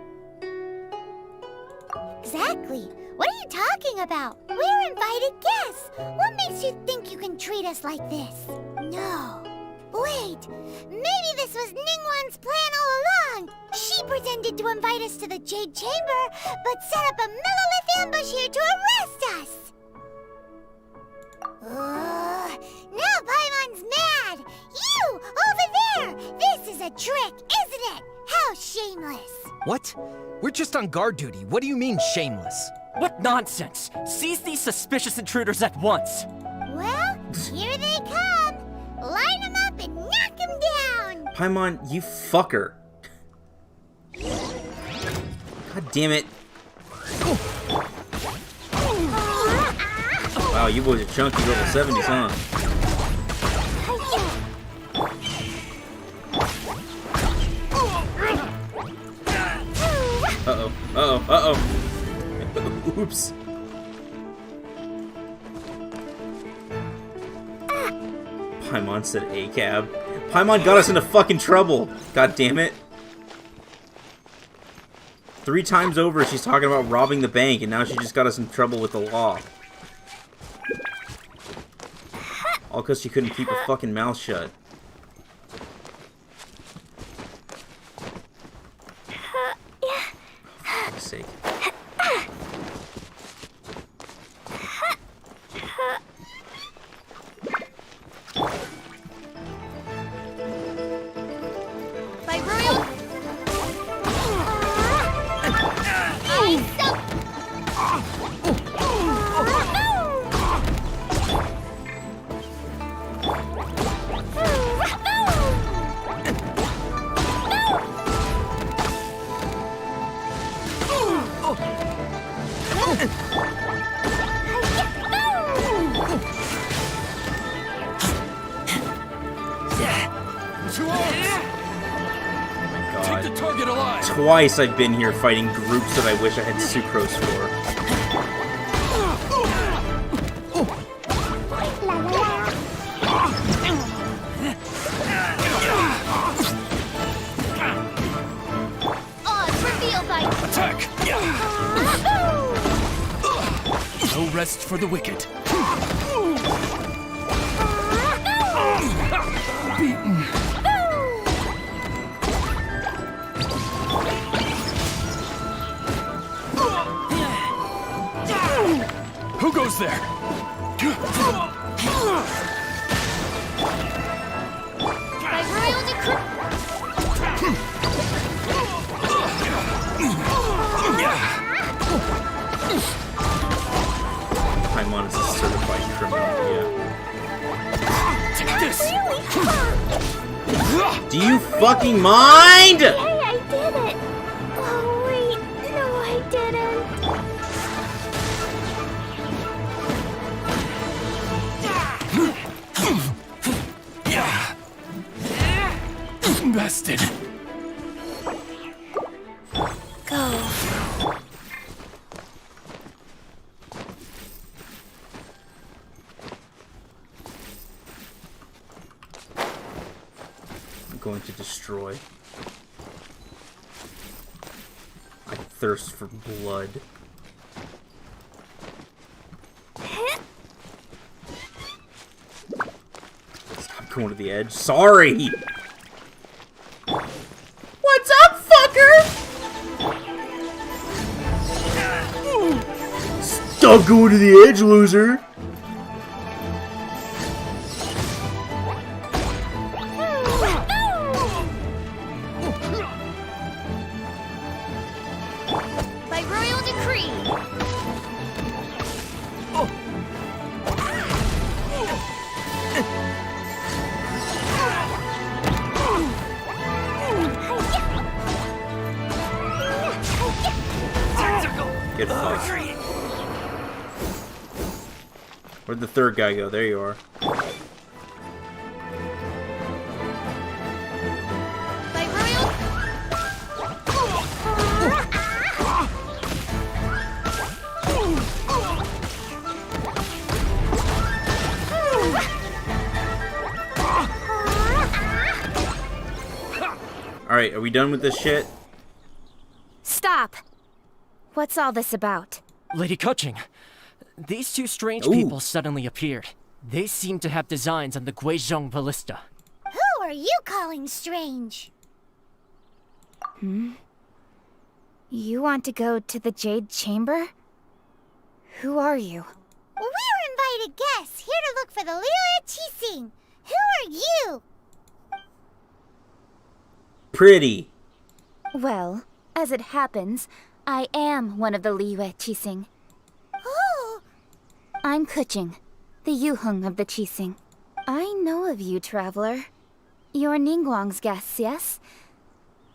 Exactly. What are you talking about? We're invited guests. What makes you think you can treat us like this? No. Wait. Maybe this was Ningguang's plan all along. She pretended to invite us to the Jade Chamber, but set up a Millilith ambush here to arrest us. Now Paimon's mad. You, over there. This is a trick, isn't it? How shameless. What? We're just on guard duty. What do you mean, shameless? What nonsense! Seize these suspicious intruders at once! Well, here they come. Line them up and knock them down. Paimon, you fucker. God damn it. Wow, you boys are chunky level 70s, huh? Uh-oh, uh-oh, uh-oh. Oops. Paimon said A-cab. Paimon got us into fucking trouble. God damn it. 3 times over she's talking about robbing the bank, and now she just got us in trouble with the law. All because she couldn't keep her fucking mouth shut. For fuck's sake. By royal. God. Take the target alive. Twice I've been here fighting groups that I wish I had sucrose for. Attack! No rest for the wicked. Beaten. Who goes there? By royal decree. Paimon is a certified criminal, yeah. Take this! Do you fucking mind? Hey, I did it. Oh, wait. No, I didn't. Bested. Go. I'm going to destroy. I thirst for blood. Stop going to the edge. Sorry! What's up, fucker? Stop going to the edge, loser! By royal decree. Get fucked. Where'd the third guy go? There you are. Alright, are we done with this shit? Stop! What's all this about? Lady Kuching, these two strange Ooh. people suddenly appeared. They seem to have designs on the Guizhong ballista. Who are you calling strange? You want to go to the Jade Chamber? Who are you? We're invited guests here to look for the Liyue Qixing. Who are you? Pretty. Well, as it happens, I am one of the Liyue Qixing. Oh! I'm Kuching, the Yuheng of the Qixing. I know of you, traveler. You're Ningguang's guests, yes?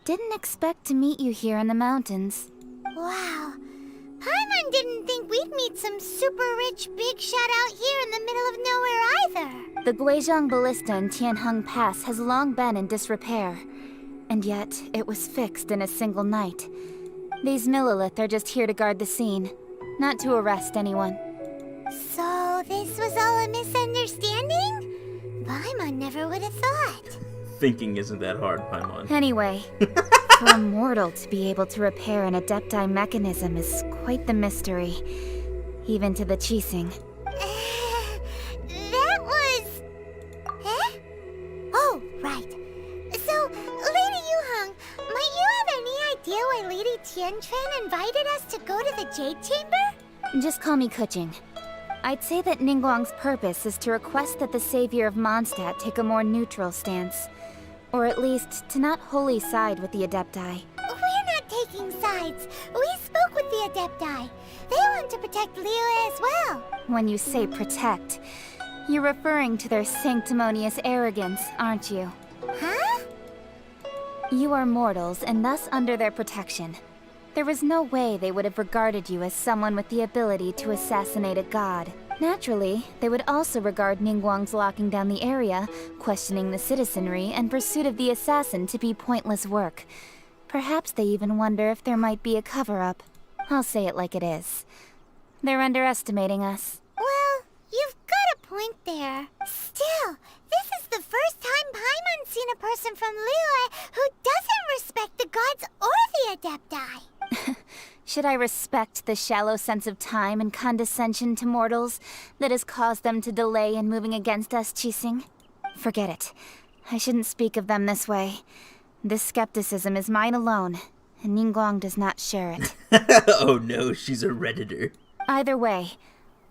Didn't expect to meet you here in the mountains. Wow. Paimon didn't think we'd meet some super rich big shot out here in the middle of nowhere either. The Guizhong Ballista in Tianheng Pass has long been in disrepair. And yet, it was fixed in a single night. These Millilith are just here to guard the scene, not to arrest anyone. So this was all a misunderstanding? Paimon never would have thought. Thinking isn't that hard, Paimon. Anyway, for a mortal to be able to repair an Adepti mechanism is quite the mystery, even to the Qixing. That was... Eh? Oh, right. So, Lady Yuheng, might you have any idea why Lady Tianquan invited us to go to the Jade Chamber? Just call me Kuching. I'd say that Ningguang's purpose is to request that the savior of Mondstadt take a more neutral stance. Or at least, to not wholly side with the Adepti. We're not taking sides. We spoke with the Adepti. They want to protect Liyue as well. When you say protect, you're referring to their sanctimonious arrogance, aren't you? Huh? You are mortals, and thus under their protection. There was no way they would have regarded you as someone with the ability to assassinate a god. Naturally, they would also regard Ningguang's locking down the area, questioning the citizenry, and pursuit of the assassin to be pointless work. Perhaps they even wonder if there might be a cover-up. I'll say it like it is. They're underestimating us. Well, you've got a point there. Still, this is the first time Paimon's seen a person from Liyue who doesn't respect the gods or the Adepti. Should I respect the shallow sense of time and condescension to mortals that has caused them to delay in moving against us, Qixing? Forget it. I shouldn't speak of them this way. This skepticism is mine alone, and Ningguang does not share it. Oh no, she's a Redditor. Either way,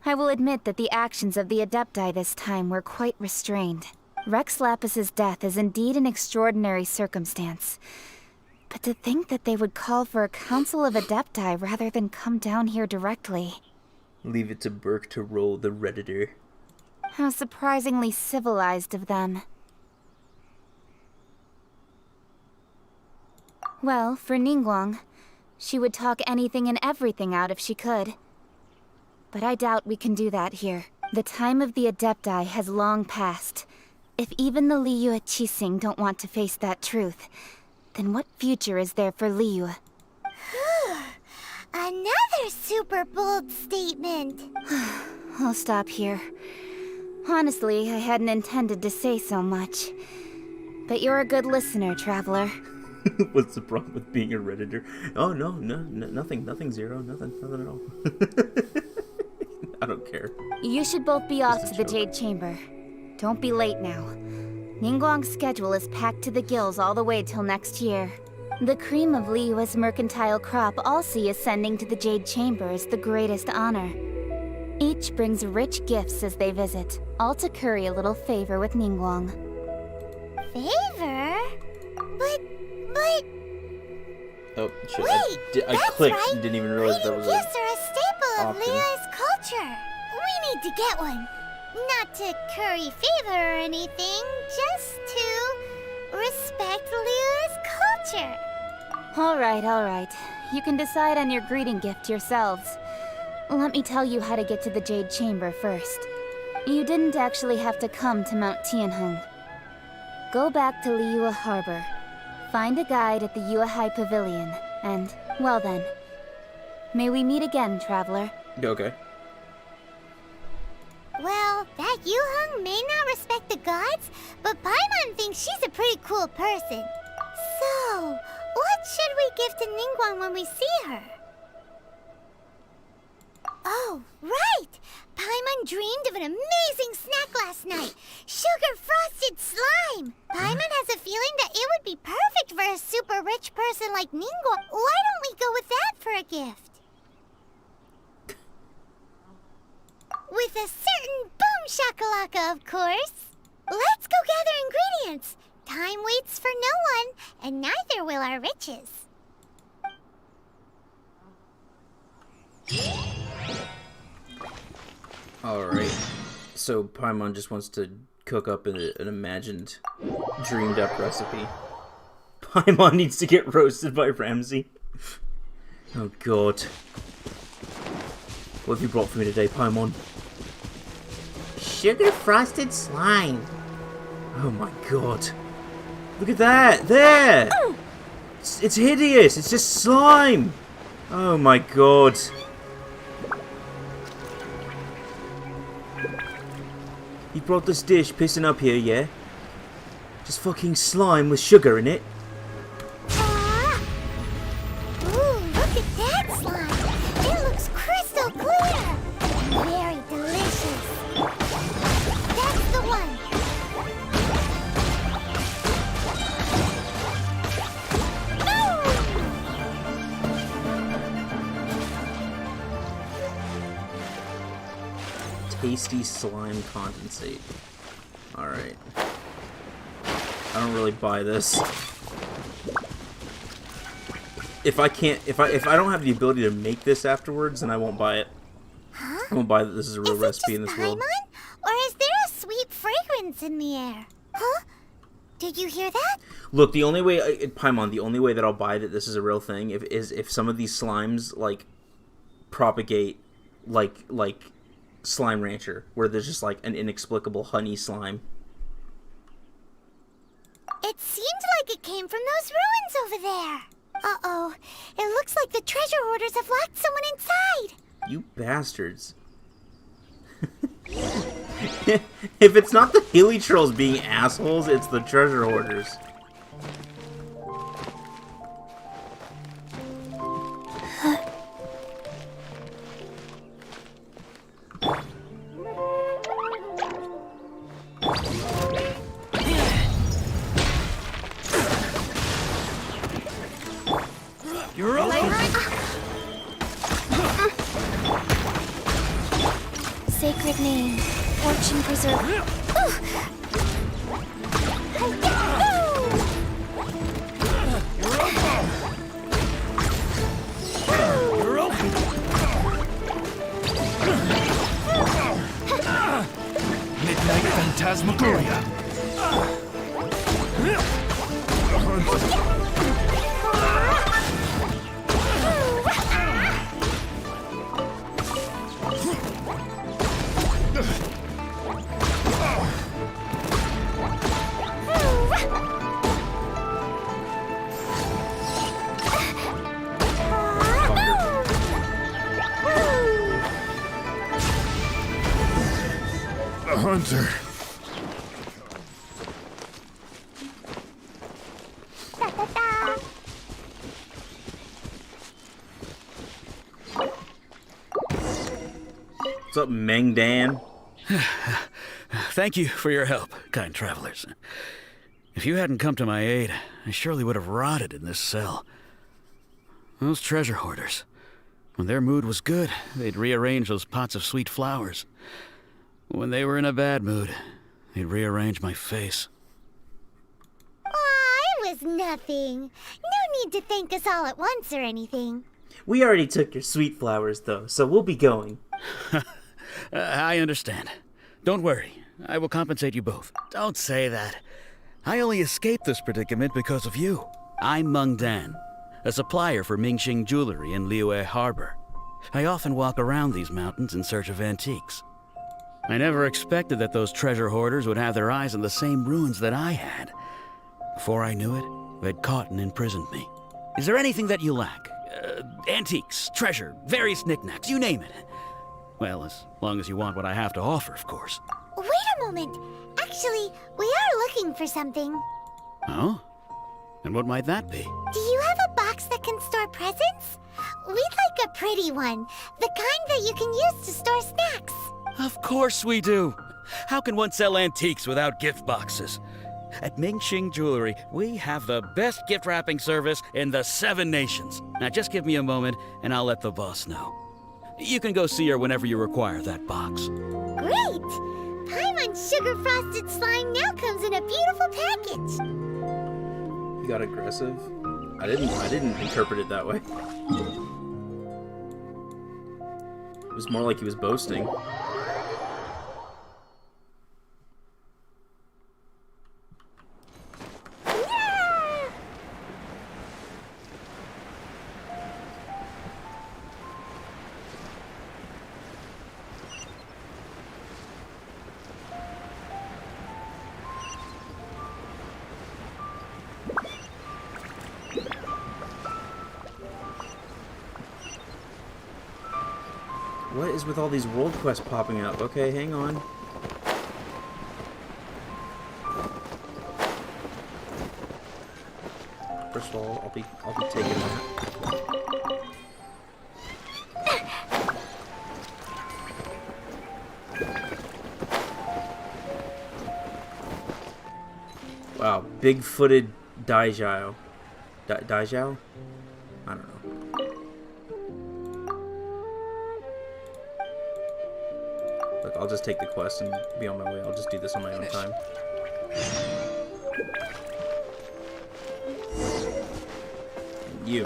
I will admit that the actions of the Adepti this time were quite restrained. Rex Lapis's death is indeed an extraordinary circumstance. But to think that they would call for a council of Adepti rather than come down here directly. Leave it to Burke to roll the Redditor. How surprisingly civilized of them. Well, for Ningguang, she would talk anything and everything out if she could. But I doubt we can do that here. The time of the Adepti has long passed. If even the Liyue Qixing don't want to face that truth, then what future is there for Liyue? Another super bold statement. I'll stop here. Honestly, I hadn't intended to say so much. But you're a good listener, traveler. What's the problem with being a Redditor? Oh no, nothing, Zero, nothing at all. I don't care. You should both be off to the Jade Chamber. Don't be late now. Ningguang's schedule is packed to the gills all the way till next year. The cream of Liyue's mercantile crop all see ascending to the Jade Chamber as the greatest honor. Each brings rich gifts as they visit, all to curry a little favor with Ningguang. Favor? But... Oh, shit. Wait, I clicked and didn't even realize that was a gifts are a staple of option. Liyue's culture. We need to get one. Not to curry favor or anything, just to respect Liyue's culture. All right. You can decide on your greeting gift yourselves. Let me tell you how to get to the Jade Chamber first. You didn't actually have to come to Mount Tianheng. Go back to Liyue Harbor. Find a guide at the Yuehai Pavilion, and, well then. May we meet again, traveler. Okay. Well, that Yuheng may not respect the gods, but Paimon thinks she's a pretty cool person. So, what should we give to Ningguang when we see her? Oh, right! Paimon dreamed of an amazing snack last night. Sugar-frosted slime! Paimon has a feeling that it would be perfect for a super rich person like Ningguang. Why don't we go with that for a gift? With a certain boom shakalaka, of course. Let's go gather ingredients. Time waits for no one, and neither will our riches. Alright. So Paimon just wants to cook up an imagined, dreamed up recipe. Paimon needs to get roasted by Ramsey. Oh god. What have you brought for me today, Paimon? Sugar frosted slime. Oh my god. Look at that! There! It's hideous! It's just slime! Oh my god. You brought this dish pissing up here, yeah? Just fucking slime with sugar in it? Ooh, look at that slime! It looks crystal clear! Very delicious. That's the one! Tasty slime condensate. Alright. I don't really buy this. If I don't have the ability to make this afterwards, then I won't buy it. Huh? I won't buy that this is a real recipe in this world. Or is there a sweet fragrance in the air? Huh? Did you hear that? Look, the only way, Paimon, the only way that I'll buy that this is a real thing is if some of these slimes, like, propagate, like Slime Rancher, where there's just, like, an inexplicable honey slime. It seemed like it came from those ruins over there. Uh-oh. It looks like the treasure hoarders have locked someone inside. You bastards. If it's not the hilly trolls being assholes, it's the treasure hoarders. You're open. Sacred name, fortune preserver. You're open. Midnight Phantasmagoria. The hunter. What's up, Meng Dan? Thank you for your help, kind travelers. If you hadn't come to my aid, I surely would have rotted in this cell. Those treasure hoarders, when their mood was good, they'd rearrange those pots of sweet flowers. When they were in a bad mood, they'd rearrange my face. Aw, it was nothing. No need to thank us all at once or anything. We already took your sweet flowers, though, so we'll be going. I understand. Don't worry. I will compensate you both. Don't say that. I only escaped this predicament because of you. I'm Meng Dan, a supplier for Mingxing jewelry in Liyue Harbor. I often walk around these mountains in search of antiques. I never expected that those treasure hoarders would have their eyes on the same ruins that I had. Before I knew it, they'd caught and imprisoned me. Is there anything that you lack? Antiques, treasure, various knickknacks, you name it. Well, as long as you want what I have to offer, of course. Wait a moment. Actually, we are looking for something. Oh? And what might that be? Do you have a box that can store presents? We'd like a pretty one. The kind that you can use to store snacks. Of course we do. How can one sell antiques without gift boxes? At Mingxing Jewelry, we have the best gift wrapping service in the 7 nations. Now just give me a moment and I'll let the boss know. You can go see her whenever you require that box. Great! Paimon Sugar Frosted Slime now comes in a beautiful package. He got aggressive. I didn't interpret it that way. It was more like he was boasting. What is with all these world quests popping up? Okay, hang on. First of all, I'll be taking that. Wow, big-footed Daijao. Daijao? I don't know. Look, I'll just take the quest and be on my way. I'll just do this on my own time. And you.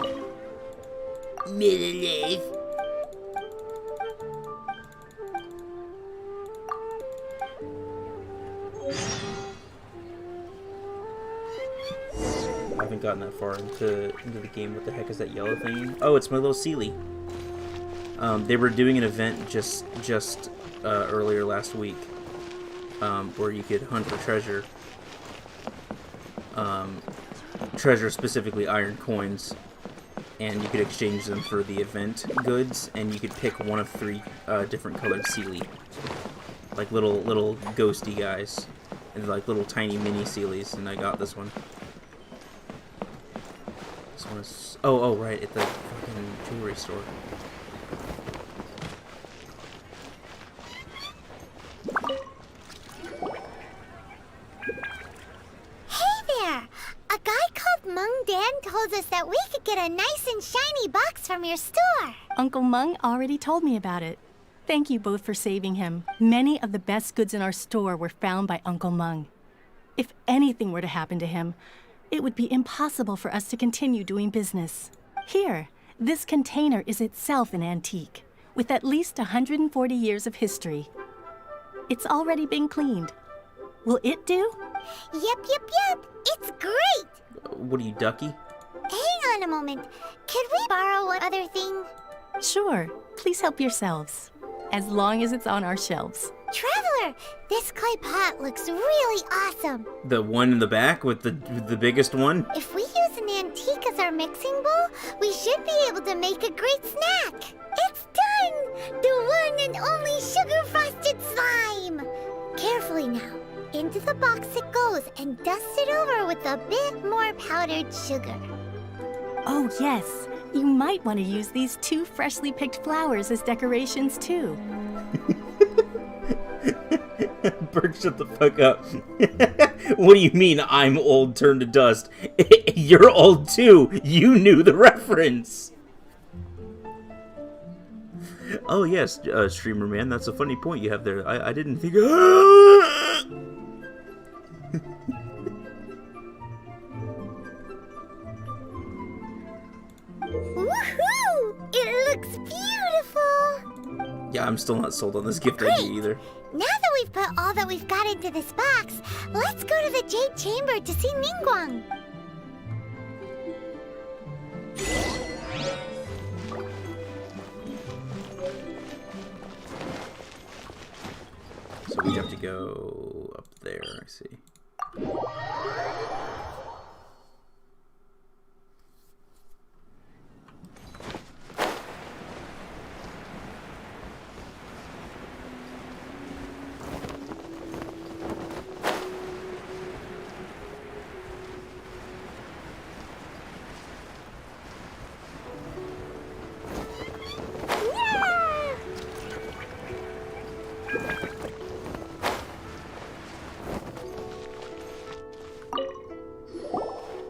Middle life. I haven't gotten that far into the game. What the heck is that yellow thing? Oh, it's my little Sealy. They were doing an event just earlier last week, where you could hunt for treasure. Treasure, specifically iron coins, and you could exchange them for the event goods, and you could pick one of 3 different colored Sealy, like little ghosty guys, and like little tiny mini Sealies, and I got this one. This one is oh right, at the fucking jewelry store. Told us that we could get a nice and shiny box from your store. Uncle Mung already told me about it. Thank you both for saving him. Many of the best goods in our store were found by Uncle Mung. If anything were to happen to him, it would be impossible for us to continue doing business. Here, this container is itself an antique, with at least 140 years of history. It's already been cleaned. Will it do? Yep. It's great! What are you, Ducky? Hang on a moment. Could we borrow one other thing? Sure. Please help yourselves. As long as it's on our shelves. Traveler, this clay pot looks really awesome. The one in the back with the biggest one? If we use an antique as our mixing bowl, we should be able to make a great snack. It's done! The one and only sugar-frosted slime! Carefully now. Into the box it goes, and dust it over with a bit more powdered sugar. Oh, yes. You might want to use these 2 freshly picked flowers as decorations, too. Bert, shut the fuck up. What do you mean I'm old turned to dust? You're old, too. You knew the reference. Oh, yes, streamer man, that's a funny point you have there. I didn't think... Woohoo! It looks beautiful! Yeah, I'm still not sold on this gift idea either. Now that we've put all that we've got into this box, let's go to the Jade Chamber to see Ningguang. go up there, I see.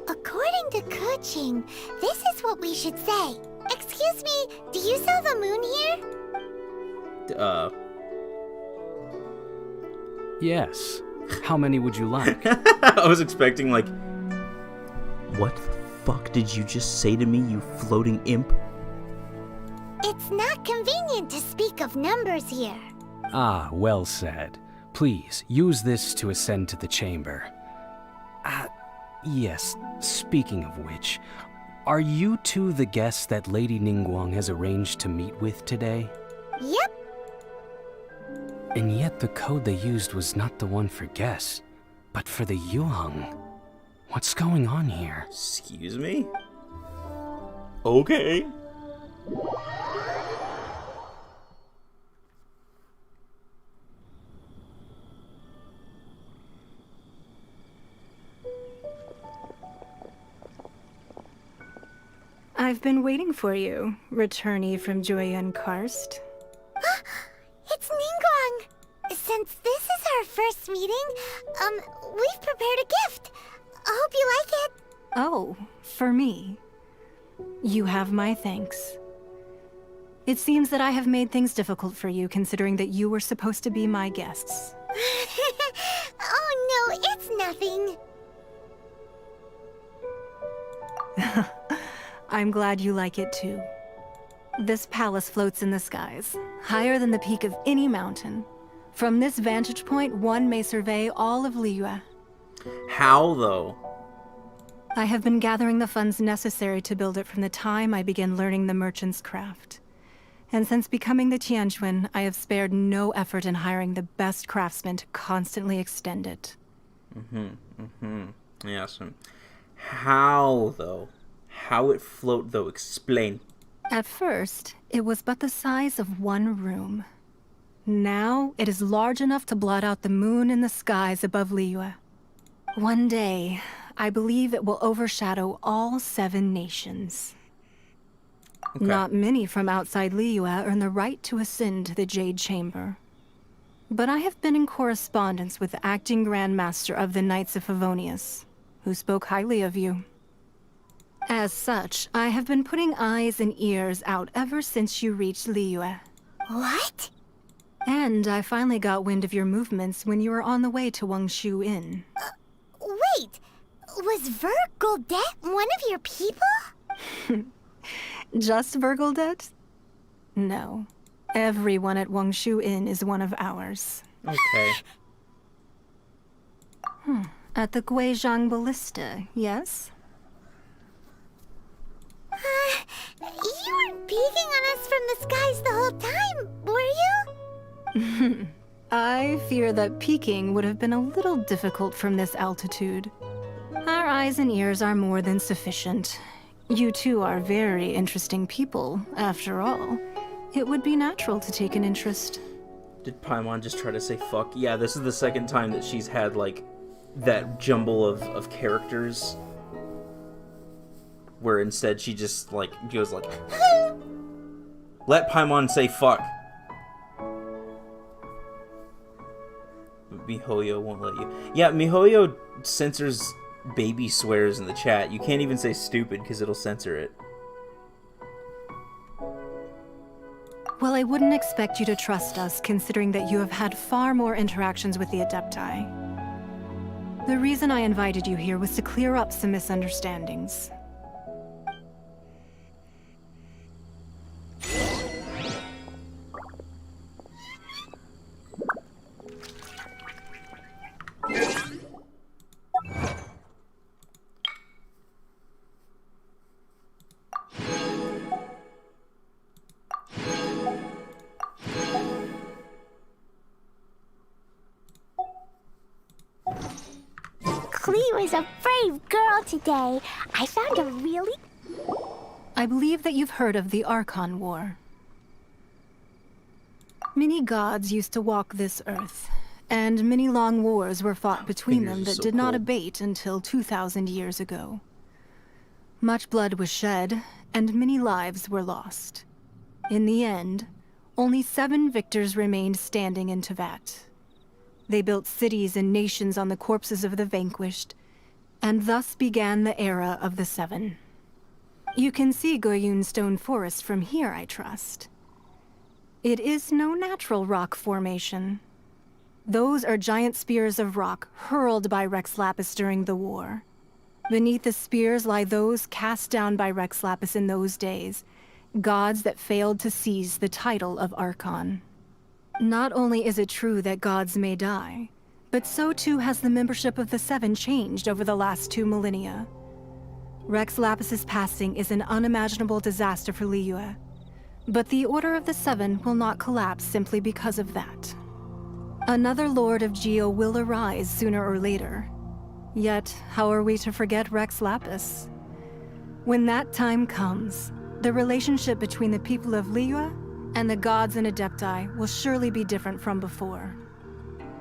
According to Kuching, this is what we should say. Excuse me, do you sell the moon here? Yes. How many would you like? I was expecting, like, what the fuck did you just say to me, you floating imp? It's not convenient to speak of numbers here. Ah, well said. Please, use this to ascend to the chamber. Yes, speaking of which, are you two the guests that Lady Ningguang has arranged to meet with today? Yep. And yet the code they used was not the one for guests, but for the Yuheng. What's going on here? Excuse me? Okay. I've been waiting for you, returnee from Joyun Karst. It's Ningguang! Since this is our first meeting, we've prepared a gift. I hope you like it. Oh, for me. You have my thanks. It seems that I have made things difficult for you, considering that you were supposed to be my guests. Oh no, it's nothing. I'm glad you like it too. This palace floats in the skies, higher than the peak of any mountain. From this vantage point, one may survey all of Liyue. How, though? I have been gathering the funds necessary to build it from the time I began learning the merchant's craft. And since becoming the Tianquan, I have spared no effort in hiring the best craftsmen to constantly extend it. Yes. How, though? How it float, though? Explain. At first, it was but the size of one room. Now, it is large enough to blot out the moon in the skies above Liyue. One day, I believe it will overshadow all 7 nations. Okay. Not many from outside Liyue earn the right to ascend to the Jade Chamber. But I have been in correspondence with the acting Grand Master of the Knights of Favonius, who spoke highly of you. As such, I have been putting eyes and ears out ever since you reached Liyue. What? And I finally got wind of your movements when you were on the way to Wangshu Inn. Wait, was Vergoldet one of your people? Just Vergoldet? No. Everyone at Wangshu Inn is one of ours. Okay. At the Guizhang Ballista, yes? You weren't peeking on us from the skies the whole time, were you? I fear that peeking would have been a little difficult from this altitude. Our eyes and ears are more than sufficient. You two are very interesting people, after all. It would be natural to take an interest. Did Paimon just try to say fuck? Yeah, this is the second time that she's had, like, that jumble of characters. Where instead she just, like, goes like, let Paimon say fuck. But MiHoYo won't let you. Yeah, MiHoYo censors baby swears in the chat. You can't even say stupid because it'll censor it. Well, I wouldn't expect you to trust us, considering that you have had far more interactions with the Adepti. The reason I invited you here was to clear up some misunderstandings. Liyue is a brave girl today. I found a really... I believe that you've heard of the Archon War. Many gods used to walk this earth, and many long wars were fought between them that did not abate until 2,000 years ago. Much blood was shed, and many lives were lost. In the end, only 7 victors remained standing in Teyvat. They built cities and nations on the corpses of the vanquished, and thus began the era of the 7. You can see Goyun Stone Forest from here, I trust. It is no natural rock formation. Those are giant spears of rock hurled by Rex Lapis during the war. Beneath the spears lie those cast down by Rex Lapis in those days, gods that failed to seize the title of Archon. Not only is it true that gods may die, but so too has the membership of the 7 changed over the last 2 millennia. Rex Lapis's passing is an unimaginable disaster for Liyue, but the Order of the 7 will not collapse simply because of that. Another Lord of Geo will arise sooner or later. Yet, how are we to forget Rex Lapis? When that time comes, the relationship between the people of Liyue and the gods and Adepti will surely be different from before.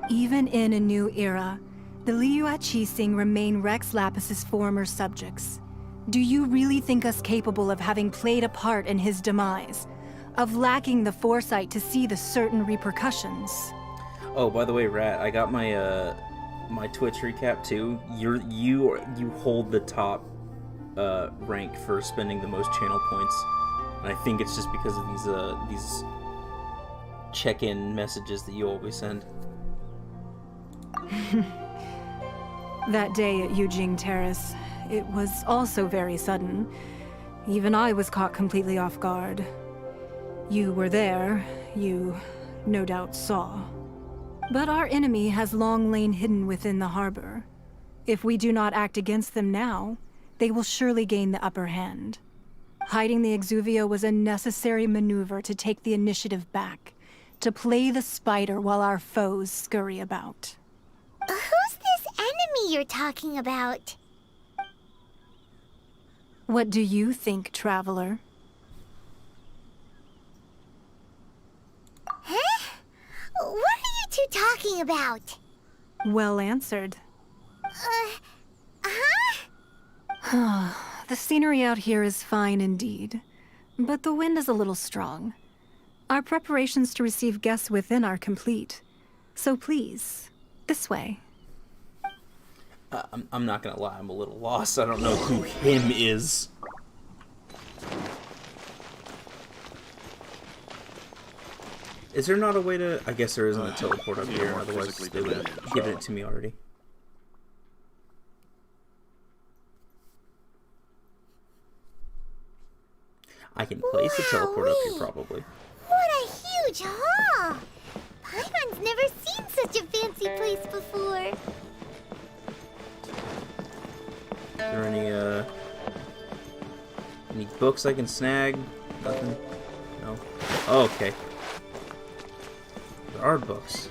Even in a new era, the Liyue Qixing remain Rex Lapis's former subjects. Do you really think us capable of having played a part in his demise? Of lacking the foresight to see the certain repercussions? Oh, by the way, Rat, I got my my Twitch recap too. You hold the top rank for spending the most channel points, and I think it's just because of these check-in messages that you always send. That day at Yujing Terrace, it was also very sudden. Even I was caught completely off guard. You were there, you no doubt saw. But our enemy has long lain hidden within the harbor. If we do not act against them now, they will surely gain the upper hand. Hiding the Exuvio was a necessary maneuver to take the initiative back, to play the spider while our foes scurry about. Who's this enemy you're talking about? What do you think, Traveler? Huh? What are you two talking about? Well answered. Huh? The scenery out here is fine indeed, but the wind is a little strong. Our preparations to receive guests within are complete, so please, this way. I'm not gonna lie, I'm a little lost. I don't know who him is. Is there not a way to... I guess there isn't a teleport up here, otherwise they would have given it to me already. I can place a teleport up here, probably. What a huge hall! Paimon's never seen such a fancy place before. Is there any books I can snag? Nothing? No? Oh, okay. There are books.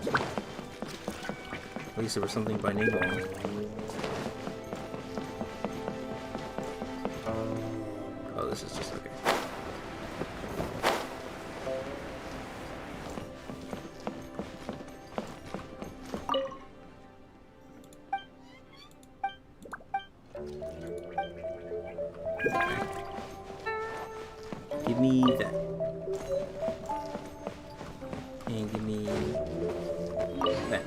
At least there was something by name on it. Oh, this is just okay. Give me that. And give me that.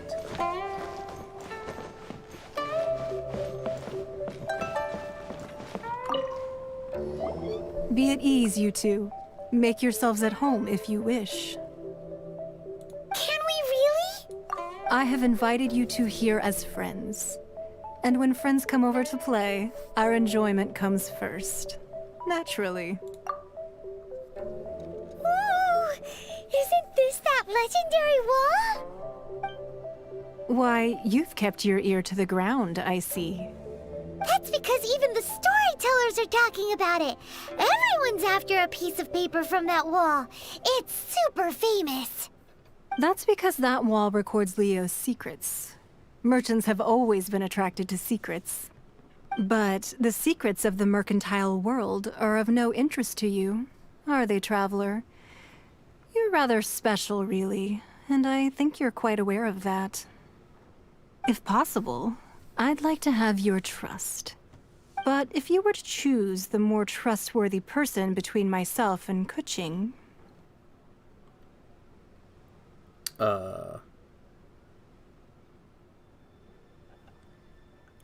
Be at ease, you two. Make yourselves at home if you wish. Can we really? I have invited you two here as friends. And when friends come over to play, our enjoyment comes first. Naturally. Ooh! Isn't this that legendary wall? Why, you've kept your ear to the ground, I see. That's because even the storytellers are talking about it. Everyone's after a piece of paper from that wall. It's super famous. That's because that wall records Leo's secrets. Merchants have always been attracted to secrets. But the secrets of the mercantile world are of no interest to you, are they, traveler? You're rather special, really, and I think you're quite aware of that. If possible, I'd like to have your trust. But if you were to choose the more trustworthy person between myself and Kuching...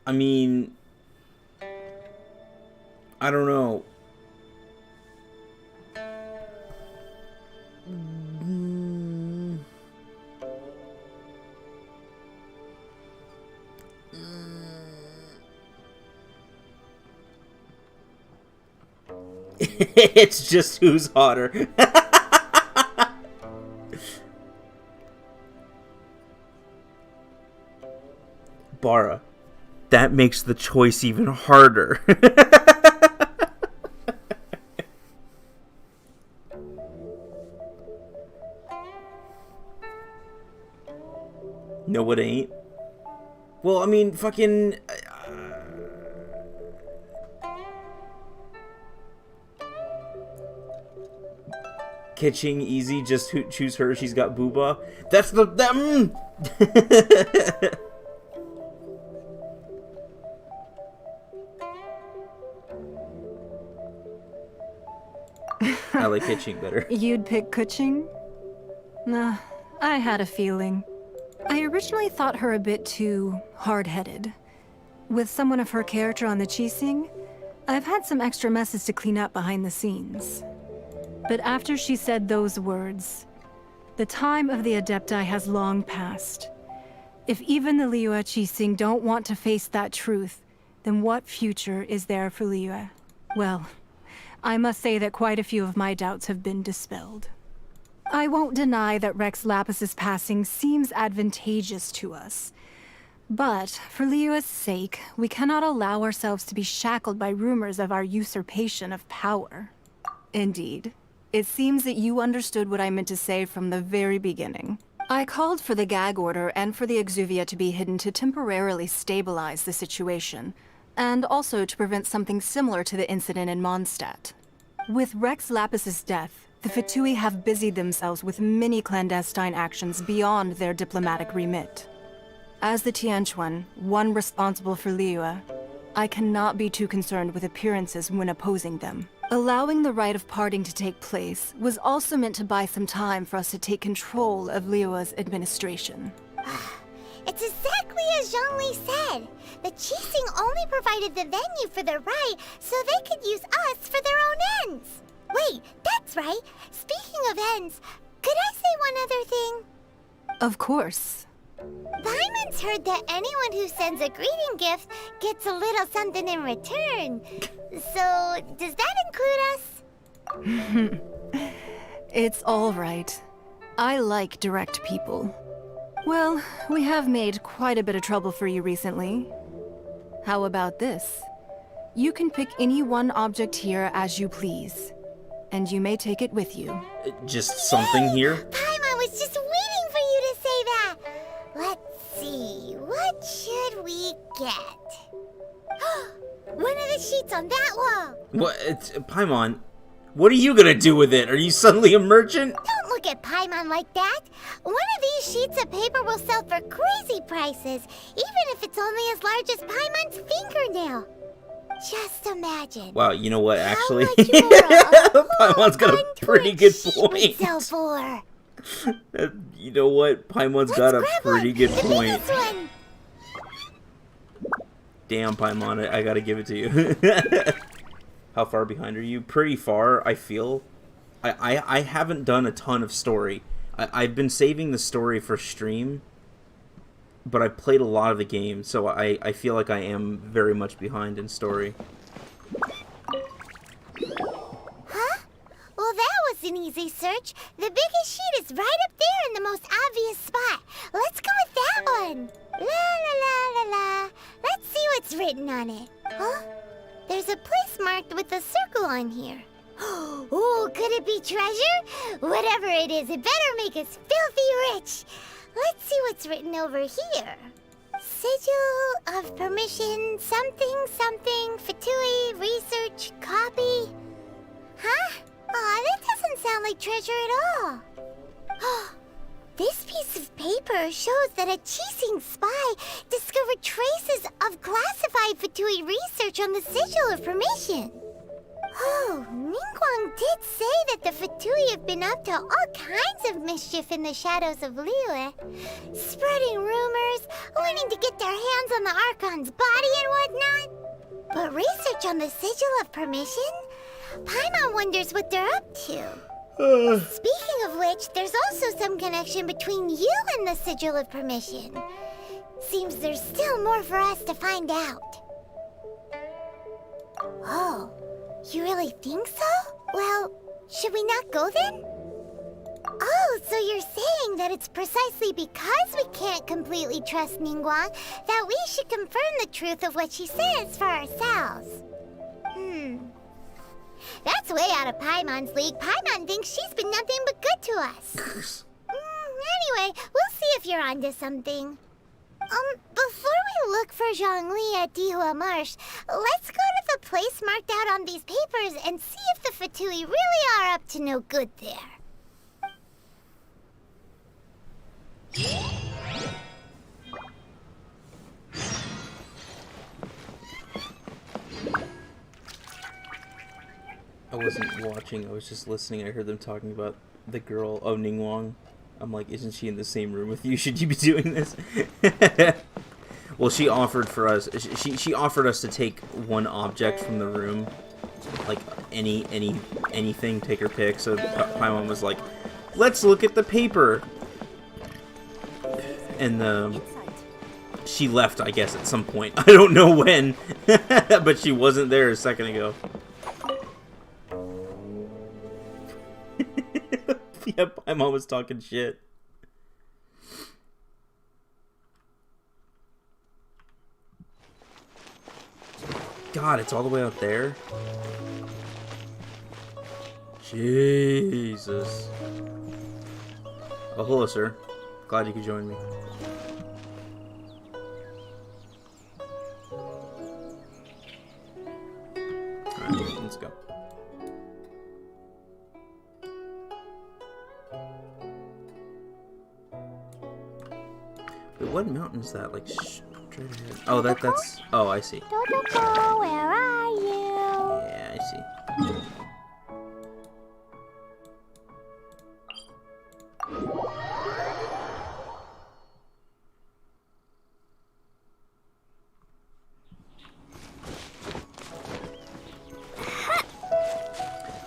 I mean... I don't know. It's just who's hotter. Bara, that makes the choice even harder. No, it ain't. Well, I mean, fucking... Kitching easy, just choose her, she's got booba. That's the... I like Kitching better. You'd pick Kuching? Nah, I had a feeling. I originally thought her a bit too hard-headed. With someone of her character on the Qixing, I've had some extra messes to clean up behind the scenes. But after she said those words, the time of the Adepti has long passed. If even the Liyue Qixing don't want to face that truth, then what future is there for Liyue? Well, I must say that quite a few of my doubts have been dispelled. I won't deny that Rex Lapis's passing seems advantageous to us. But, for Liyue's sake, we cannot allow ourselves to be shackled by rumors of our usurpation of power. Indeed, it seems that you understood what I meant to say from the very beginning. I called for the gag order and for the exuvia to be hidden to temporarily stabilize the situation, and also to prevent something similar to the incident in Mondstadt. With Rex Lapis's death, the Fatui have busied themselves with many clandestine actions beyond their diplomatic remit. As the Tianquan, one responsible for Liyue, I cannot be too concerned with appearances when opposing them. Allowing the rite of parting to take place was also meant to buy some time for us to take control of Liyue's administration. It's exactly as Zhongli said. The Qixing only provided the venue for the rite so they could use us for their own ends. Wait, that's right. Speaking of ends, could I say one other thing? Of course. Paimon's heard that anyone who sends a greeting gift gets a little something in return. So, does that include us? It's all right. I like direct people. Well, we have made quite a bit of trouble for you recently. How about this? You can pick any one object here as you please, and you may take it with you. Just something here? Paimon was just waiting for you to say that. Let's see, what should we get? One of the sheets on that wall. What? Paimon, what are you gonna do with it? Are you suddenly a merchant? Don't look at Paimon like that. One of these sheets of paper will sell for crazy prices, even if it's only as large as Paimon's fingernail. Just imagine. Wow, you know what, actually? Paimon's got a pretty good point. Sell for. You know what? Paimon's got a pretty good point. Damn, Paimon, I gotta give it to you. How far behind are you? Pretty far, I feel. I haven't done a ton of story. I've been saving the story for stream, but I played a lot of the game, so I feel like I am very much behind in story. Huh? Well, that was an easy search. The biggest sheet is right up there in the most obvious spot. Let's go with that one. La la la la la. Let's see what's written on it. Huh? There's a place marked with a circle on here. Oh, could it be treasure? Whatever it is, it better make us filthy rich. Let's see what's written over here. Sigil of permission, something, Fatui, research, copy. Huh? Aw, that doesn't sound like treasure at all. This piece of paper shows that a Qixing spy discovered traces of classified Fatui research on the Sigil of permission. Oh, Ningguang did say that the Fatui have been up to all kinds of mischief in the shadows of Liyue. Spreading rumors, wanting to get their hands on the Archon's body and whatnot. But research on the Sigil of permission? Paimon wonders what they're up to. Speaking of which, there's also some connection between you and the Sigil of permission. Seems there's still more for us to find out. Oh. You really think so? Well, should we not go then? Oh, so you're saying that it's precisely because we can't completely trust Ningguang that we should confirm the truth of what she says for ourselves. That's way out of Paimon's league. Paimon thinks she's been nothing but good to us. Anyway, we'll see if you're onto something. Before we look for Zhongli at Dihua Marsh, let's go to the place marked out on these papers and see if the Fatui really are up to no good there. I wasn't watching, I was just listening. I heard them talking about the girl, oh, Ningguang. I'm like, isn't she in the same room with you? Should you be doing this? Well, she offered for us. She offered us to take one object from the room, like anything, take her pick. So Paimon was like, "Let's look at the paper." And she left, I guess, at some point. I don't know when, but she wasn't there a second ago. Yeah, Paimon was talking shit. God, it's all the way out there? Jesus. Oh, hello, sir. Glad you could join me. Alright, let's go. Wait, what mountain is that? Like, straight ahead. Oh, that's... Oh, I see. Dodoko, where are you? Yeah, I see.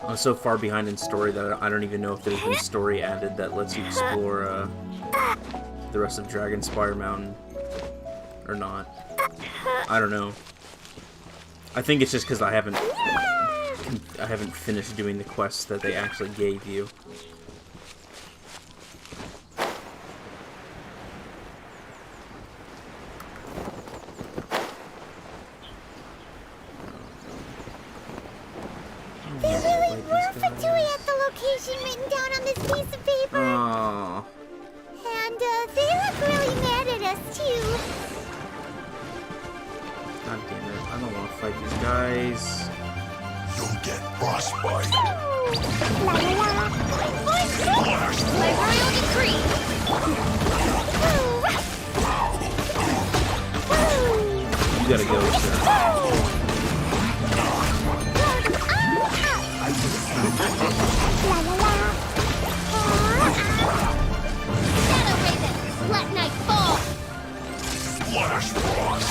I'm so far behind in story that I don't even know if there's been story added that lets you explore the rest of Dragonspire Mountain or not. I don't know. I think it's just because I haven't finished doing the quests that they actually gave you. There really were Fatui at the location written down on this piece of paper. Aww. And they look really mad at us too. God damn it, I don't want to fight these guys. You'll get frostbite. You gotta go, sir. Let night fall. Splash rocks.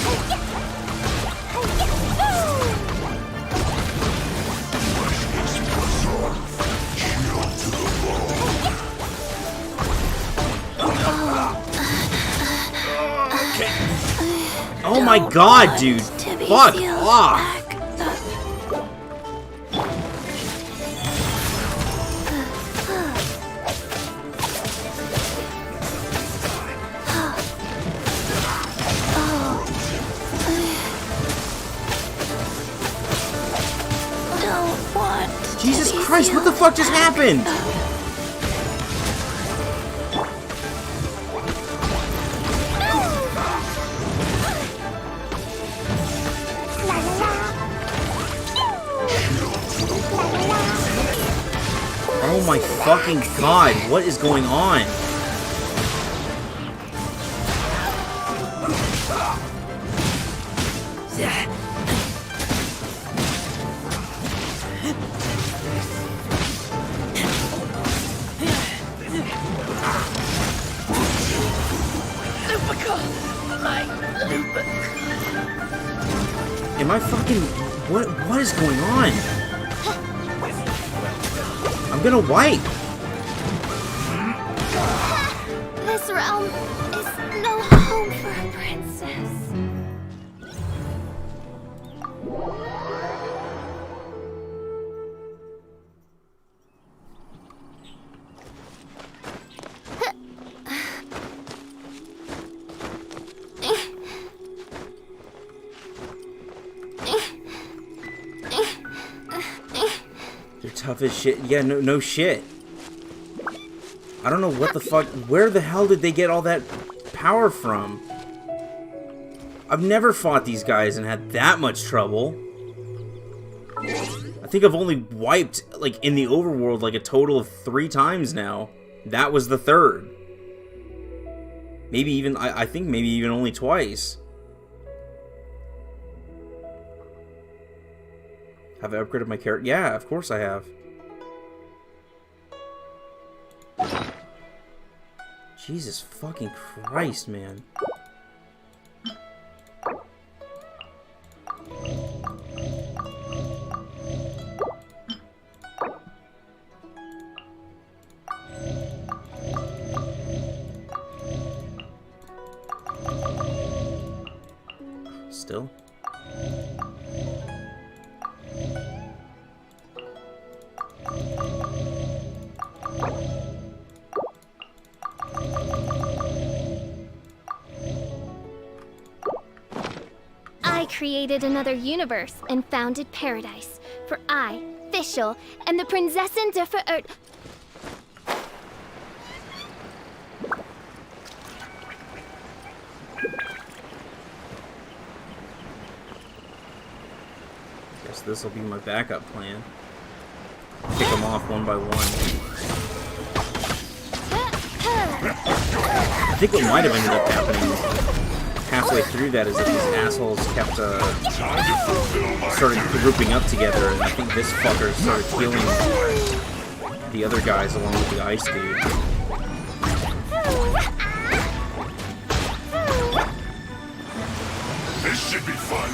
Oh my god, dude! Fuck off! Jesus Christ, what the fuck just happened? fucking god, what is going on? Am I fucking... What is going on? I'm gonna wipe. This realm is no home for a princess. They're tough as shit. Yeah, no shit. I don't know what the fuck... Where the hell did they get all that power from? I've never fought these guys and had that much trouble. I think I've only wiped, like, in the overworld, like, a total of 3 times now. That was the 3rd. Maybe even... I think maybe even only twice. Have I upgraded my character? Yeah, of course I have. Jesus fucking Christ, man. Still? I created another universe and founded paradise. For I, Fischl, am the Prinzessin der Verirrt. Guess this will be my backup plan. Kick them off one by one. I think what might have ended up happening halfway through that is that these assholes kept started grouping up together, and I think this fucker started killing the other guys along with the ice dude. This should be fun.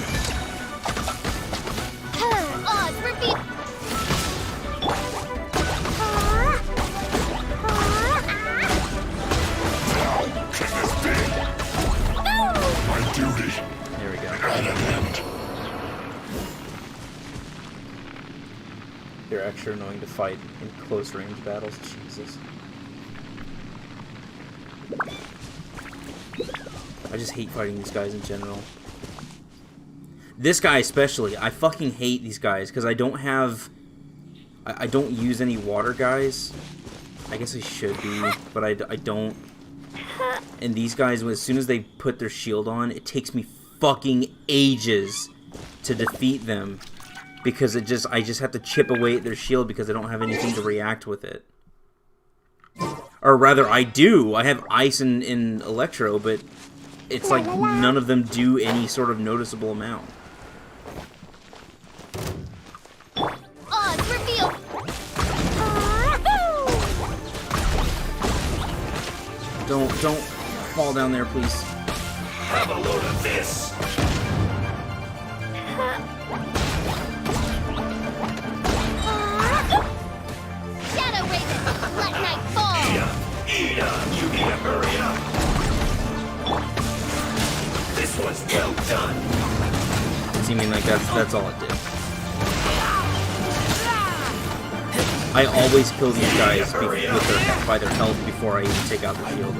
There we go. They're extra annoying to fight in close range battles. Jesus. I just hate fighting these guys in general. This guy especially. I fucking hate these guys because I don't have... I don't use any water guys. I guess I should be, but I don't. And these guys, as soon as they put their shield on, it takes me fucking ages to defeat them. Because I just have to chip away at their shield because I don't have anything to react with it. Or rather, I do. I have ice and electro, but it's like none of them do any sort of noticeable amount. Don't fall down there, please. Have a load of this. Shadow Raven, let night fall. Ida, you need to hurry up. This one's well done. Seeming like that's all it did. I always kill these guys by their health before I even take out their shield.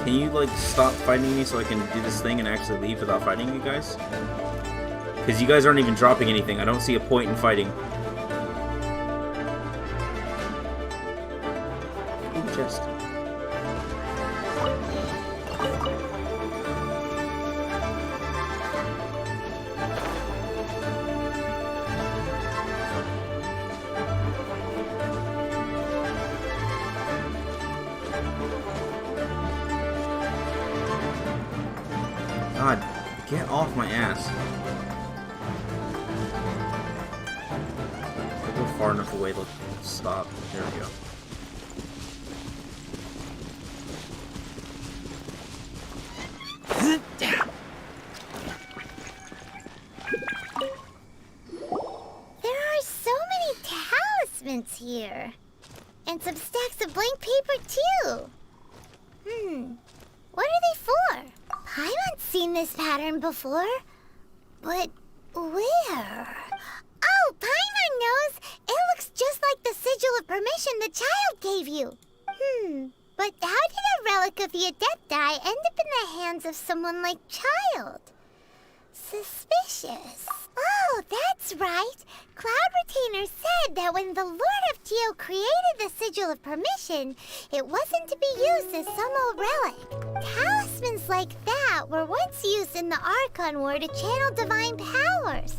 Can you, like, stop fighting me so I can do this thing and actually leave without fighting you guys? Because you guys aren't even dropping anything. I don't see a point in fighting. Ooh, chest. God, get off my ass. I'll go far enough away to stop. There we go. There are so many talismans here. And some stacks of blank paper, too. What are they for? Paimon's seen this pattern before. But where? Oh, Paimon knows! It looks just like the sigil of permission the child gave you. But how did a relic of the Adepti end up in the hands of someone like Child? Suspicious. Oh, that's right. Cloud Retainer said that when the Lord of Geo created the Sigil of Permission, it wasn't to be used as some old relic. Talismans like that were once used in the Archon War to channel divine powers.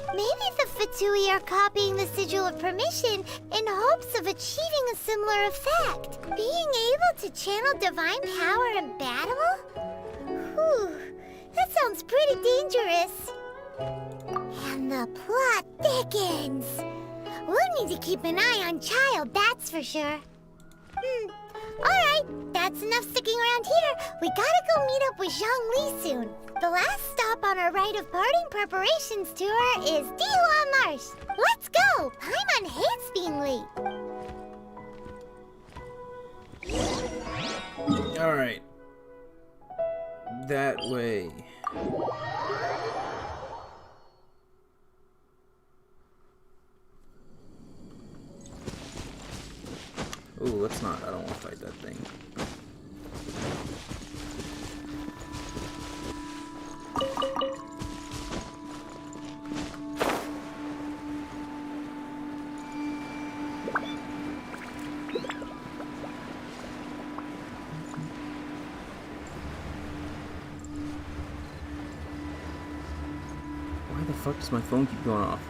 Maybe the Fatui are copying the Sigil of Permission in hopes of achieving a similar effect. Being able to channel divine power in battle? Whew, that sounds pretty dangerous. And the plot thickens. We'll need to keep an eye on Child, that's for sure. Alright, that's enough sticking around here. We gotta go meet up with Zhongli soon. The last stop on our rite of parting preparations tour is Dihua Marsh. Let's go! Paimon hates being late. Alright. That way. Ooh, let's not. I don't want to fight that thing. Why the fuck does my phone keep going off?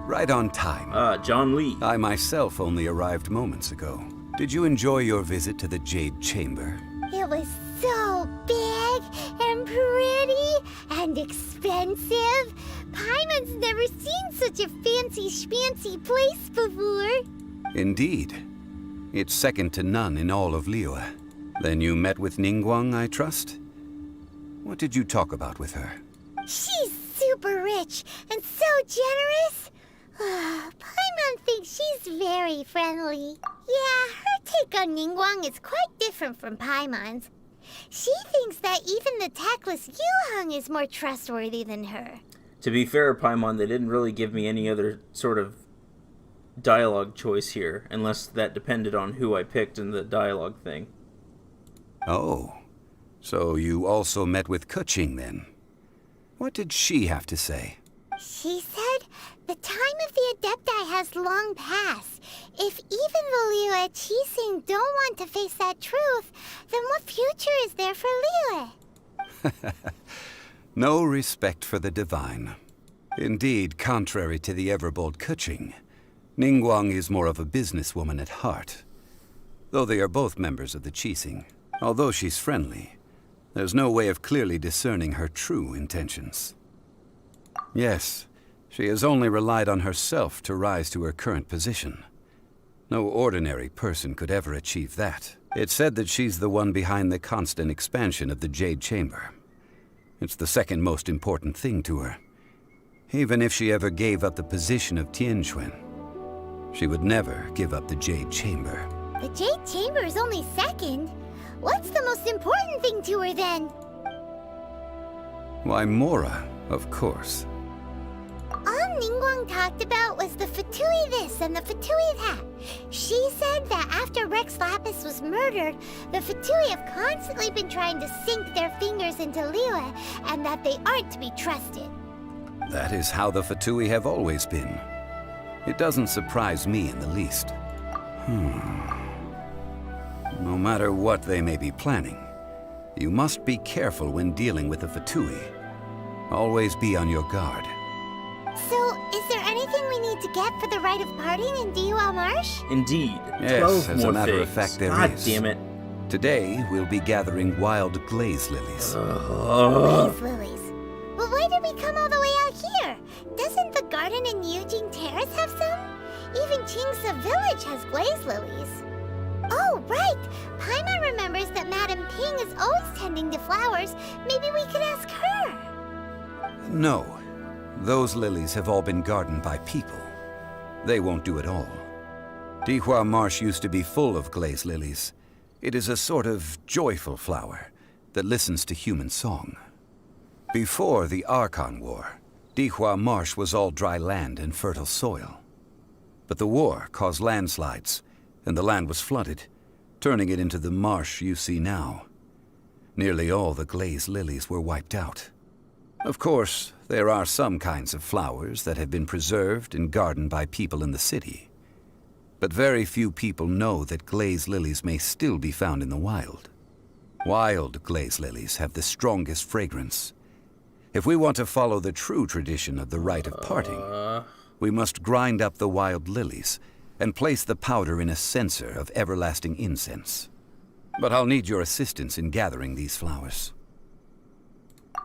Right on time. John Lee. I myself only arrived moments ago. Did you enjoy your visit to the Jade Chamber? It was so big and pretty and expensive. Paimon's never seen such a fancy schmancy place before. Indeed. It's second to none in all of Liyue. Then you met with Ningguang, I trust? What did you talk about with her? She's super rich and so generous. Paimon thinks she's very friendly. Yeah, her take on Ningguang is quite different from Paimon's. She thinks that even the tactless Yuheng is more trustworthy than her. To be fair, Paimon, they didn't really give me any other sort of dialogue choice here, unless that depended on who I picked in the dialogue thing. Oh, so you also met with Keqing then? What did she have to say? She said the time of the Adepti has long passed. If even the Liyue Qixing don't want to face that truth, then what future is there for Liyue? No respect for the divine. Indeed, contrary to the ever-bold Keqing, Ningguang is more of a businesswoman at heart. Though they are both members of the Qixing, although she's friendly, there's no way of clearly discerning her true intentions. Yes, she has only relied on herself to rise to her current position. No ordinary person could ever achieve that. It's said that she's the one behind the constant expansion of the Jade Chamber. It's the second most important thing to her. Even if she ever gave up the position of Tianquan, she would never give up the Jade Chamber. The Jade Chamber is only second. What's the most important thing to her then? Why, Mora, Of course. All Ningguang talked about was the Fatui this and the Fatui that. She said that after Rex Lapis was murdered, the Fatui have constantly been trying to sink their fingers into Liyue, and that they aren't to be trusted. That is how the Fatui have always been. It doesn't surprise me in the least. No matter what they may be planning, you must be careful when dealing with the Fatui. Always be on your guard. So, is there anything we need to get for the rite of parting in Dihua Marsh? Indeed. Yes, 12 as more a matter of figs. fact, there is. God damn it. Today, we'll be gathering wild glaze lilies. Glaze lilies. But why did we come all the way out here? Doesn't the garden in Yujing Terrace have some? Even Qingsa Village has glaze lilies. Oh, right! Paimon remembers that Madame Ping is always tending to flowers. Maybe we could ask her. No. Those lilies have all been gardened by people. They won't do it all. Dihua Marsh used to be full of glaze lilies. It is a sort of joyful flower that listens to human song. Before the Archon War, Dihua Marsh was all dry land and fertile soil. But the war caused landslides, and the land was flooded, turning it into the marsh you see now. Nearly all the glaze lilies were wiped out. Of course, there are some kinds of flowers that have been preserved and gardened by people in the city. But very few people know that glaze lilies may still be found in the wild. Wild glaze lilies have the strongest fragrance. If we want to follow the true tradition of the rite of parting, we must grind up the wild lilies and place the powder in a censer of everlasting incense. But I'll need your assistance in gathering these flowers.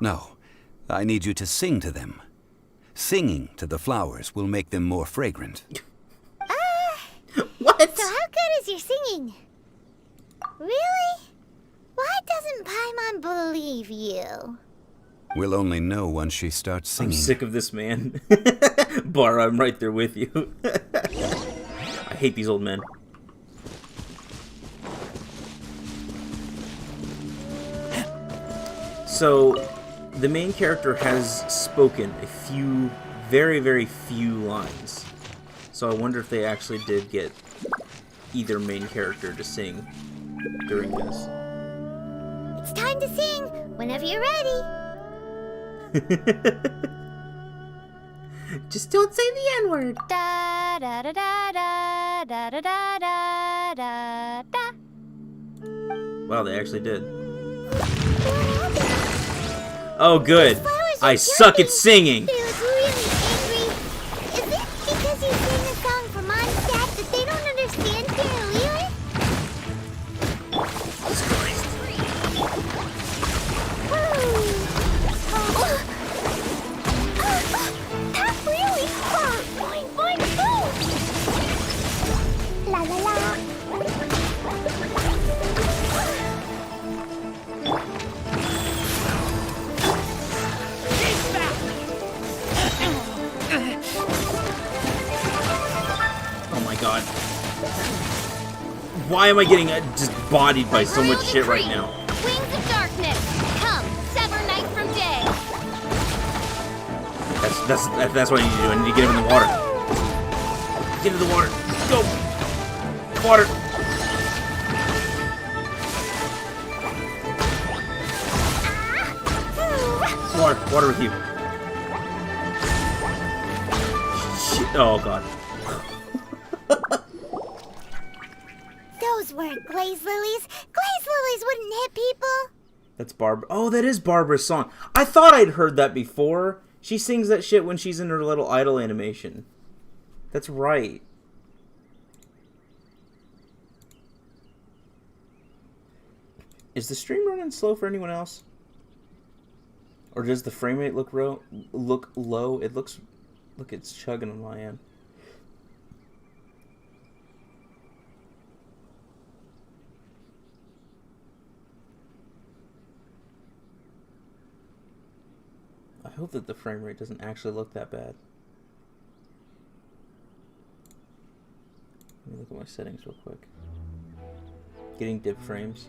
No. I need you to sing to them. Singing to the flowers will make them more fragrant. What? So how good is your singing? Really? Why doesn't Paimon believe you? We'll only know once she starts singing. I'm sick of this man. Bar, I'm right there with you. I hate these old men. So, the main character has spoken a few, very, very few lines. So I wonder if they actually did get either main character to sing during this. It's time to sing, whenever you're ready. Just don't say the N-word. Da da da da da da da da da da. Wow, they actually did. Oh, good. I suck at singing. They look really angry. Is it because you sing a song for Mondstadt that they don't understand Liyue? That really hurt. Fine, fine, go. La la la. Oh my god. Why am I getting just bodied by so much shit right now? Wings of darkness, come, sever night from day. That's what I need to do. I need to get him in the water. Get into the water. Go. Water. Water with you. Shit. Oh god. Those weren't glaze lilies. Glaze lilies wouldn't hit people. That's Barbara. Oh, that is Barbara's song. I thought I'd heard that before. She sings that shit when she's in her little idol animation. That's right. Is the stream running slow for anyone else? Or does the frame rate look low? It looks... Look, it's chugging on my end. I hope that the frame rate doesn't actually look that bad. Let me look at my settings real quick. Getting dip frames.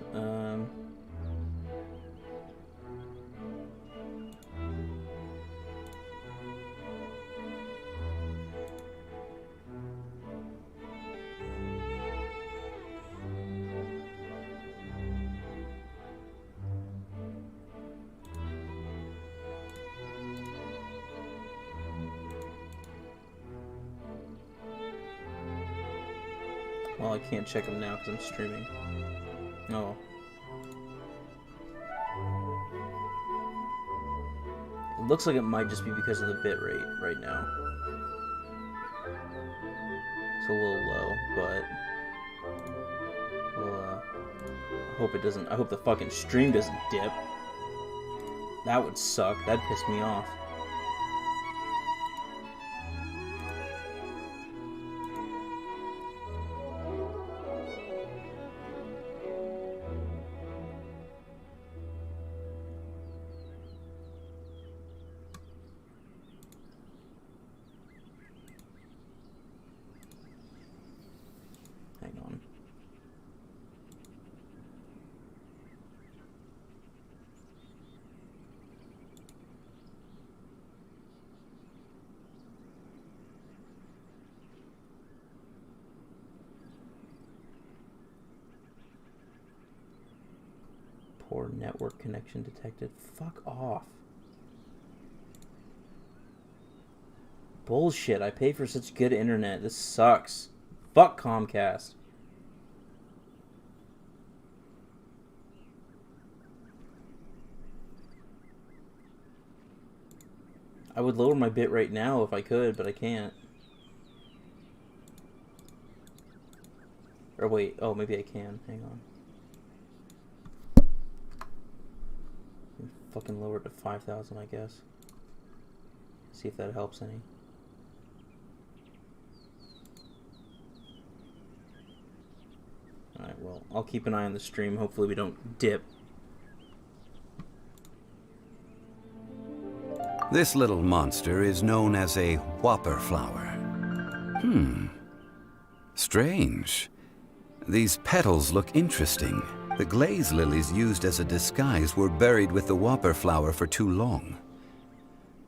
Well, I can't check them now because I'm streaming. Oh. It looks like it might just be because of the bitrate right now. It's a little low, but... Well, I hope it doesn't... I hope the fucking stream doesn't dip. That would suck. That'd piss me off. Hang on. Poor network connection detected. Fuck off. Bullshit, I pay for such good internet. This sucks. Fuck Comcast. I would lower my bitrate now if I could, but I can't. Or wait, oh, maybe I can. Hang on. Fucking lower it to 5,000, I guess. See if that helps any. Alright, well, I'll keep an eye on the stream. Hopefully we don't dip. This little monster is known as a whopper flower. Strange. These petals look interesting. The glaze lilies used as a disguise were buried with the whopper flower for too long.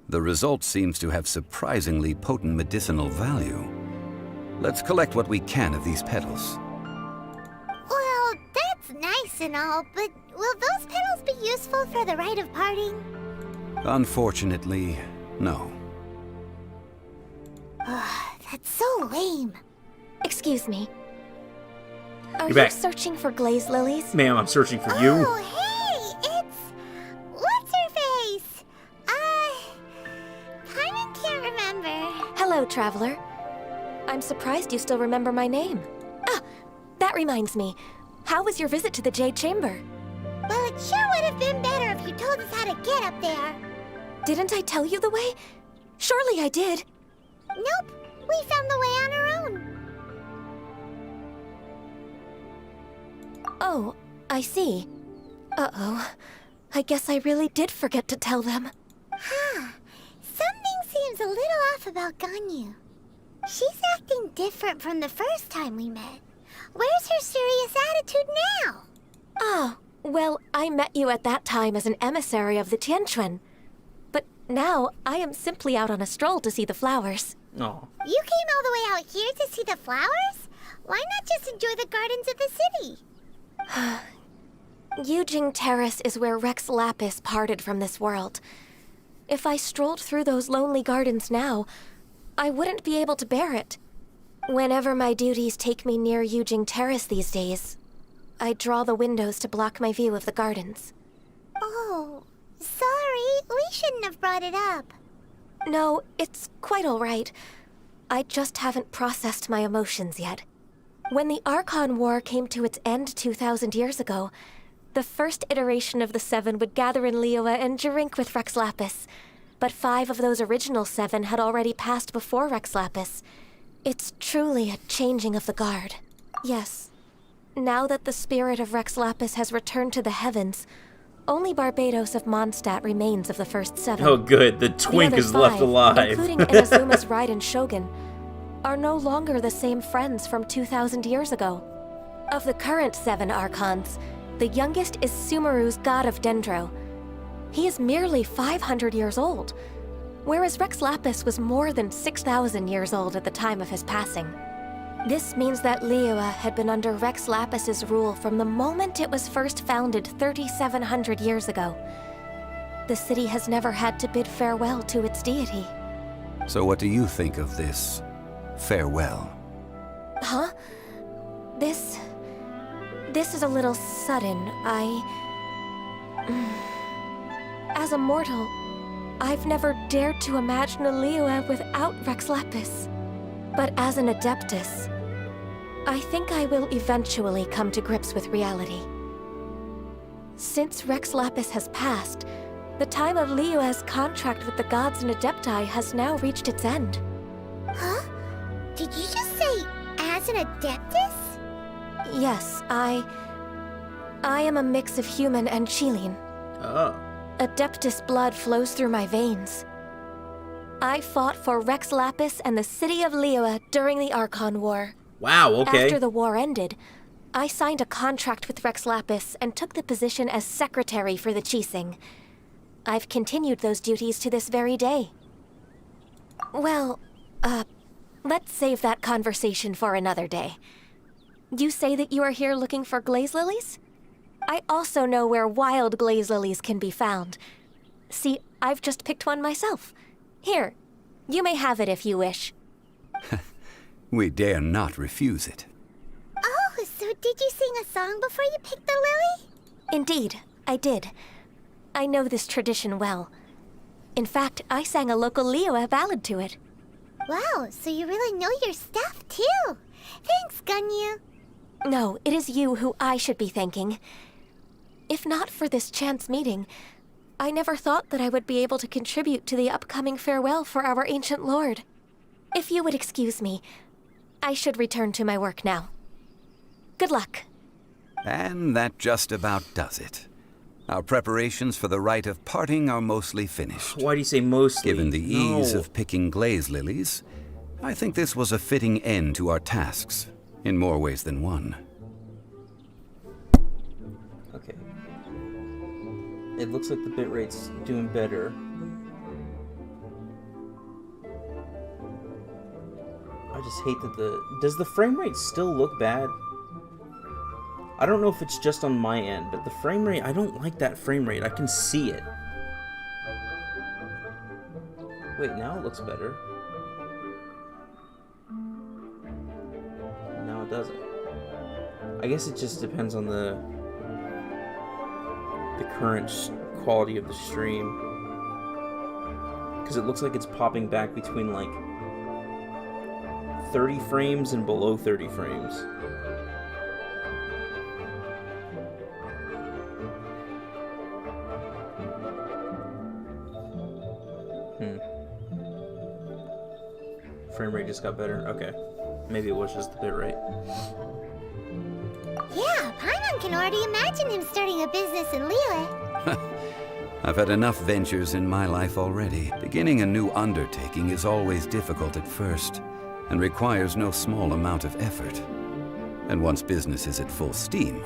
The result seems to have surprisingly potent medicinal value. Let's collect what we can of these petals. Well, that's nice and all, but will those petals be useful for the rite of parting? Unfortunately, no. That's so lame. Excuse me. Are You're you back. searching for glaze lilies? Ma'am, I'm searching for you. Oh, hey, it's... What's-her-face? Paimon can't remember. Hello, traveler. I'm surprised you still remember my name. Ah, that reminds me. How was your visit to the Jade Chamber? Well, it sure would have been better if you told us how to get up there. Didn't I tell you the way? Surely I did. Nope, we found the way on our own. Oh, I see. Uh-oh. I guess I really did forget to tell them. Something seems a little off about Ganyu. She's acting different from the first time we met. Where's her serious attitude now? Oh, well, I met you at that time as an emissary of the Tianquan. But now, I am simply out on a stroll to see the flowers. Oh. You came all the way out here to see the flowers? Why not just enjoy the gardens of the city? Yujing Terrace is where Rex Lapis parted from this world. If I strolled through those lonely gardens now, I wouldn't be able to bear it. Whenever my duties take me near Yujing Terrace these days, I draw the windows to block my view of the gardens. Oh, sorry. We shouldn't have brought it up. No, it's quite all right. I just haven't processed my emotions yet. When the Archon War came to its end 2,000 years ago, the first iteration of the Seven would gather in Liyue and drink with Rex Lapis. But 5 of those original 7 had already passed before Rex Lapis. It's truly a changing of the guard. Yes. Now that the spirit of Rex Lapis has returned to the heavens, only Barbados of Mondstadt remains of the first 7. Oh good, the twink is left 5, alive. including Inazuma's Raiden Shogun, are no longer the same friends from 2,000 years ago. Of the current 7 Archons, the youngest is Sumeru's god of Dendro. He is merely 500 years old, whereas Rex Lapis was more than 6,000 years old at the time of his passing. This means that Liyue had been under Rex Lapis's rule from the moment it was first founded 3,700 years ago. The city has never had to bid farewell to its deity. So what do you think of this farewell? Huh? This is a little sudden. As a mortal, I've never dared to imagine a Liyue without Rex Lapis. But as an Adeptus, I think I will eventually come to grips with reality. Since Rex Lapis has passed, the time of Liyue's contract with the gods and Adepti has now reached its end. Huh? Did you just say, as an Adeptus? Yes, I am a mix of human and Chilean. Oh. Adeptus blood flows through my veins. I fought for Rex Lapis and the city of Liyue during the Archon War. Wow, okay. After the war ended, I signed a contract with Rex Lapis and took the position as secretary for the Qixing. I've continued those duties to this very day. Well, let's save that conversation for another day. You say that you are here looking for glaze lilies? I also know where wild glaze lilies can be found. See, I've just picked one myself. Here, you may have it if you wish. We dare not refuse it. Oh, so did you sing a song before you picked the lily? Indeed, I did. I know this tradition well. In fact, I sang a local Liyue ballad to it. Wow, so you really know your stuff, too. Thanks, Ganyu. No, it is you who I should be thanking. If not for this chance meeting, I never thought that I would be able to contribute to the upcoming farewell for our ancient lord. If you would excuse me, I should return to my work now. Good luck. And that just about does it. Our preparations for the rite of parting are mostly finished. Why do you say mostly? Given the ease of picking glaze lilies, I think this was a fitting end to our tasks, in more ways than one. Okay. It looks like the bitrate's doing better. I just hate that does the frame rate still look bad? I don't know if it's just on my end, but the frame rate, I don't like that frame rate. I can see it. Wait, now it looks better. No, it doesn't. I guess it just depends on the current quality of the stream. Because it looks like it's popping back between like 30 frames and below 30 frames. Frame rate just got better. Okay. Maybe it was just the bitrate. Yeah, Paimon can already imagine him starting a business in Liyue. I've had enough ventures in my life already. Beginning a new undertaking is always difficult at first, and requires no small amount of effort. And once business is at full steam,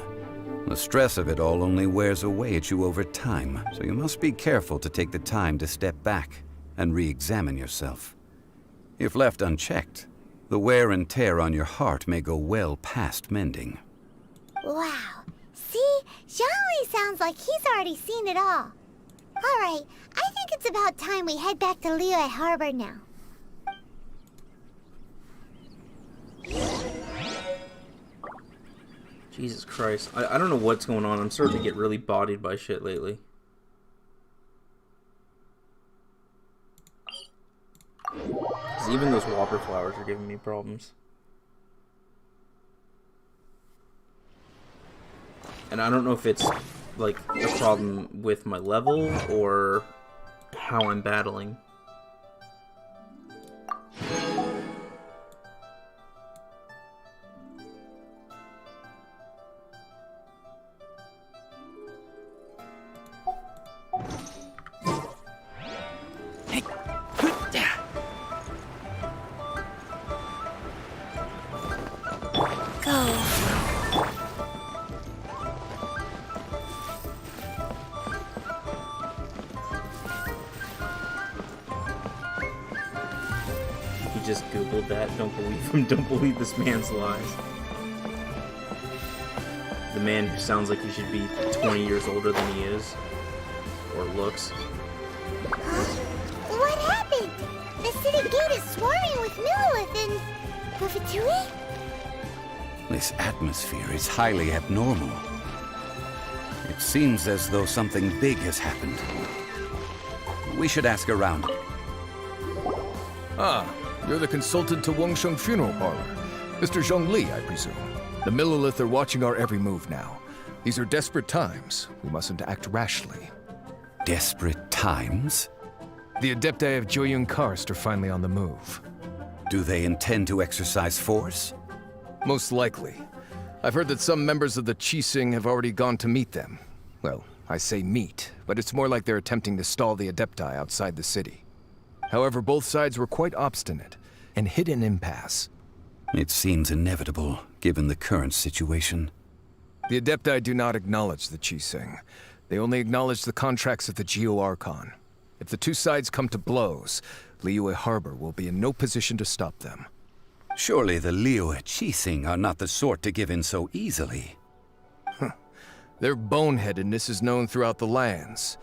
the stress of it all only wears away at you over time, so you must be careful to take the time to step back and re-examine yourself. If left unchecked, the wear and tear on your heart may go well past mending. Wow. See? Zhongli sounds like he's already seen it all. Alright, I think it's about time we head back to Liyue Harbor now. Jesus Christ. I don't know what's going on. I'm starting to get really bodied by shit lately. Because even those whopper flowers are giving me problems. And I don't know if it's like a problem with my level or how I'm battling. Just googled that. Don't believe him. Don't believe this man's lies. The man who sounds like he should be 20 years older than he is. Or looks. What happened? The city gate is swarming with Millith and... the Fatui? This atmosphere is highly abnormal. It seems as though something big has happened. We should ask around. Ah, you're the consultant to Wangsheng Funeral Parlor. Mr. Zhongli, I presume. The Millilith are watching our every move now. These are desperate times. We mustn't act rashly. Desperate times? The Adepti of Joyun Karst are finally on the move. Do they intend to exercise force? Most likely. I've heard that some members of the Qixing have already gone to meet them. Well, I say meet, but it's more like they're attempting to stall the Adepti outside the city. However, both sides were quite obstinate and hit an impasse. It seems inevitable, given the current situation. The Adepti do not acknowledge the Qixing. They only acknowledge the contracts of the Geo-Archon. If the two sides come to blows, Liyue Harbor will be in no position to stop them. Surely the Liyue Qixing are not the sort to give in so easily. Their boneheadedness is known throughout the lands.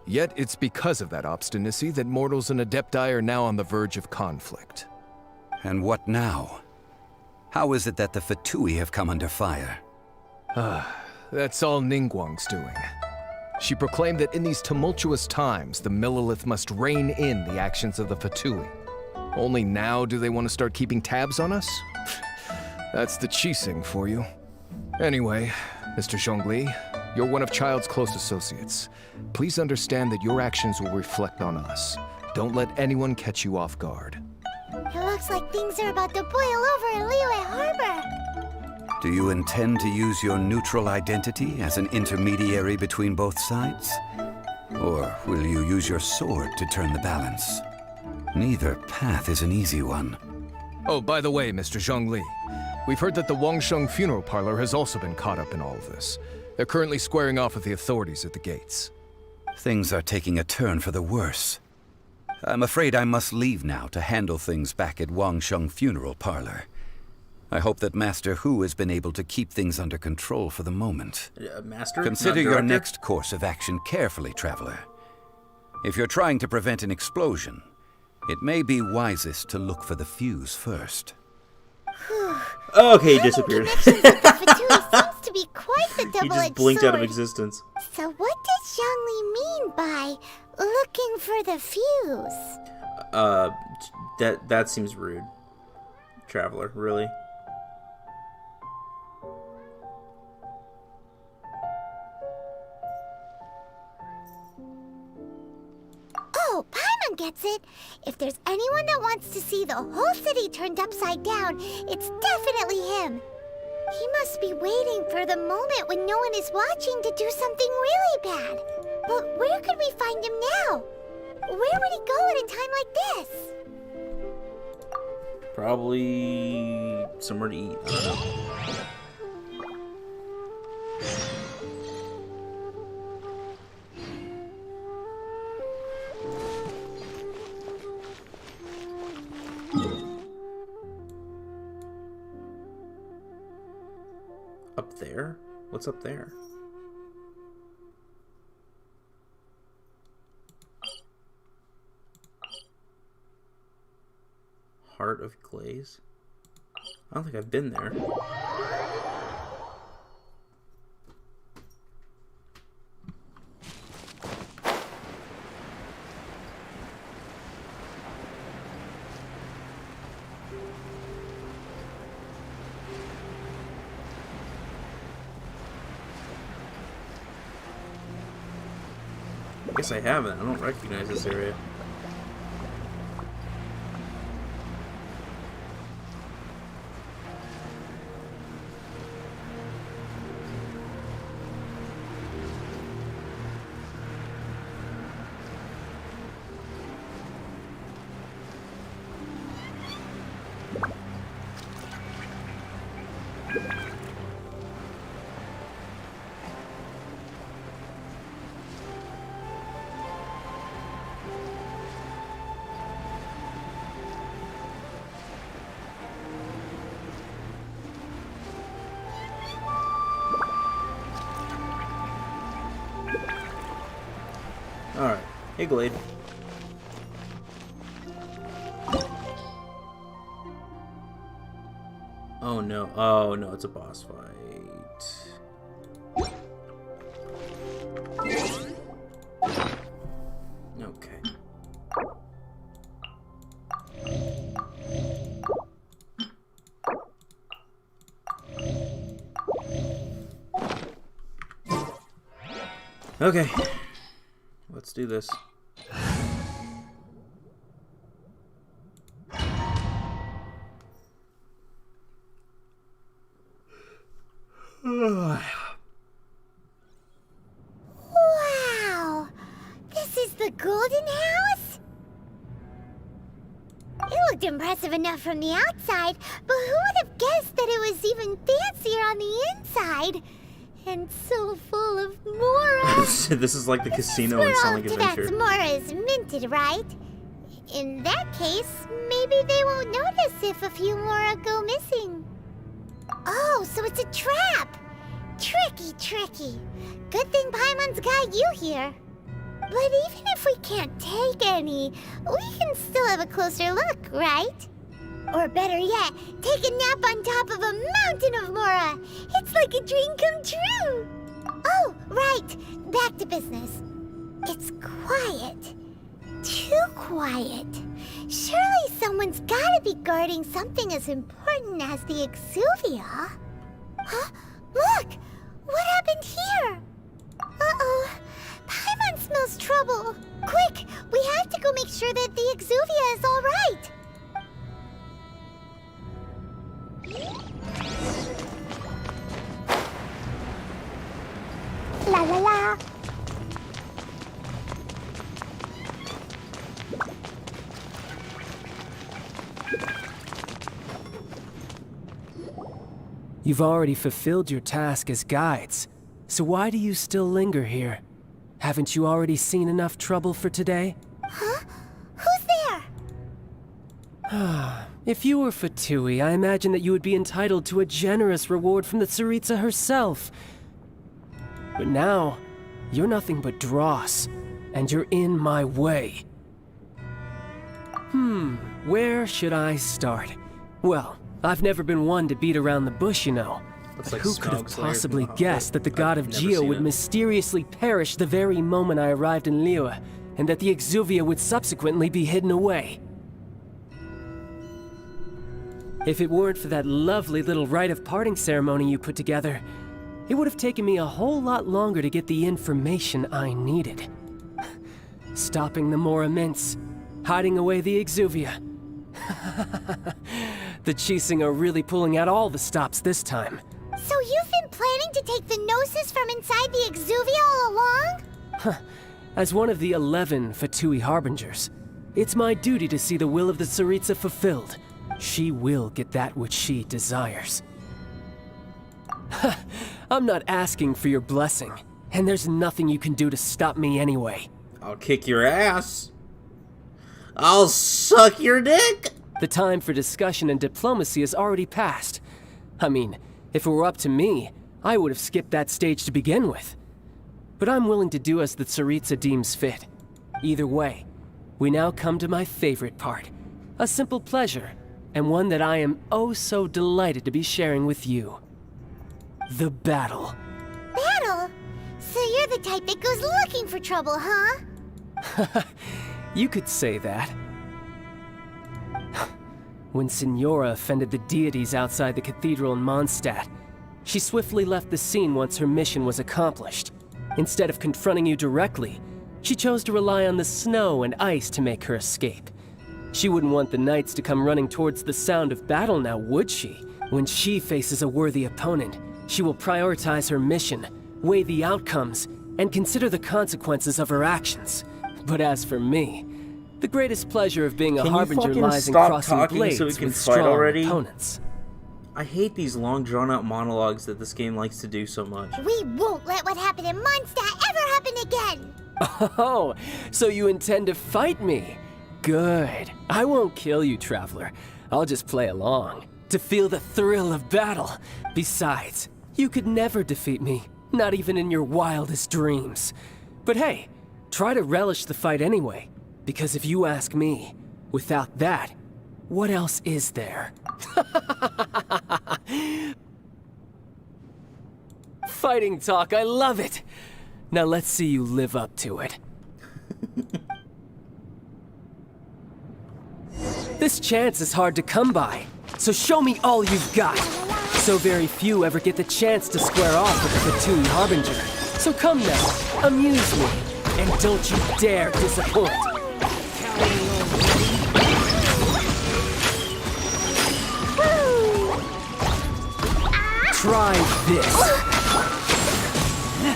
Yet it's because of that obstinacy that mortals and Adepti are now on the verge of conflict. And what now? How is it that the Fatui have come under fire? That's all Ningguang's doing. She proclaimed that in these tumultuous times, the Millilith must rein in the actions of the Fatui. Only now do they want to start keeping tabs on us? That's the Qixing for you. Anyway, Mr. Zhongli, you're one of Child's close associates. Please understand that your actions will reflect on us. Don't let anyone catch you off guard. It looks like things are about to boil over in Liyue Harbor. Do you intend to use your neutral identity as an intermediary between both sides? Or will you use your sword to turn the balance? Neither path is an easy one. Oh, by the way, Mr. Zhongli, we've heard that the Wangsheng Funeral Parlor has also been caught up in all of this. They're currently squaring off with the authorities at the gates. Things are taking a turn for the worse. I'm afraid I must leave now to handle things back at Wangsheng Funeral Parlor. I hope that Master Hu has been able to keep things under control for the moment. Master? Consider your next course of action carefully, Traveler. If you're trying to prevent an explosion, it may be wisest to look for the fuse first. Okay, he disappeared. Seems to be quite the double-edged He just blinked out of sword. existence. So what does Zhongli mean by looking for the fuse? That seems rude. Traveler, really? Oh, Paimon gets it. If there's anyone that wants to see the whole city turned upside down, it's definitely him. He must be waiting for the moment when no one is watching to do something really bad. But where could we find him now? Where would he go at a time like this? Probably somewhere to eat. I don't know. Up there? What's up there? Heart of Glaze? I don't think I've been there. I guess I haven't. I don't recognize this area. Alright. Hey, Glade. Oh no. Oh, no, it's a boss fight. Okay. Okay. Let's do this. Wow! This is the Golden House? It looked impressive enough from the outside, but who would have guessed that it was even fancier on the inside? And so full of Mora. This is like the casino in Where all Sonic of Adventure. Tibet's Mora is minted, right? In that case, maybe they won't notice if a few Mora go missing. Oh, so it's a trap! Tricky, tricky. Good thing Paimon's got you here. But even if we can't take any, we can still have a closer look, right? Or better yet, take a nap on top of a mountain of Mora. It's like a dream come true. Oh, right. Back to business. It's quiet. Too quiet. Surely someone's gotta be guarding something as important as the Exuvia. Huh? Look! What happened here? Uh-oh. Paimon smells trouble. Quick! We have to go make sure that the Exuvia is all right. La la la. You've already fulfilled your task as guides, so why do you still linger here? Haven't you already seen enough trouble for today? Huh? Who's there? If you were Fatui, I imagine that you would be entitled to a generous reward from the Tsaritsa herself. But now, you're nothing but dross, and you're in my way. Where should I start? Well, I've never been one to beat around the bush, you know. But like who could have Snog Slayer possibly from guessed that the god of never Geo seen would it. mysteriously perish the very moment I arrived in Liyue, and that the Exuvia would subsequently be hidden away? If it weren't for that lovely little rite of parting ceremony you put together, it would have taken me a whole lot longer to get the information I needed. Stopping the Mora Mints, hiding away the Exuvia. The Chising are really pulling out all the stops this time. So you've been planning to take the Gnosis from inside the Exuvia all along? As one of the 11 Fatui Harbingers, it's my duty to see the will of the Tsaritsa fulfilled. She will get that which she desires. I'm not asking for your blessing, and there's nothing you can do to stop me anyway. I'll kick your ass. I'll suck your dick. The time for discussion and diplomacy has already passed. I mean, if it were up to me, I would have skipped that stage to begin with. But I'm willing to do as the Tsaritsa deems fit. Either way, we now come to my favorite part. A simple pleasure, and one that I am oh so delighted to be sharing with you. The battle. Battle? So you're the type that goes looking for trouble, huh? You could say that. When Signora offended the deities outside the cathedral in Mondstadt, she swiftly left the scene once her mission was accomplished. Instead of confronting you directly, she chose to rely on the snow and ice to make her escape. She wouldn't want the knights to come running towards the sound of battle now, would she? When she faces a worthy opponent, she will prioritize her mission, weigh the outcomes, and consider the consequences of her actions. But as for me, the greatest pleasure of being a Can you harbinger fucking lies in stop crossing talking blades so we can with fight strong already? opponents. I hate these long drawn-out monologues that this game likes to do so much. We won't let what happened in Mondstadt ever happen again! Oh, so you intend to fight me? Good. I won't kill you, Traveler. I'll just play along, to feel the thrill of battle. Besides, you could never defeat me, not even in your wildest dreams. But hey, try to relish the fight anyway, because if you ask me, without that, what else is there? Fighting talk, I love it! Now let's see you live up to it. This chance is hard to come by, so show me all you've got. So very few ever get the chance to square off with the Fatui Harbinger. So come now, amuse me, and don't you dare disappoint. Try this.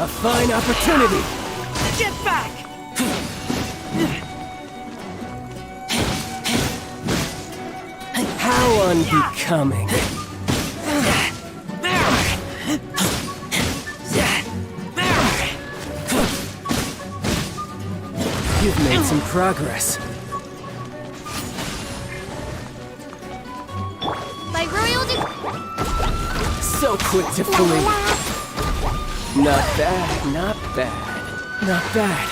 A fine opportunity. Get back! How unbecoming. You've made some progress. By royal So quick to flee. Not bad, not bad, not bad.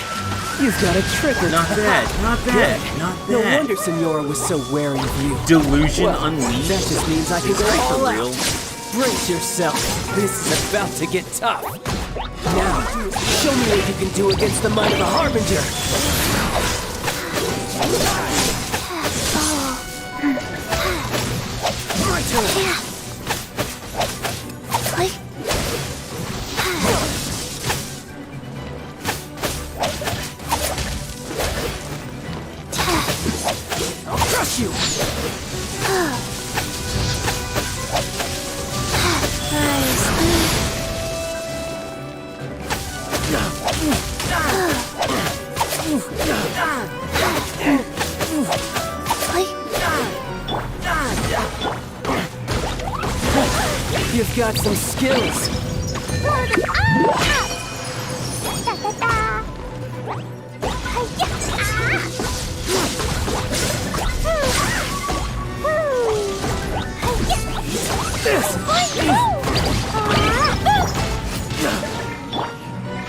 You've got a trick or Not bad, not bad, Good. not No bad. wonder Senora was so wary of you. Delusion Well, unleashed. That just means I can Is go that all for out. real? Brace yourself. This is about to get tough. Now, show me what you can do against the might of a Harbinger. My turn. I'll crush you. You've got some skills.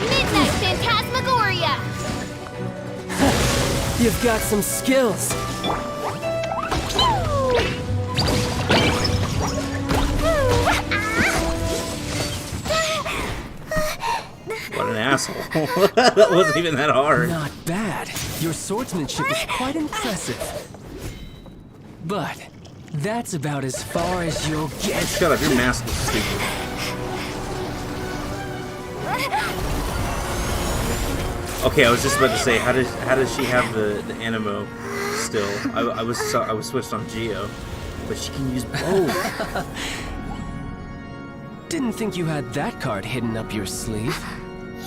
Midnight Phantasmagoria! You've got some skills. What an asshole. That wasn't even that hard. Not bad. Your swordsmanship is quite impressive. But that's about as far as you'll get. Shut up, your mask is stupid. Okay, I was just about to say, how does she have the animo still? I was switched on Geo, but she can use both. Didn't think you had that card hidden up your sleeve.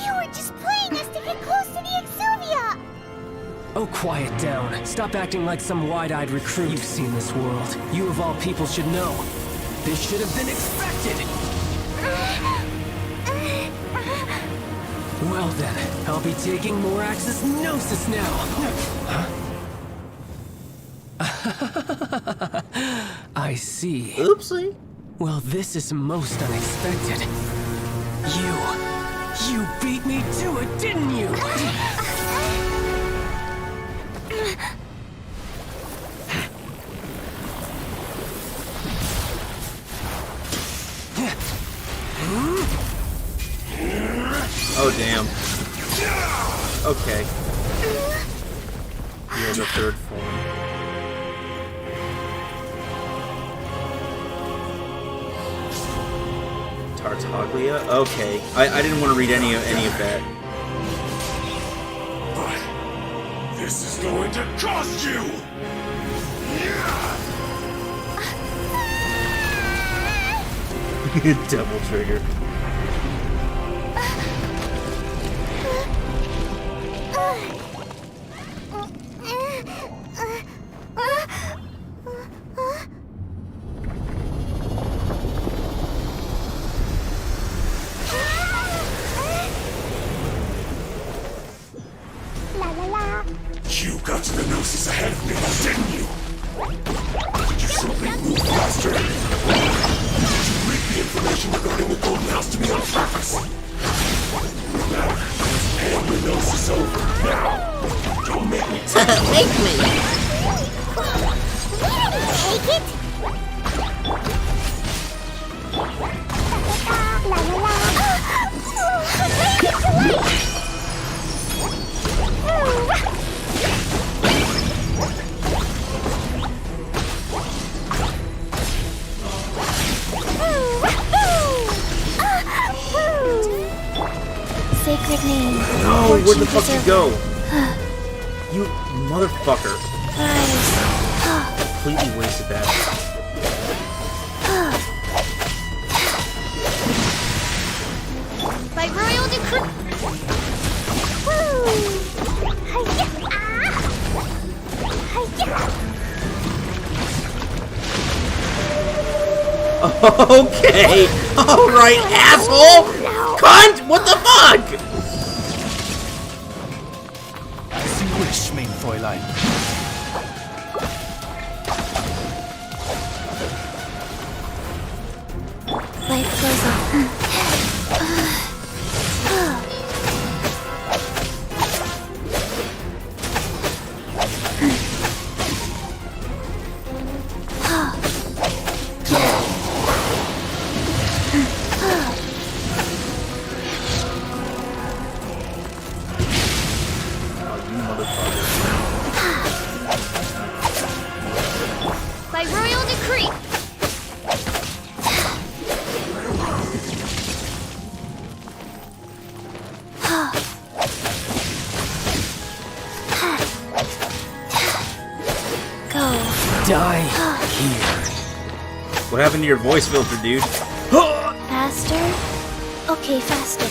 You were just playing us to get close to the Exuvia! Oh, quiet down. Stop acting like some wide-eyed recruit. You've seen this world. You of all people should know. This should have been expected. Well then, I'll be taking more Axis Gnosis now. Huh? I see. Oopsie. Well, this is most unexpected. You beat me to it, didn't you? Oh, damn. Okay. You're the third form. Tartaglia? Okay. I didn't want to read any of that. But this is going to cost you! Double trigger. You got to the Gnosis ahead of me, didn't you? Could you simply move faster? Did you leak the information regarding the Golden House to me on purpose? Now, hand the Gnosis over, now! Don't make me take it! Make me! We didn't take it! sacred name. No, where'd the fuck you go? Deserve. You motherfucker. Rise. Completely wasted that. By royal decree. Woo! Hi-ya! Okay! Alright, asshole! Cunt! What the fuck? As you wish, mein Fräulein. Life goes on. By royal decree. Go. Die here. What happened to your voice filter, dude? Faster? Okay, faster.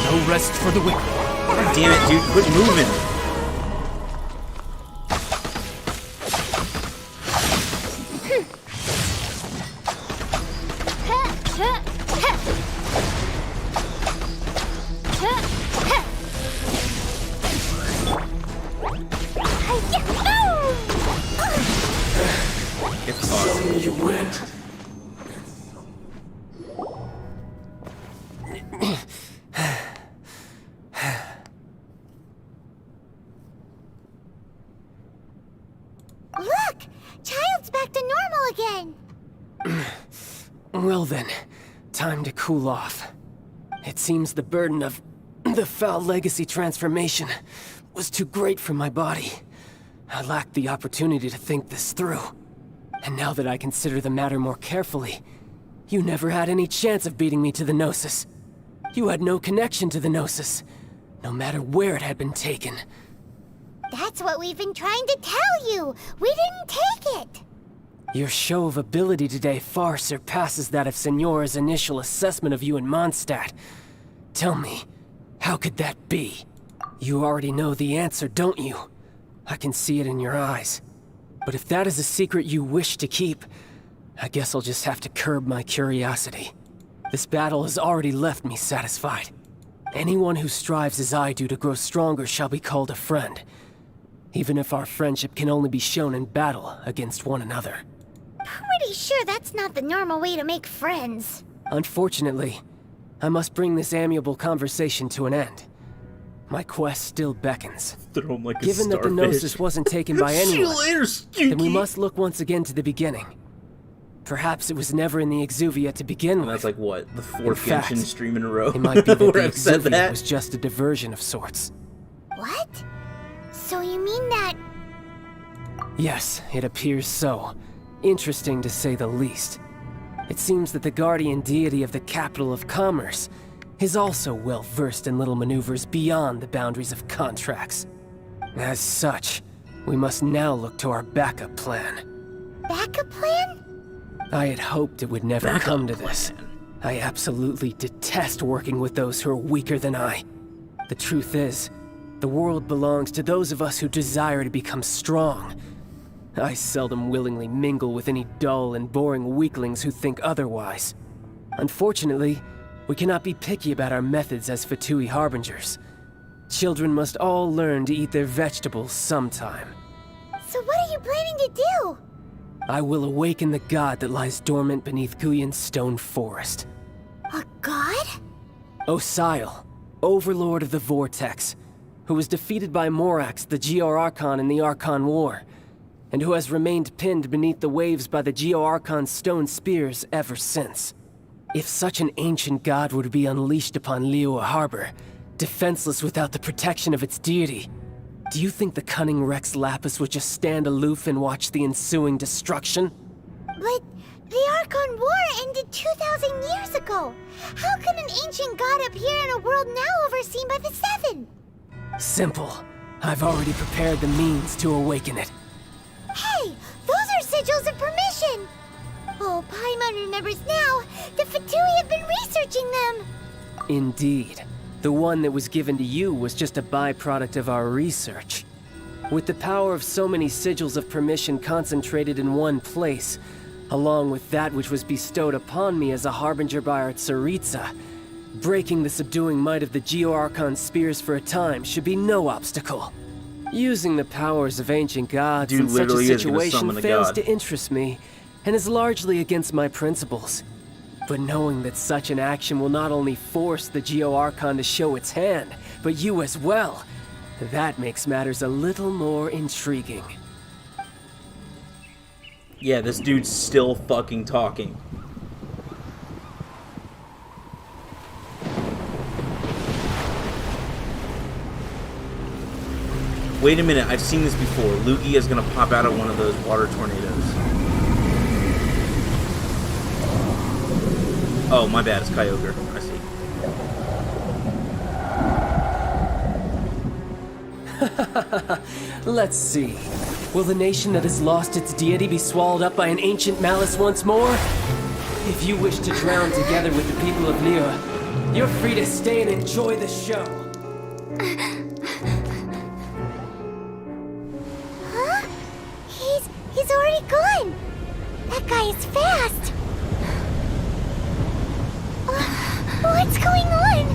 No rest for the wicked. God damn it, dude. Quit moving. It's awesome. You went. Look! Child's back to normal again. Well then, time to cool off. It seems the burden of the foul legacy transformation was too great for my body. I lacked the opportunity to think this through. And now that I consider the matter more carefully, you never had any chance of beating me to the Gnosis. You had no connection to the Gnosis, no matter where it had been taken. That's what we've been trying to tell you. We didn't take it. Your show of ability today far surpasses that of Signora's initial assessment of you in Mondstadt. Tell me, how could that be? You already know the answer, don't you? I can see it in your eyes. But if that is a secret you wish to keep, I guess I'll just have to curb my curiosity. This battle has already left me satisfied. Anyone who strives as I do to grow stronger shall be called a friend, even if our friendship can only be shown in battle against one another. Pretty sure that's not the normal way to make friends. Unfortunately, I must bring this amiable conversation to an end. My quest still beckons. Throw him like a Given that the starfish. Gnosis wasn't taken by See you anyone, later, then we Stinky. must look once again to the beginning. Perhaps it was never in the Exuvia to begin with. That's like what, the In fourth fact, Genshin stream in a row? It might be that the where I've said Exuvia that. was just a diversion of sorts. What? So you mean that... Yes, it appears so. Interesting to say the least. It seems that the guardian deity of the capital of commerce is also well versed in little maneuvers beyond the boundaries of contracts. As such, we must now look to our backup plan. Backup plan? I had hoped it would never come to this. I absolutely detest working with those who are weaker than I. The truth is, the world belongs to those of us who desire to become strong. I seldom willingly mingle with any dull and boring weaklings who think otherwise. Unfortunately, we cannot be picky about our methods as Fatui Harbingers. Children must all learn to eat their vegetables sometime. So what are you planning to do? I will awaken the god that lies dormant beneath Guyon's stone forest. A god? Osial, overlord of the Vortex, who was defeated by Morax, the Geo-Archon in the Archon War, and who has remained pinned beneath the waves by the Geo-Archon's stone spears ever since. If such an ancient god were to be unleashed upon Liyue Harbor, defenseless without the protection of its deity, do you think the cunning Rex Lapis would just stand aloof and watch the ensuing destruction? But the Archon War ended 2,000 years ago. How can an ancient god appear in a world now overseen by the Seven? Simple. I've already prepared the means to awaken it. Hey, those are sigils of permission! Oh, Paimon remembers now. The Fatui have been researching them. Indeed. The one that was given to you was just a byproduct of our research. With the power of so many sigils of permission concentrated in one place, along with that which was bestowed upon me as a harbinger by our Tsaritsa, breaking the subduing might of the Geo-Archon spears for a time should be no obstacle. Using the powers of ancient gods in such a situation fails to interest me, and is largely against my principles. But knowing that such an action will not only force the Geo-Archon to show its hand, but you as well, that makes matters a little more intriguing. Yeah, this dude's still fucking talking. Wait a minute, I've seen this before. Lugia is gonna pop out of one of those water tornadoes. Oh, my bad, it's Kyogre. I see. Let's see. Will the nation that has lost its deity be swallowed up by an ancient malice once more? If you wish to drown together with the people of Liyue, you're free to stay and enjoy the show. Huh? He's already gone. That guy is fast. What's going on?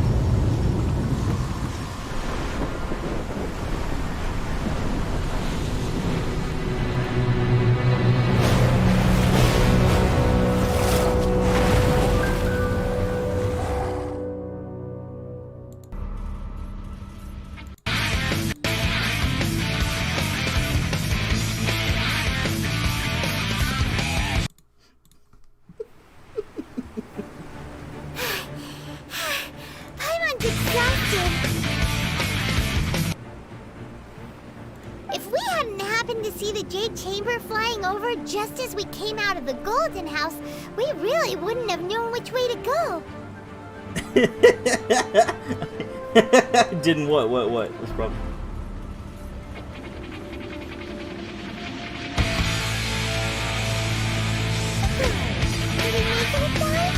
Just as we came out of the Golden House, we really wouldn't have known which way to go. Didn't what? What's the problem? Did he make it again?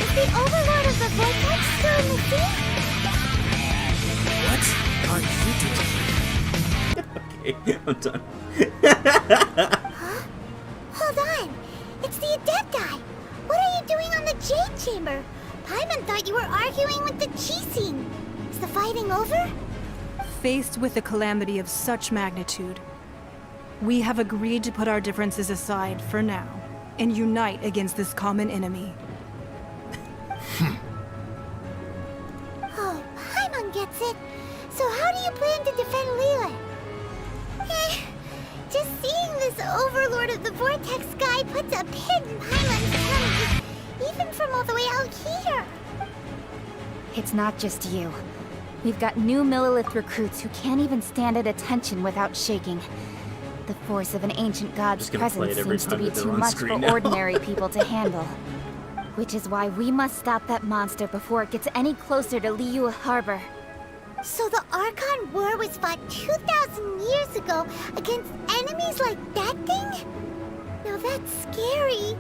Is the Overlord of the Vortex still in the sea? What are you doing? Okay, I'm done. Hold on! It's the Adepti! What are you doing on the Jade Chamber? Paimon thought you were arguing with the Chising. Is the fighting over? Faced with a calamity of such magnitude, we have agreed to put our differences aside for now and unite against this common enemy. Oh, Paimon gets it. So how do you plan to defend Liyue? Just seeing this Overlord of the Vortex guy puts a pin in Paimon's tummy, even from all the way out here. It's not just you. We've got new Millilith recruits who can't even stand at attention without shaking. The force of an ancient god's presence seems to be too much for ordinary people to handle. Which is why we must stop that monster before it gets any closer to Liyue Harbor. So the Archon War was fought 2,000 years ago against enemies like that thing? Now that's scary.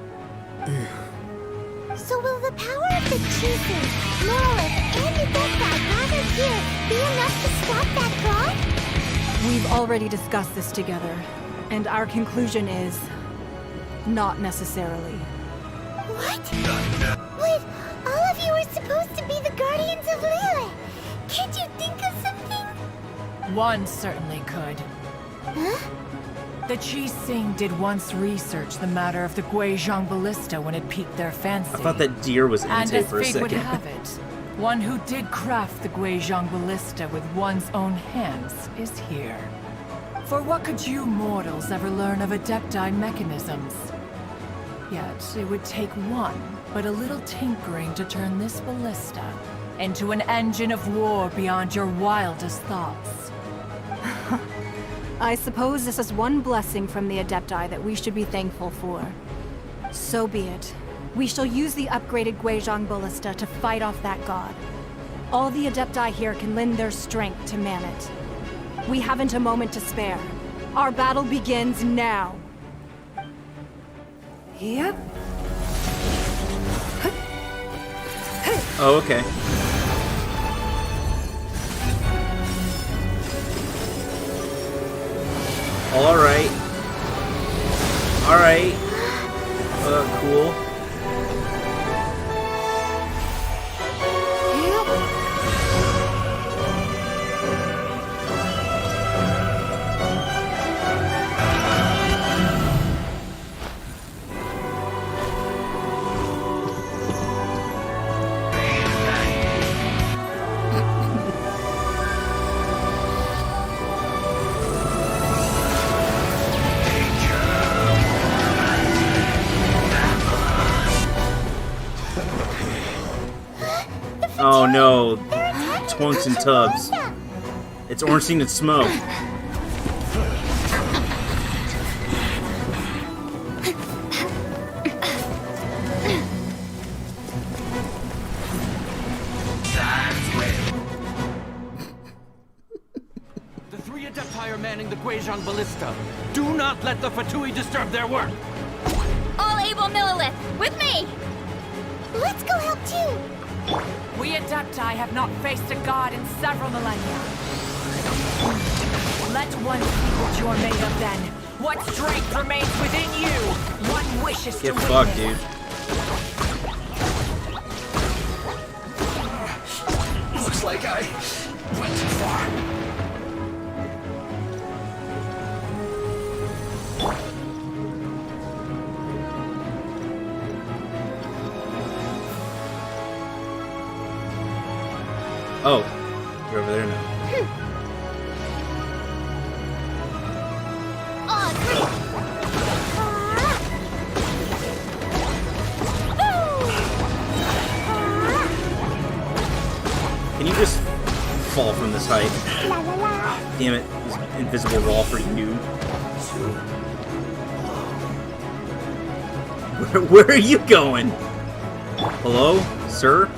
So will the power of the Chising, Millilith, and the Death God gathered here be enough to stop that god? We've already discussed this together, and our conclusion is... not necessarily. What? Wait, all of you are supposed to be the Guardians of Liyue. Can't you think of something? One certainly could. Huh? The Chising did once research the matter of the Guizhong Ballista when it piqued their fancy. I thought that deer was Entei for a second. And as fate would have it, one who did craft the Guizhong Ballista with one's own hands is here. For what could you mortals ever learn of Adepti mechanisms? Yet, it would take one, but a little tinkering to turn this ballista into an engine of war beyond your wildest thoughts. I suppose this is one blessing from the Adepti that we should be thankful for. So be it. We shall use the upgraded Guizhong Ballista to fight off that god. All the Adepti here can lend their strength to man it. We haven't a moment to spare. Our battle begins now. Yep. Oh, okay. Alright. Alright. Cool. Oh no, Twunks and Tubs. It's Ornstein and Smoke. The three Adepti are manning the Guizhong Ballista. Do not let the Fatui disturb their work. All able Millilith, with me! Let's go help too! We Adepti have not faced a god in several millennia. Let one see what you're made of then. What strength remains within you? One wishes to Get witness. fucked, dude. Looks like I went too far. Oh, you're over there now. Can you just fall from this height? Damn it, this invisible wall for you. Where are you going? Hello, sir?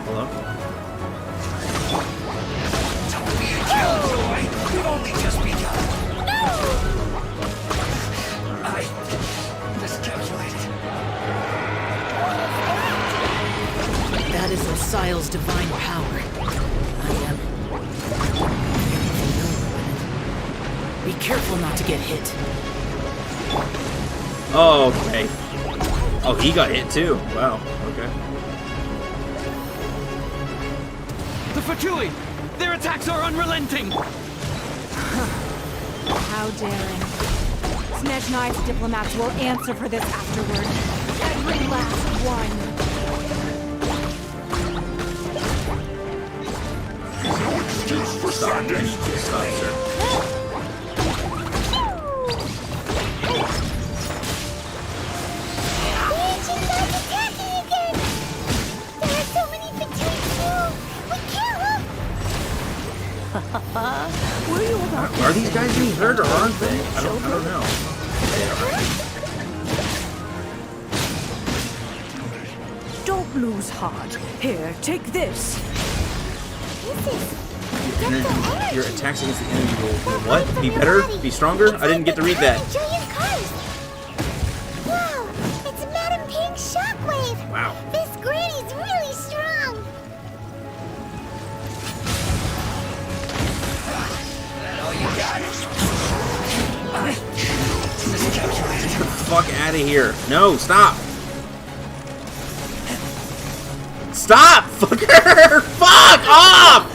Hello? We've only just begun. I miscalculated. That is Osial's divine power. I am. Be careful not to get hit. Oh, okay. Oh, he got hit too. Wow, okay. The Fatui! Their attacks are unrelenting! How daring. Snezhnai's diplomats will answer for this afterward. Every last one. Stop, sir. Are these guys being hurt or aren't they? I don't know. Don't lose heart. Here, take this. Your attacks against the enemy will what? Be better? Be stronger? I didn't get to read that. Wow, it's Madam Pink's shockwave. Wow. This granny's really strong. Get the fuck out of here. No, stop. Stop, fucker! Fuck off!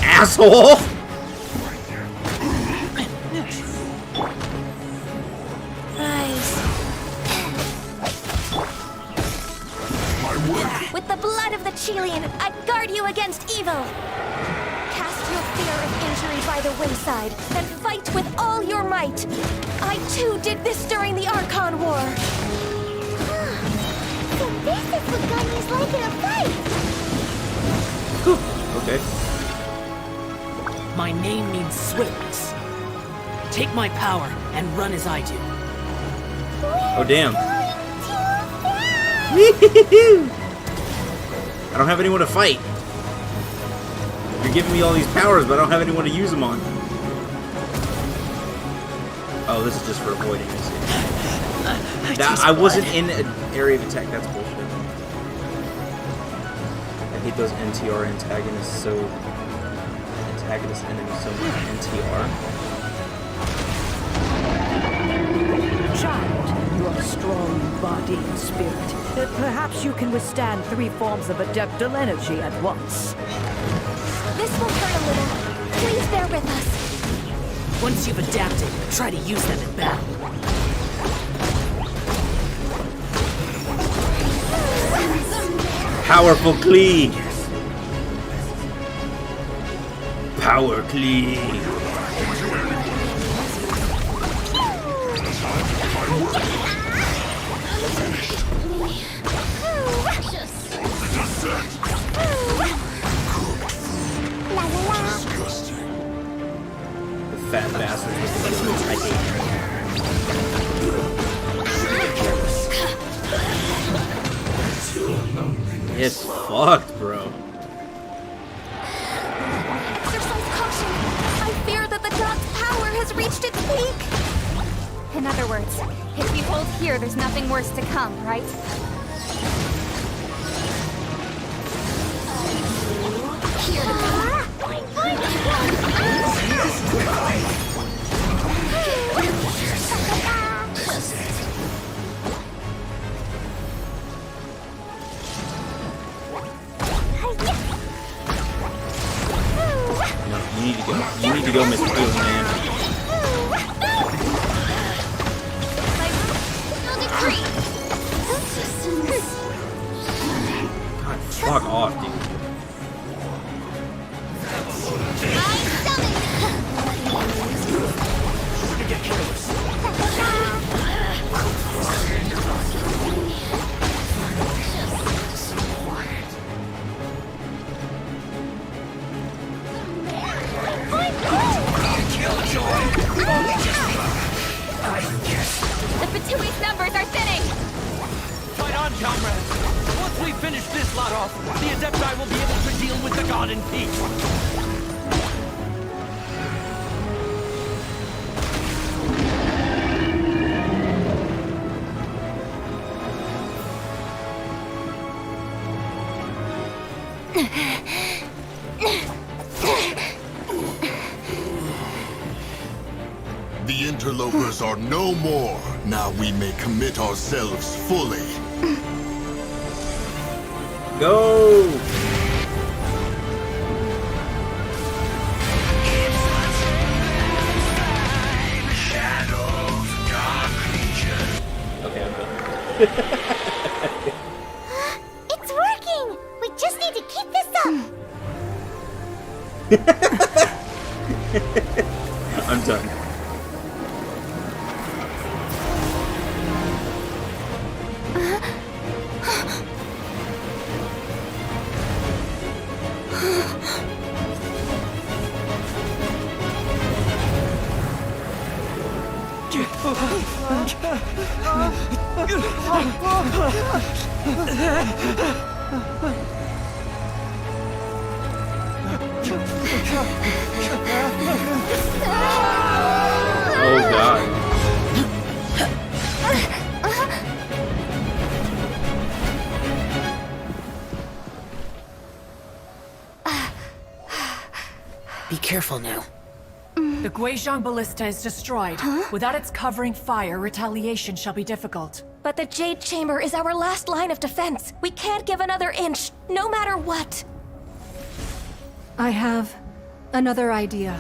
Asshole! With the blood of the Chilean, I guard you against evil. Cast your fear of injury by the wayside and fight with all your might. I too did this during the Archon War. So this is what Ganyu's like in a fight! Okay. My name means swiftness. Take my power and run as I do. Oh, damn. I don't have anyone to fight. You're giving me all these powers, but I don't have anyone to use them on. Oh, this is just for avoiding, I see. I wasn't in an area of attack, that's bullshit. I hate those NTR antagonists so... Antagonist enemies so much. NTR. Child, you are strong in body and spirit. Perhaps you can withstand 3 forms of adeptal energy at once. This will hurt a little. Please bear with us. Once you've adapted, try to use them in battle. Powerful cleave. Power cleave. Fat bastard with the moves I hate. It's fucked, bro. Exercise caution. I fear that the god's power has reached its peak. In other words, if we hold here, there's nothing worse to come, right? No, you need to go. You need to go, Mr. Field Man. God, fuck off, dude. The Fatui's numbers are thinning! Fight on, comrades! Once we finish this lot off, the Adepti will be able to deal with the god in peace! The interlopers are no more. Now we may commit ourselves fully. Go! Okay, I'm done. It's working! We just need to keep this up! I'm done. Oh god. Be careful now. The Guizhong Ballista is destroyed. Without its covering fire, retaliation shall be difficult. But the Jade Chamber is our last line of defense. We can't give another inch, no matter what. I have another idea.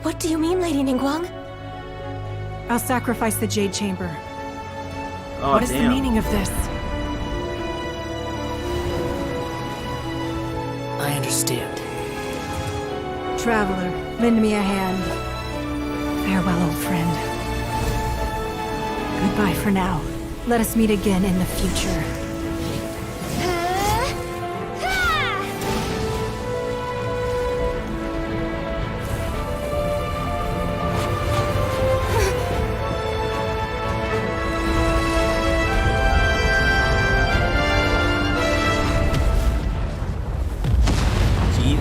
What do you mean, Lady Ningguang? I'll sacrifice the Jade Chamber. Oh, what is the meaning of this? I understand. traveler, lend me a hand. Farewell, old friend. Goodbye for now. Let us meet again in the future.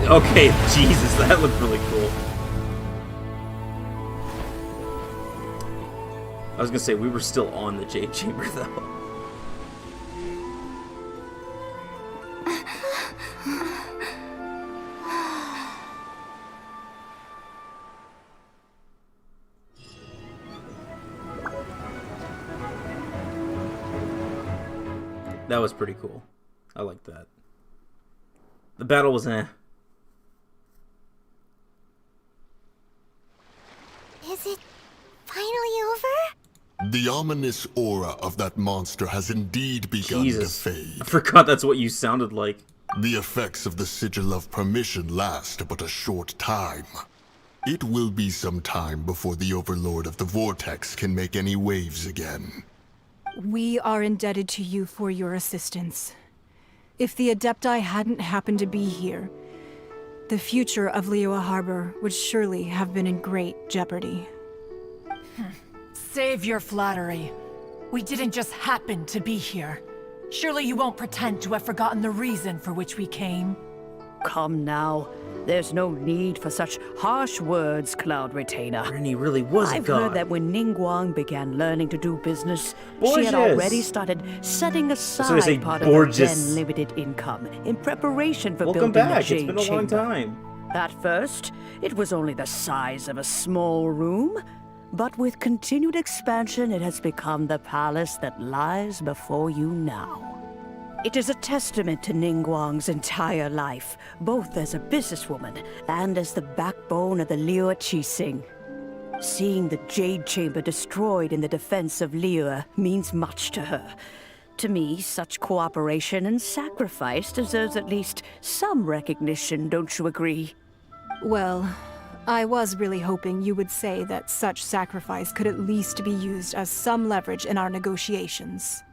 Okay, Jesus, that looked really cool. I was gonna say, we were still on the Jade Chamber, though. That was pretty cool. I like that. The battle was Is it finally over? The ominous aura of that monster has indeed begun Jesus. to fade. I forgot that's what you sounded like. The effects of the Sigil of Permission last but a short time. It will be some time before the Overlord of the Vortex can make any waves again. We are indebted to you for your assistance. If the Adepti hadn't happened to be here, the future of Liyue Harbor would surely have been in great jeopardy. Save your flattery. We didn't just happen to be here. Surely you won't pretend to have forgotten the reason for which we came. Come now. There's no need for such harsh words, Cloud Retainer. Rennie really was a I've god. heard that when Ningguang began learning to do business, she Gorgeous. had already started setting was gonna say aside part gorgeous. of her then limited income in preparation for Welcome building back. the Jade It's been a long Chamber. time. At first, it was only the size of a small room, but with continued expansion, it has become the palace that lies before you now. It is a testament to Ningguang's entire life, both as a businesswoman and as the backbone of the Liyue Qixing. Seeing the Jade Chamber destroyed in the defense of Liyue means much to her. To me, such cooperation and sacrifice deserves at least some recognition, don't you agree? Well, I was really hoping you would say that such sacrifice could at least be used as some leverage in our negotiations.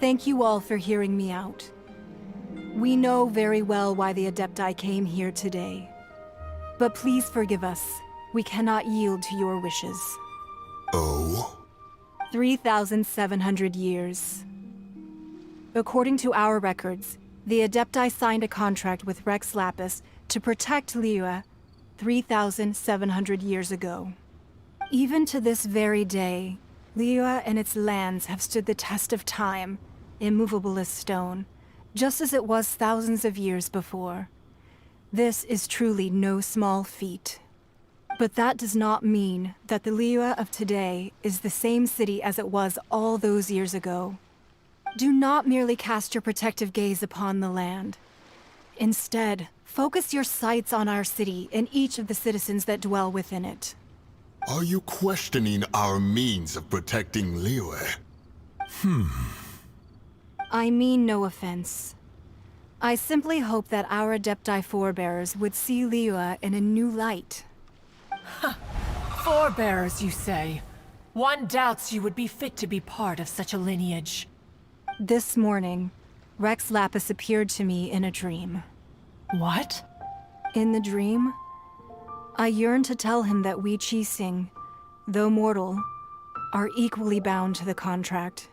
Thank you all for hearing me out. We know very well why the Adepti came here today. But please forgive us. We cannot yield to your wishes. Oh? 3,700 years. According to our records, the Adepti signed a contract with Rex Lapis to protect Liyue 3,700 years ago. Even to this very day, Liyue and its lands have stood the test of time, immovable as stone, just as it was thousands of years before. This is truly no small feat. But that does not mean that the Liyue of today is the same city as it was all those years ago. Do not merely cast your protective gaze upon the land. Instead, focus your sights on our city and each of the citizens that dwell within it. Are you questioning our means of protecting Liyue? I mean no offense. I simply hope that our Adepti forebears would see Liyue in a new light. Forebears, you say? One doubts you would be fit to be part of such a lineage. This morning, Rex Lapis appeared to me in a dream. What? In the dream, I yearned to tell him that we Qixing, though mortal, are equally bound to the contract.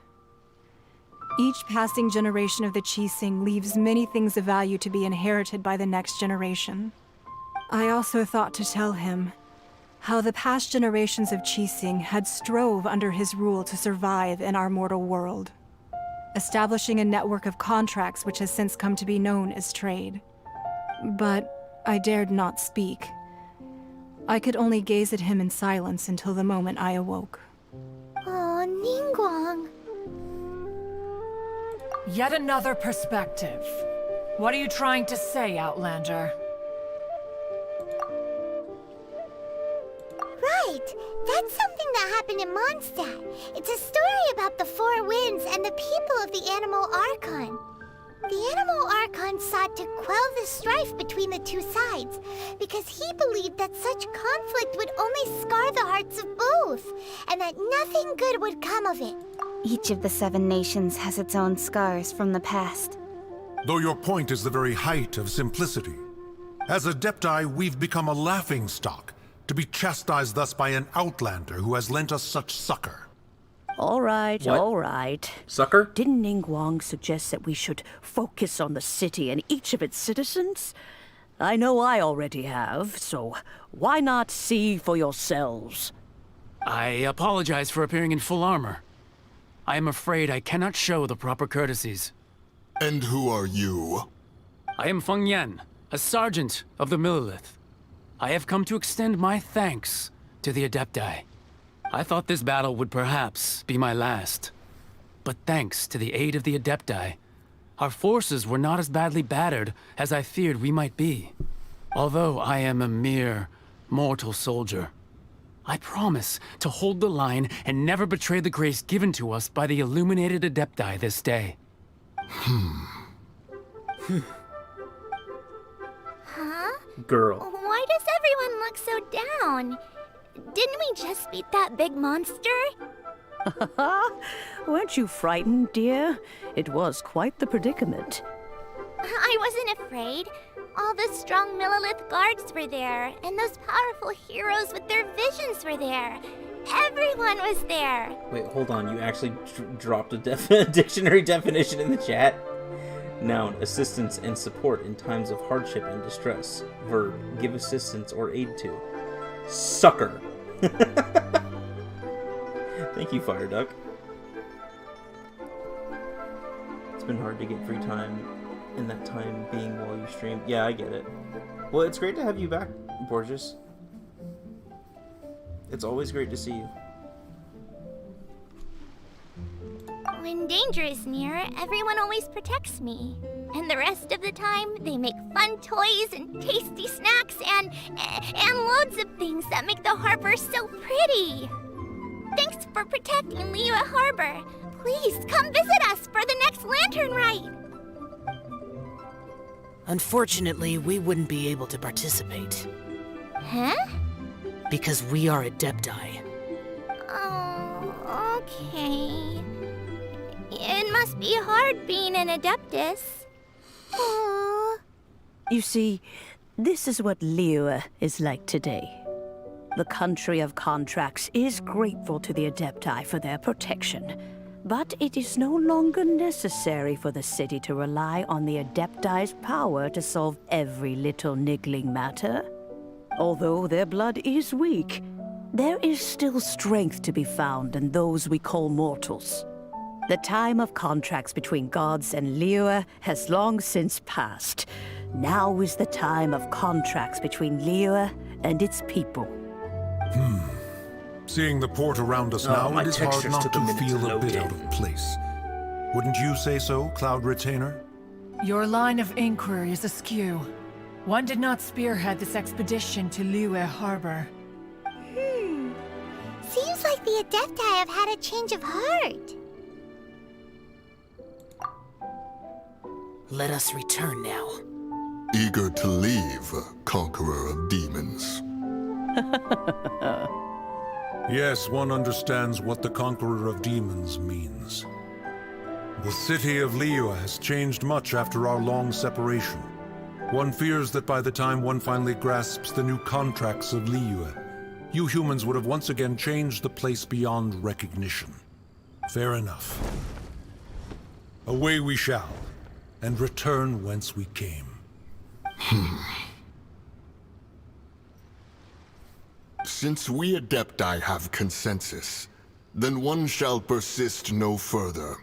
Each passing generation of the Qixing leaves many things of value to be inherited by the next generation. I also thought to tell him how the past generations of Qixing had strove under his rule to survive in our mortal world, establishing a network of contracts which has since come to be known as trade. But I dared not speak. I could only gaze at him in silence until the moment I awoke. Oh, Ningguang. Yet another perspective. What are you trying to say, Outlander? Right! That's something that happened in Mondstadt. It's a story about the Four Winds and the people of the Animal Archon. The Animal Archon sought to quell the strife between the two sides, because he believed that such conflict would only scar the hearts of both, and that nothing good would come of it. Each of the 7 nations has its own scars from the past. Though your point is the very height of simplicity. As Adepti, we've become a laughingstock, to be chastised thus by an outlander who has lent us such succor. All right, What? all right. Sucker? Didn't Ningguang suggest that we should focus on the city and each of its citizens? I know I already have, so why not see for yourselves? I apologize for appearing in full armor. I am afraid I cannot show the proper courtesies. And who are you? I am Feng Yan, a sergeant of the Millelith. I have come to extend my thanks to the Adepti. I thought this battle would perhaps be my last. But thanks to the aid of the Adepti, our forces were not as badly battered as I feared we might be. Although I am a mere mortal soldier, I promise to hold the line and never betray the grace given to us by the illuminated Adepti this day. Huh? Girl. Why does everyone look so down? Didn't we just beat that big monster? Weren't you frightened, dear? It was quite the predicament. I wasn't afraid. All the strong Millelith guards were there, and those powerful heroes with their visions were there. Everyone was there. Wait, hold on. You actually dropped a dictionary definition in the chat. Noun, assistance and support in times of hardship and distress. Verb, give assistance or aid to. Sucker. Thank you, Fire Duck. It's been hard to get free time, and that time being while you stream. Yeah, I get it. Well, it's great to have you back, Borges. It's always great to see you. When danger is near, everyone always protects me. And the rest of the time, they make fun toys and tasty snacks and loads of things that make the harbor so pretty. Thanks for protecting Liyue Harbor. Please come visit us for the next lantern rite. Unfortunately, we wouldn't be able to participate. Huh? Because we are Adepti. Oh, okay. It must be hard being an Adeptus. Aww. You see, this is what Liyue is like today. The country of contracts is grateful to the Adepti for their protection, but it is no longer necessary for the city to rely on the Adepti's power to solve every little niggling matter. Although their blood is weak, there is still strength to be found in those we call mortals. The time of contracts between gods and Liyue has long since passed. Now is the time of contracts between Liyue and its people. Seeing the port around us now, it is hard not to feel a bit out of place. Wouldn't you say so, Cloud Retainer? Your line of inquiry is askew. One did not spearhead this expedition to Liyue Harbor. Seems like the Adepti have had a change of heart. Let us return now. Eager to leave, Conqueror of Demons. Yes, one understands what the Conqueror of Demons means. The city of Liyue has changed much after our long separation. One fears that by the time one finally grasps the new contracts of Liyue, you humans would have once again changed the place beyond recognition. Fair enough. Away we shall, and return whence we came. Since we Adepti have consensus, then one shall persist no further.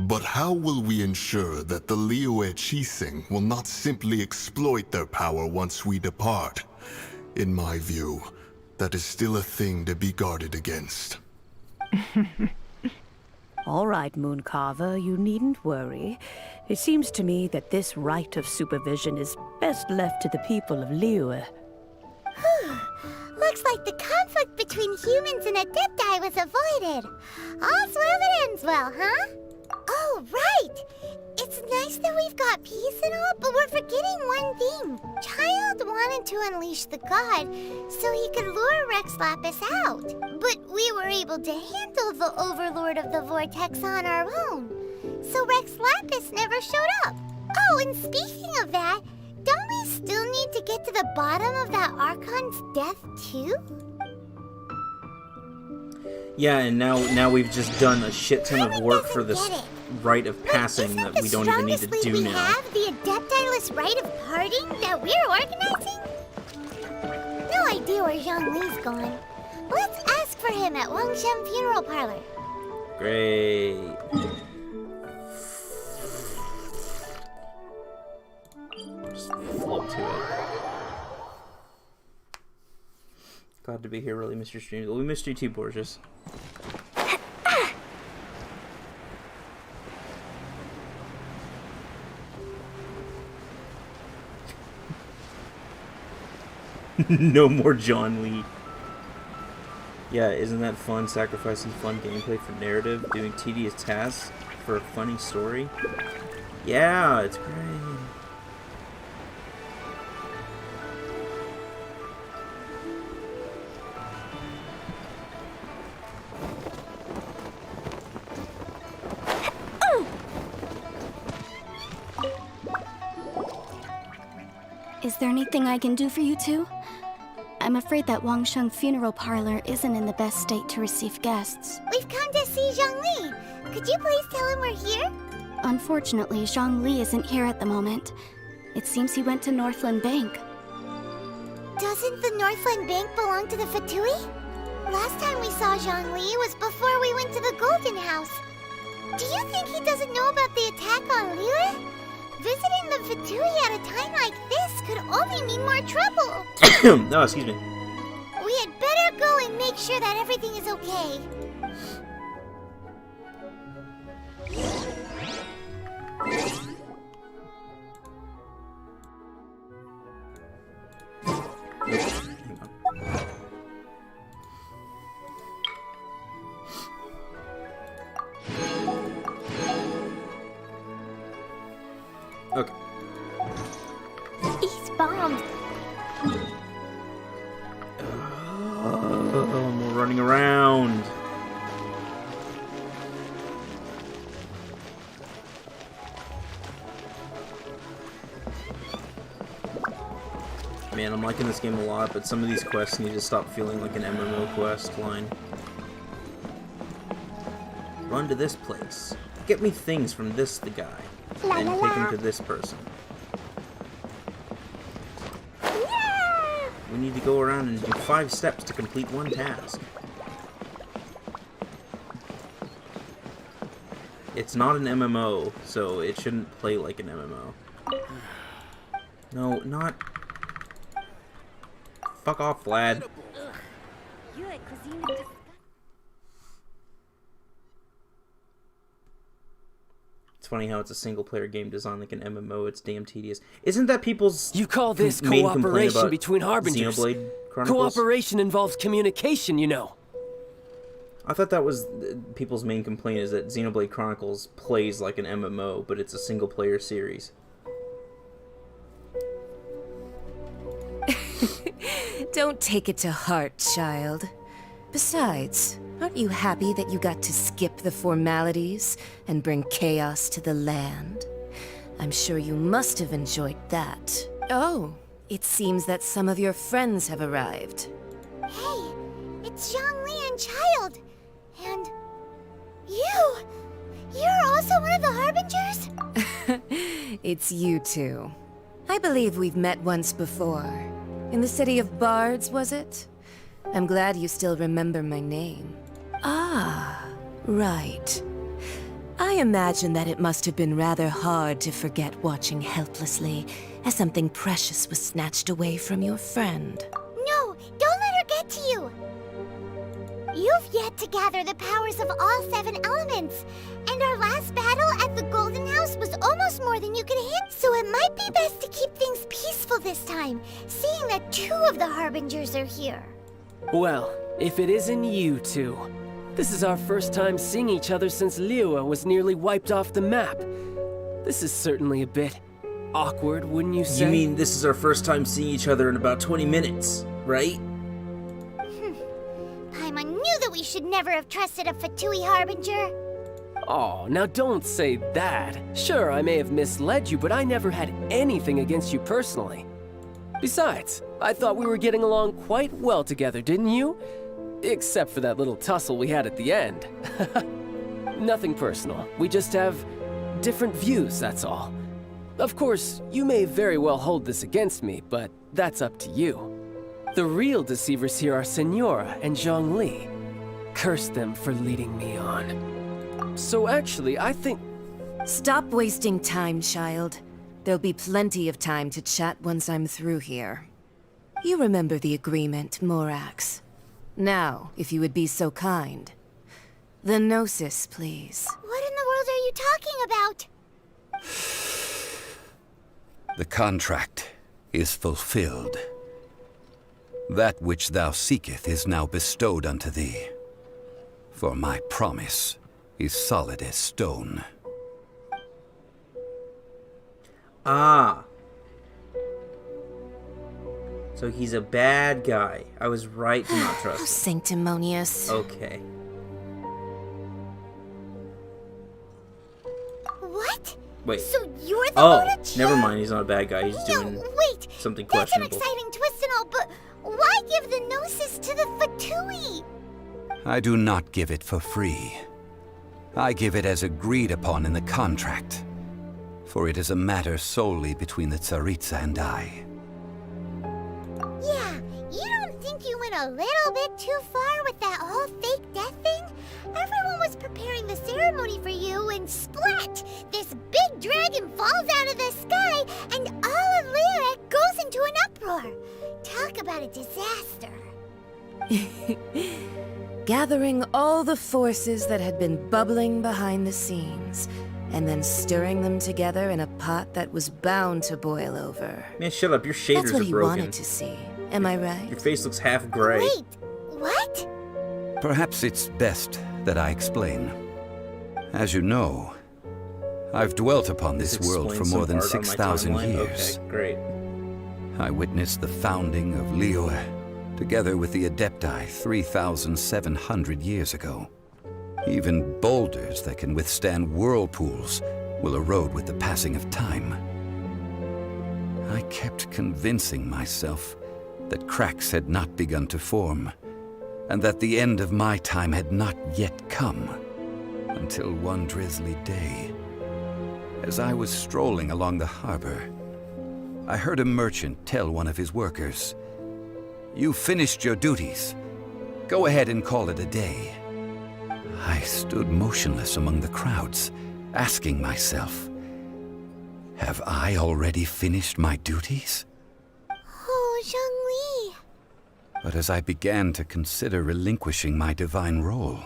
But how will we ensure that the Liyue Qixing will not simply exploit their power once we depart? In my view, that is still a thing to be guarded against. All right, Mooncarver, you needn't worry. It seems to me that this right of supervision is best left to the people of Liyue. Looks like the conflict between humans and Adepti was avoided. All's well that ends well, huh? Oh, right! It's It's nice that we've got peace and all, but we're forgetting one thing. Child wanted to unleash the god so he could lure Rex Lapis out. But we were able to handle the Overlord of the Vortex on our own. So Rex Lapis never showed up. Oh, and speaking of that, don't we still need to get to the bottom of that Archon's death too? Yeah, and now we've just done a shit ton of work for this rite of passing that we don't even need to do now. Have the Adeptiless rite of parting that we're organizing? No idea where Zhongli's gone. Let's ask for him at Wangshan Funeral Parlor. Great. Just float to it. Glad to be here, really, Mr. Stream. Well, we missed you too, Borges. No more John Lee. Yeah, isn't that fun? Sacrificing fun gameplay for narrative, doing tedious tasks for a funny story. Yeah, it's great. Is there anything I can do for you two? I'm afraid that Wangsheng Funeral Parlor isn't in the best state to receive guests. We've come to see Zhongli. Could you please tell him we're here? Unfortunately, Zhongli isn't here at the moment. It seems he went to Northland Bank. Doesn't the Northland Bank belong to the Fatui? Last time we saw Zhongli was before we went to the Golden House. Do you think he doesn't know about the attack on Liyue? Visiting the Fatui at a time like this could only mean more trouble. No, excuse me. We had better go and make sure that everything is okay. Okay. He's bombed. We're running around. Man, I'm liking this game a lot, but some of these quests need to stop feeling like an MMO quest line. Run to this place. Get me things from the guy. Then take him to this person. We need to go around and do 5 steps to complete one task. It's not an MMO, so it shouldn't play like an MMO. No, not... Fuck off, Vlad. It's funny how it's a single-player game designed like an MMO. It's damn tedious. Isn't that people's You call this main complaint cooperation about between Harbingers? Xenoblade Chronicles? Cooperation involves communication, you know. I thought that was people's main complaint, is that Xenoblade Chronicles plays like an MMO, but it's a single-player series. Don't take it to heart, child. Besides, aren't you happy that you got to skip the formalities and bring chaos to the land? I'm sure you must have enjoyed that. Oh, it seems that some of your friends have arrived. Hey, it's Zhongli and Child. And you! You're also one of the Harbingers? It's you two. I believe we've met once before. In the City of Bards, was it? I'm glad you still remember my name. Ah, right. I imagine that it must have been rather hard to forget watching helplessly as something precious was snatched away from your friend. No, don't let her get to you! You've yet to gather the powers of all 7 elements, and our last battle at the Golden House was almost more than you could handle, so it might be best to keep things peaceful this time, seeing that 2 of the Harbingers are here. Well, if it isn't you two. This is our first time seeing each other since Liyue was nearly wiped off the map. This is certainly a bit awkward, wouldn't you say? You mean this is our first time seeing each other in about 20 minutes, right? Paimon knew that we should never have trusted a Fatui Harbinger. Oh, now don't say that. Sure, I may have misled you, but I never had anything against you personally. Besides, I thought we were getting along quite well together, didn't you? Except for that little tussle we had at the end. Nothing personal. We just have different views, that's all. Of course, you may very well hold this against me, but that's up to you. The real deceivers here are Senora and Zhongli. Curse them for leading me on. So actually, I think... Stop wasting time, child. There'll be plenty of time to chat once I'm through here. You remember the agreement, Morax. Now, if you would be so kind. The Gnosis, please. What in the world are you talking about? The contract is fulfilled. That which thou seeketh is now bestowed unto thee. For my promise is solid as stone. Ah. So he's a bad guy. I was right to not trust him. Sanctimonious. Okay. What? Wait. So you're the Oh, never mind. He's not a bad guy. He's doing wait. something That's an questionable. exciting twist and all, but why give the Gnosis to the Fatui? I do not give it for free. I give it as agreed upon in the contract. For it is a matter solely between the Tsaritsa and I. Yeah, you don't think you went a little bit too far with that whole fake death thing? Everyone was preparing the ceremony for you, and splat! This big dragon falls out of the sky, and all of Liyue goes into an uproar. Talk about a disaster. Gathering all the forces that had been bubbling behind the scenes, and then stirring them together in a pot that was bound to boil over. Man, shut up. Your shaders That's what are he broken. wanted to see. Am I right? Your face looks half gray. Wait, what? Perhaps it's best that I explain. As you know, I've dwelt upon this world for Explain more than some art on my 6,000 timeline? years. Okay, great. I witnessed the founding of Liyue, together with the Adepti 3,700 years ago. Even boulders that can withstand whirlpools will erode with the passing of time. I kept convincing myself that cracks had not begun to form, and that the end of my time had not yet come, until one drizzly day, as I was strolling along the harbor, I heard a merchant tell one of his workers, "You've finished your duties. Go ahead and call it a day." I stood motionless among the crowds, asking myself, have I already finished my duties? Oh, Zhongli. But as I began to consider relinquishing my divine role,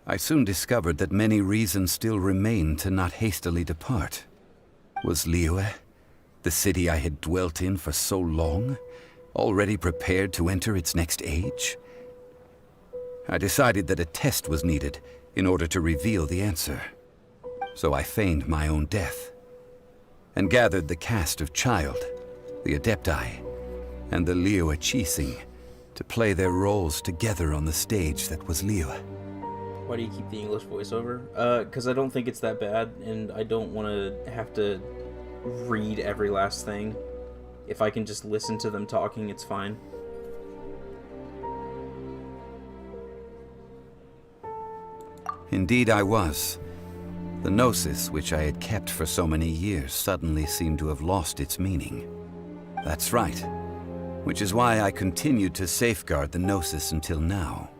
I soon discovered that many reasons still remained to not hastily depart. Was Liyue, the city I had dwelt in for so long, already prepared to enter its next age? I decided that a test was needed in order to reveal the answer. So I feigned my own death, and gathered the cast of Child, the Adepti, and the Liyue Chising to play their roles together on the stage that was Liyue. Why do you keep the English voiceover? Because I don't think it's that bad, and I don't want to have to read every last thing. If I can just listen to them talking, it's fine. Indeed I was. The Gnosis, which I had kept for so many years, suddenly seemed to have lost its meaning. That's right. Which is why I continued to safeguard the Gnosis until now.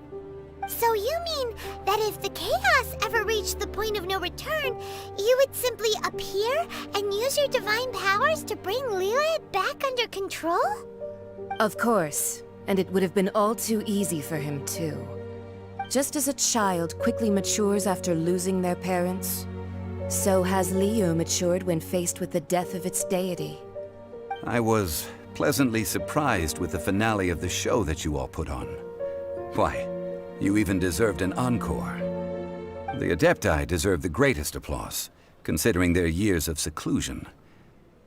So you mean that if the chaos ever reached the point of no return, you would simply appear and use your divine powers to bring Liyue back under control? Of course, and it would have been all too easy for him too. Just as a child quickly matures after losing their parents, so has Liyue matured when faced with the death of its deity. I was pleasantly surprised with the finale of the show that you all put on. Why, you even deserved an encore. The Adepti deserve the greatest applause, Considering their years of seclusion,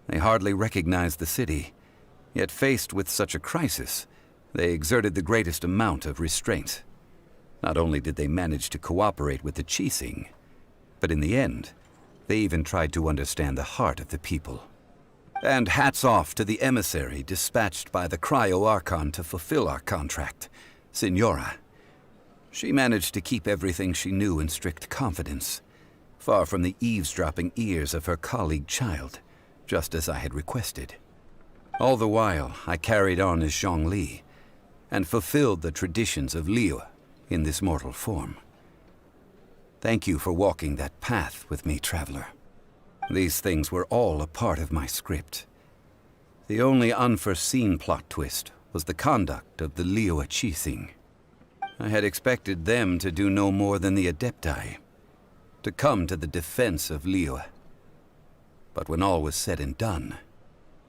they hardly recognized the city. Yet faced with such a crisis, they exerted the greatest amount of restraint. Not only did they manage to cooperate with the Qixing, but in the end, they even tried to understand the heart of the people. And hats off to the emissary dispatched by the Cryo-Archon to fulfill our contract, Signora. She managed to keep everything she knew in strict confidence, far from the eavesdropping ears of her colleague child, just as I had requested. All the while, I carried on as Zhongli, and fulfilled the traditions of Liyue in this mortal form. Thank you for walking that path with me, traveler. These things were all a part of my script. The only unforeseen plot twist was the conduct of the Liyue Qixing. I had expected them to do no more than the Adepti, to come to the defense of Liyue. But when all was said and done,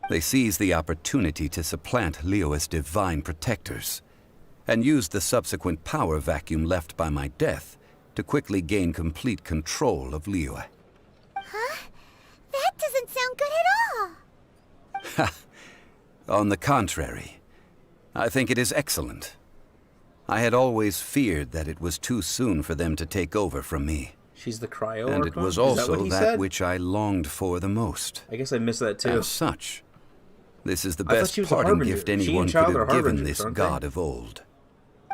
they seized the opportunity to supplant Liyue's divine protectors, and used the subsequent power vacuum left by my death to quickly gain complete control of Liyue. Huh? That doesn't sound good at all! Ha! On the contrary, I think it is excellent. I had always feared that it was too soon for them to take over from me. She's the cryo And it Archon? was Is also that, that which I longed for the most. I guess I missed that too. As such, this is the I thought best she was a parting harbinger. gift She and anyone Child could are have given harbingers, this aren't god they? of old.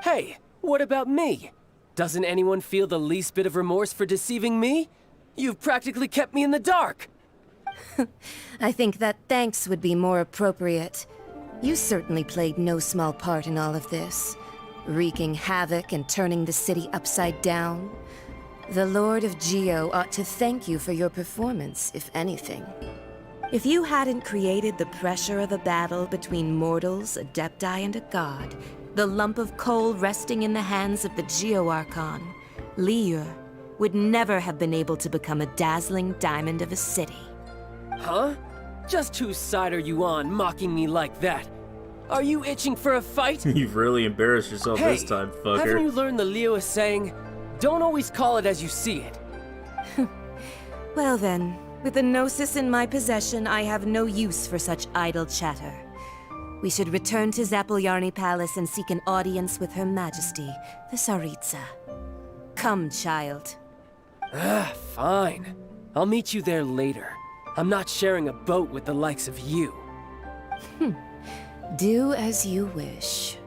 Hey, what about me? Doesn't anyone feel the least bit of remorse for deceiving me? You've practically kept me in the dark. I think that thanks would be more appropriate. You certainly played no small part in all of this, wreaking havoc and turning the city upside down. The Lord of Geo ought to thank you for your performance, if anything. If you hadn't created the pressure of a battle between mortals, Adepti, and a god, the lump of coal resting in the hands of the Geo-Archon, Liyue, would never have been able to become a dazzling diamond of a city. Huh? Just whose side are you on, mocking me like that? Are you itching for a fight? You've really embarrassed yourself Hey, this time, fucker. haven't you learned the Liyue saying, don't always call it as you see it? Well then, with the Gnosis in my possession, I have no use for such idle chatter. We should return to Zapoljarny Palace and seek an audience with Her Majesty, the Tsaritsa. Come, child. Fine. I'll meet you there later. I'm not sharing a boat with the likes of you. Do as you wish.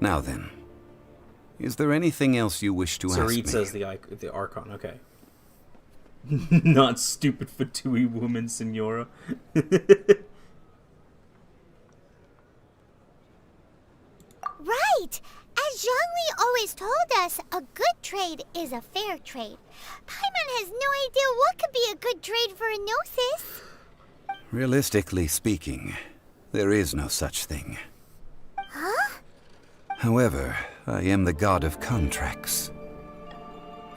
Now then, is there anything else you wish to ask me? Tsaritsa's the Archon, okay. Not stupid Fatui woman, Signora. Right! As Zhongli always told us, a good trade is a fair trade. Paimon has no idea what could be a good trade for a Gnosis. Realistically speaking, there is no such thing. Huh? However, I am the god of contracts.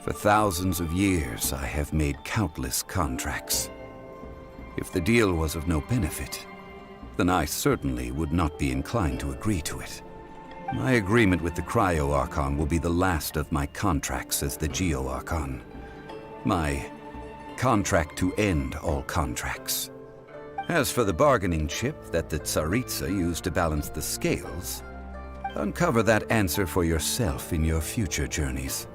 For thousands of years, I have made countless contracts. If the deal was of no benefit, then I certainly would not be inclined to agree to it. My agreement with the Cryo-Archon will be the last of my contracts as the Geo-Archon. My contract to end all contracts. As for the bargaining chip that the Tsaritsa used to balance the scales, uncover that answer for yourself in your future journeys.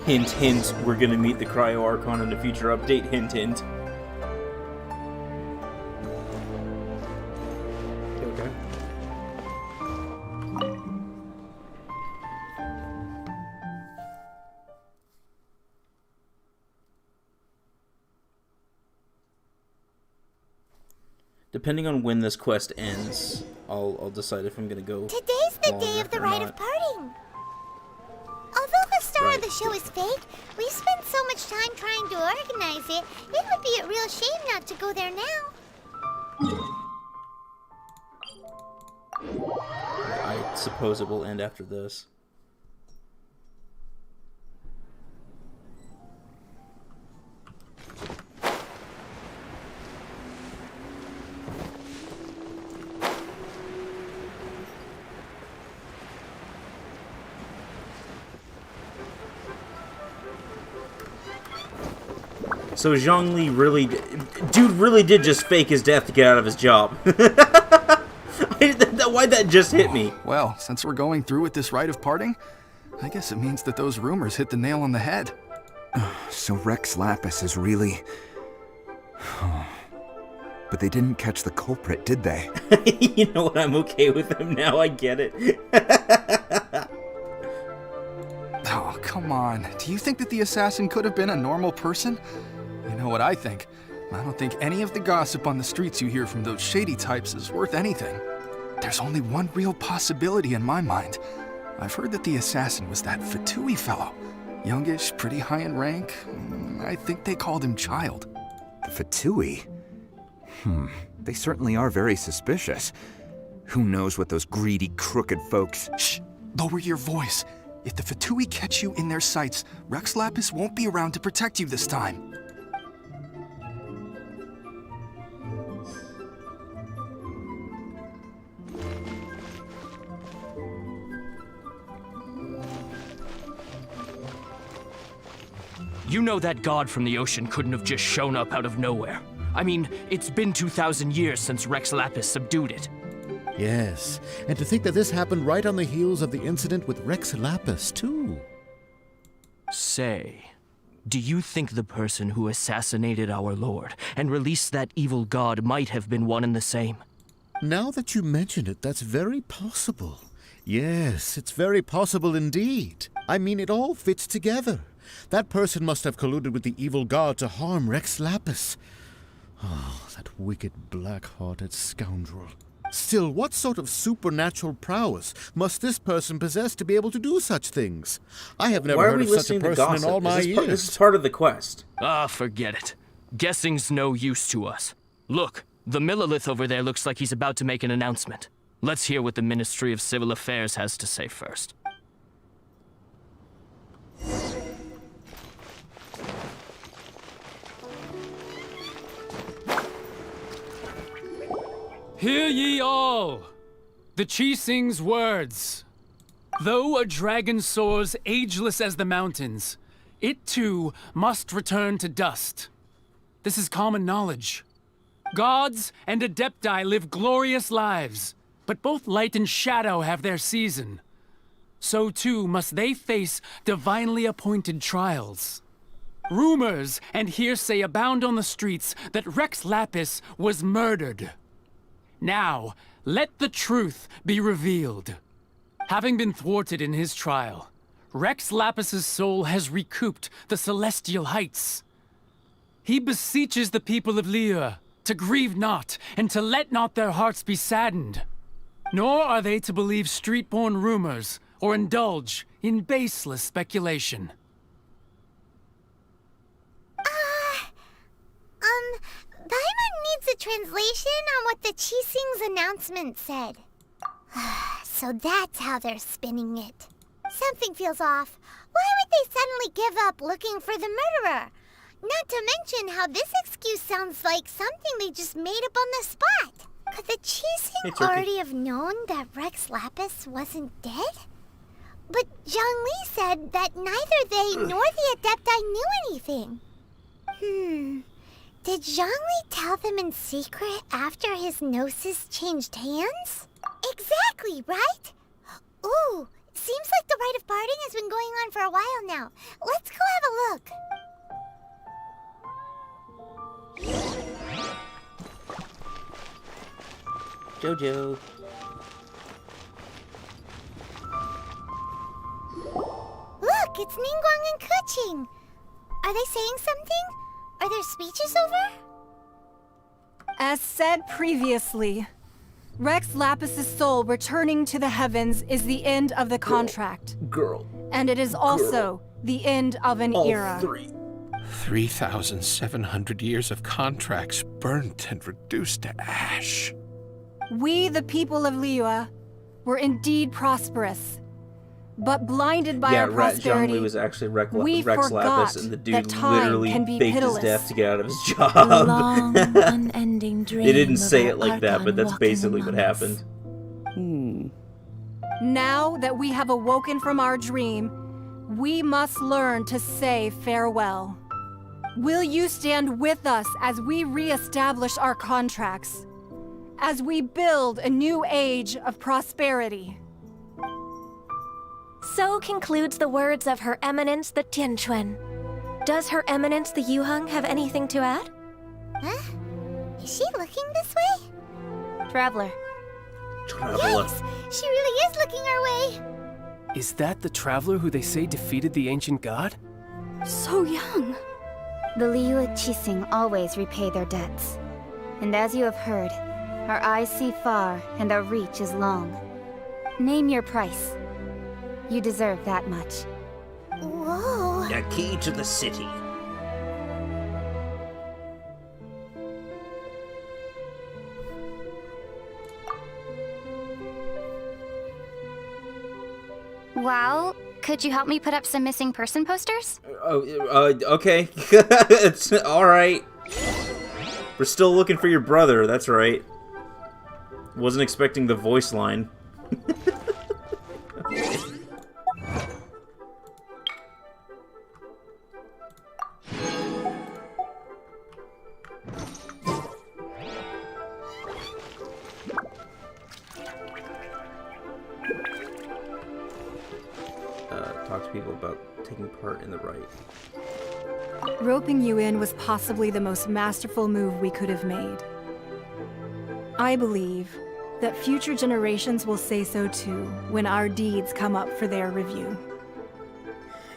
Hint, hint, we're gonna meet the Cryo Archon in a future update. Hint, hint. Okay. Depending on when this quest ends, I'll decide if I'm gonna go. Today's the longer day of the or rite not. of parting. Although the star Right. of the show is fake, we spent so much time trying to organize it, it would be a real shame not to go there now. I suppose it will end after this. So Zhongli really... Dude really did just fake his death to get out of his job. Why'd that just hit me? Well, since we're going through with this rite of parting, I guess it means that those rumors hit the nail on the head. So Rex Lapis is really... But they didn't catch the culprit, did they? You know what? I'm okay with him now. I get it. Oh, come on. Do you think that the assassin could have been a normal person? You know what I think? I don't think any of the gossip on the streets you hear from those shady types is worth anything. There's only one real possibility in my mind. I've heard that the assassin was that Fatui fellow. Youngish, pretty high in rank. I think they called him Child. Fatui? They certainly are very suspicious. Who knows what those greedy, crooked folks... Shh! Lower your voice. If the Fatui catch you in their sights, Rex Lapis won't be around to protect you this time. You know that god from the ocean couldn't have just shown up out of nowhere. I mean, it's been 2,000 years since Rex Lapis subdued it. Yes, and to think that this happened right on the heels of the incident with Rex Lapis, too. Say, do you think the person who assassinated our lord and released that evil god might have been one and the same? Now that you mention it, that's very possible. Yes, it's very possible indeed. I mean, it all fits together. That person must have colluded with the evil god to harm Rex Lapis. Oh, that wicked, black-hearted scoundrel. Still, what sort of supernatural prowess must this person possess to be able to do such things? I have never heard of such a person in all my years. This is part of the quest. Ah, forget it. Guessing's no use to us. Look, the Millilith over there looks like he's about to make an announcement. Let's hear what the Ministry of Civil Affairs has to say first. Hear ye all! The Qixing's words. Though a dragon soars ageless as the mountains, it too must return to dust. This is common knowledge. Gods and Adepti live glorious lives, but both light and shadow have their season. So too must they face divinely appointed trials. Rumors and hearsay abound on the streets that Rex Lapis was murdered. Now, let the truth be revealed. Having been thwarted in his trial, Rex Lapis's soul has recouped the celestial heights. He beseeches the people of Liyue to grieve not and to let not their hearts be saddened. Nor are they to believe street-born rumors or indulge in baseless speculation. Paimon needs a translation on what the Qixing's announcement said. So that's how they're spinning it. Something feels off. Why would they suddenly give up looking for the murderer? Not to mention how this excuse sounds like something they just made up on the spot. Could the Qixing already have known that Rex Lapis wasn't dead? But Zhongli said that neither they nor the Adepti knew anything. Did Zhongli tell them in secret after his gnosis changed hands? Exactly, right? Ooh, seems like the rite of parting has been going on for a while now. Let's go have a look. Jojo. Look, it's Ningguang and Keqing. Are they saying something? Are their speeches over? As said previously, Rex Lapis's soul returning to the heavens is the end of the contract. Girl. And it is also the end of an era. 3,700 years of contracts burnt and reduced to ash. We, the people of Liyue, were indeed prosperous. But blinded by our prosperity, Zhongli was actually Rex forgot Lapis, and the dude literally faked pitiless. his death to get out of his job. A long, unending dream. They didn't say of it like that, but that's Archon basically what walking among happened. Now that we have awoken from our dream, we must learn to say farewell. Will you stand with us as we re-establish our contracts? As we build a new age of prosperity? So concludes the words of Her Eminence the Tianquan. Does Her Eminence the Yuheng have anything to add? Huh? Is she looking this way? Traveler. Yes! She really is looking our way! Is that the traveler who they say defeated the ancient god? So young. The Liyue Qixing always repay their debts. And as you have heard, our eyes see far and our reach is long. Name your price. You deserve that much. Whoa! The key to the city. Well, could you help me put up some missing person posters? Okay. It's alright. We're still looking for your brother, that's right. Wasn't expecting the voice line. Okay. Talk to people about taking part in the rite. Roping you in was possibly the most masterful move we could have made. I believe that future generations will say so too when our deeds come up for their review.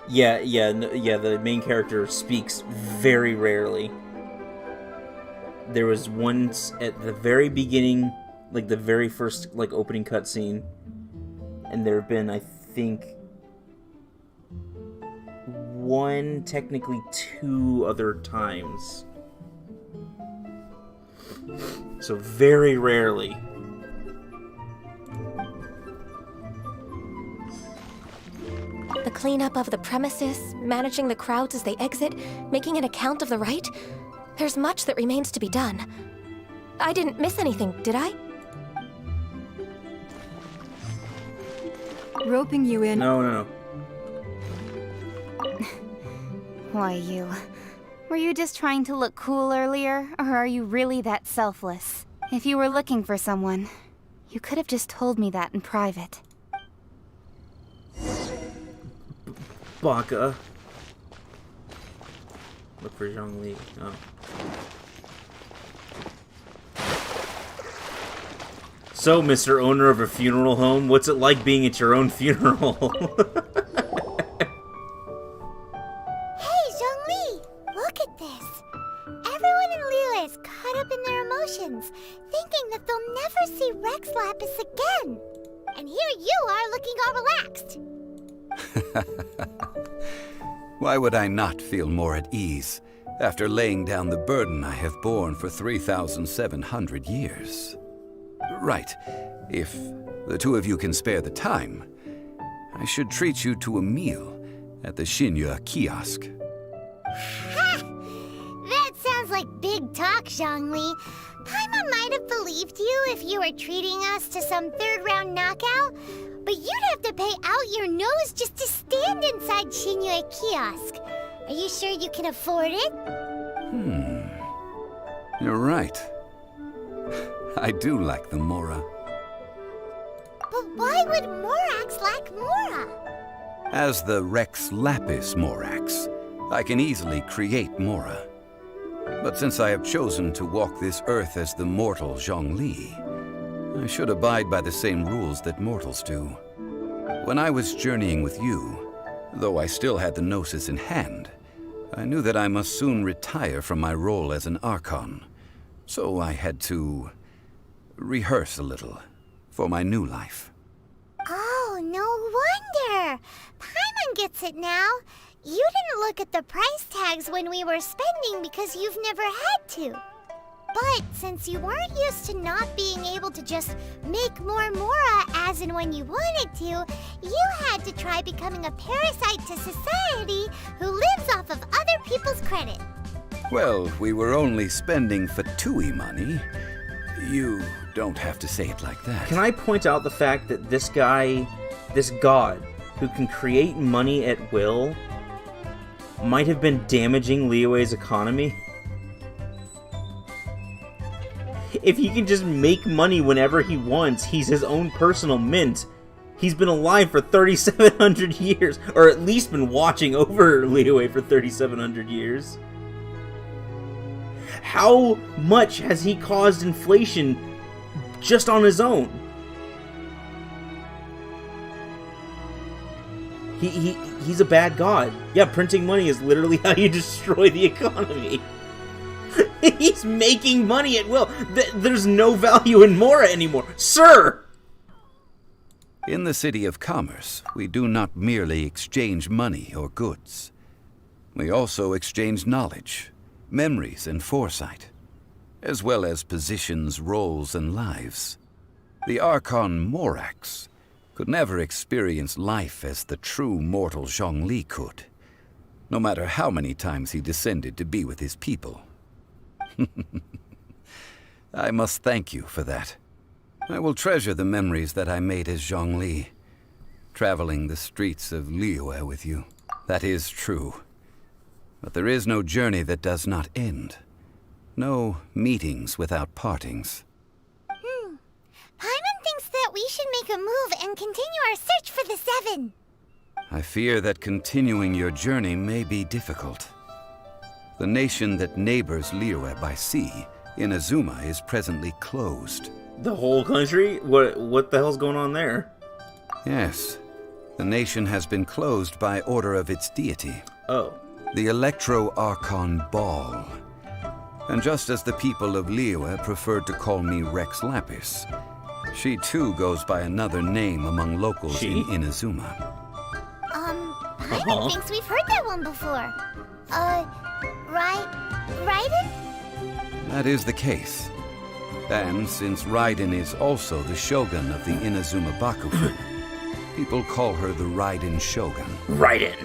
Yeah, the main character speaks very rarely. There was once at the very beginning, like the very first like opening cutscene, and there have been, I think, one, technically two other times. So very rarely. The cleanup of the premises, managing the crowds as they exit, making an account of the rite. There's much that remains to be done. I didn't miss anything, did I? Roping you in... No. Why you? Were you just trying to look cool earlier, or are you really that selfless? If you were looking for someone, you could have just told me that in private. Baka. Look for Zhongli. Oh. So, Mr. Owner of a funeral home, what's it like being at your own funeral? thinking that they'll never see Rex Lapis again. And here you are looking all relaxed. Why would I not feel more at ease after laying down the burden I have borne for 3,700 years? Right, if the two of you can spare the time, I should treat you to a meal at the Xinyue kiosk. Ha! That sounds like big talk, Zhongli. Paimon might have believed you if you were treating us to some third-round knockout, but you'd have to pay out your nose just to stand inside Xinyue kiosk. Are you sure you can afford it? You're right. I do like the Mora. But why would Morax lack Mora? As the Rex Lapis Morax, I can easily create Mora. But since I have chosen to walk this earth as the mortal Zhongli, I should abide by the same rules that mortals do. When I was journeying with you, though I still had the Gnosis in hand, I knew that I must soon retire from my role as an Archon. So I had to rehearse a little for my new life. Oh, no wonder! Paimon gets it now. You didn't look at the price tags when we were spending because you've never had to. But since you weren't used to not being able to just make more Mora as and when you wanted to, you had to try becoming a parasite to society who lives off of other people's credit. Well, we were only spending Fatui money. You don't have to say it like that. Can I point out the fact that this guy, this god, who can create money at will, might have been damaging Liyue's economy? If he can just make money whenever he wants, he's his own personal mint. He's been alive for 3,700 years, or at least been watching over Liyue for 3,700 years. How much has he caused inflation just on his own? He's a bad god. Yeah, printing money is literally how you destroy the economy. He's making money at will. There's no value in Mora anymore. Sir! In the City of Commerce, we do not merely exchange money or goods. We also exchange knowledge, memories, and foresight, as well as positions, roles, and lives. The Archon Morax could never experience life as the true mortal Zhongli could, no matter how many times he descended to be with his people. I must thank you for that. I will treasure the memories that I made as Zhongli, traveling the streets of Liyue with you. That is true. But there is no journey that does not end. No meetings without partings. Paimon thinks that we should make a move and continue our search for the Seven. I fear that continuing your journey may be difficult. The nation that neighbors Liyue by sea, Inazuma, is presently closed. The whole country? What the hell's going on there? Yes. The nation has been closed by order of its deity. Oh. The Electro-Archon Ball. And just as the people of Liyue preferred to call me Rex Lapis, she too goes by another name among locals in Inazuma. Paimon thinks we've heard that one before. Raiden? That is the case. And since Raiden is also the Shogun of the Inazuma Bakufu, people call her the Raiden Shogun. Raiden!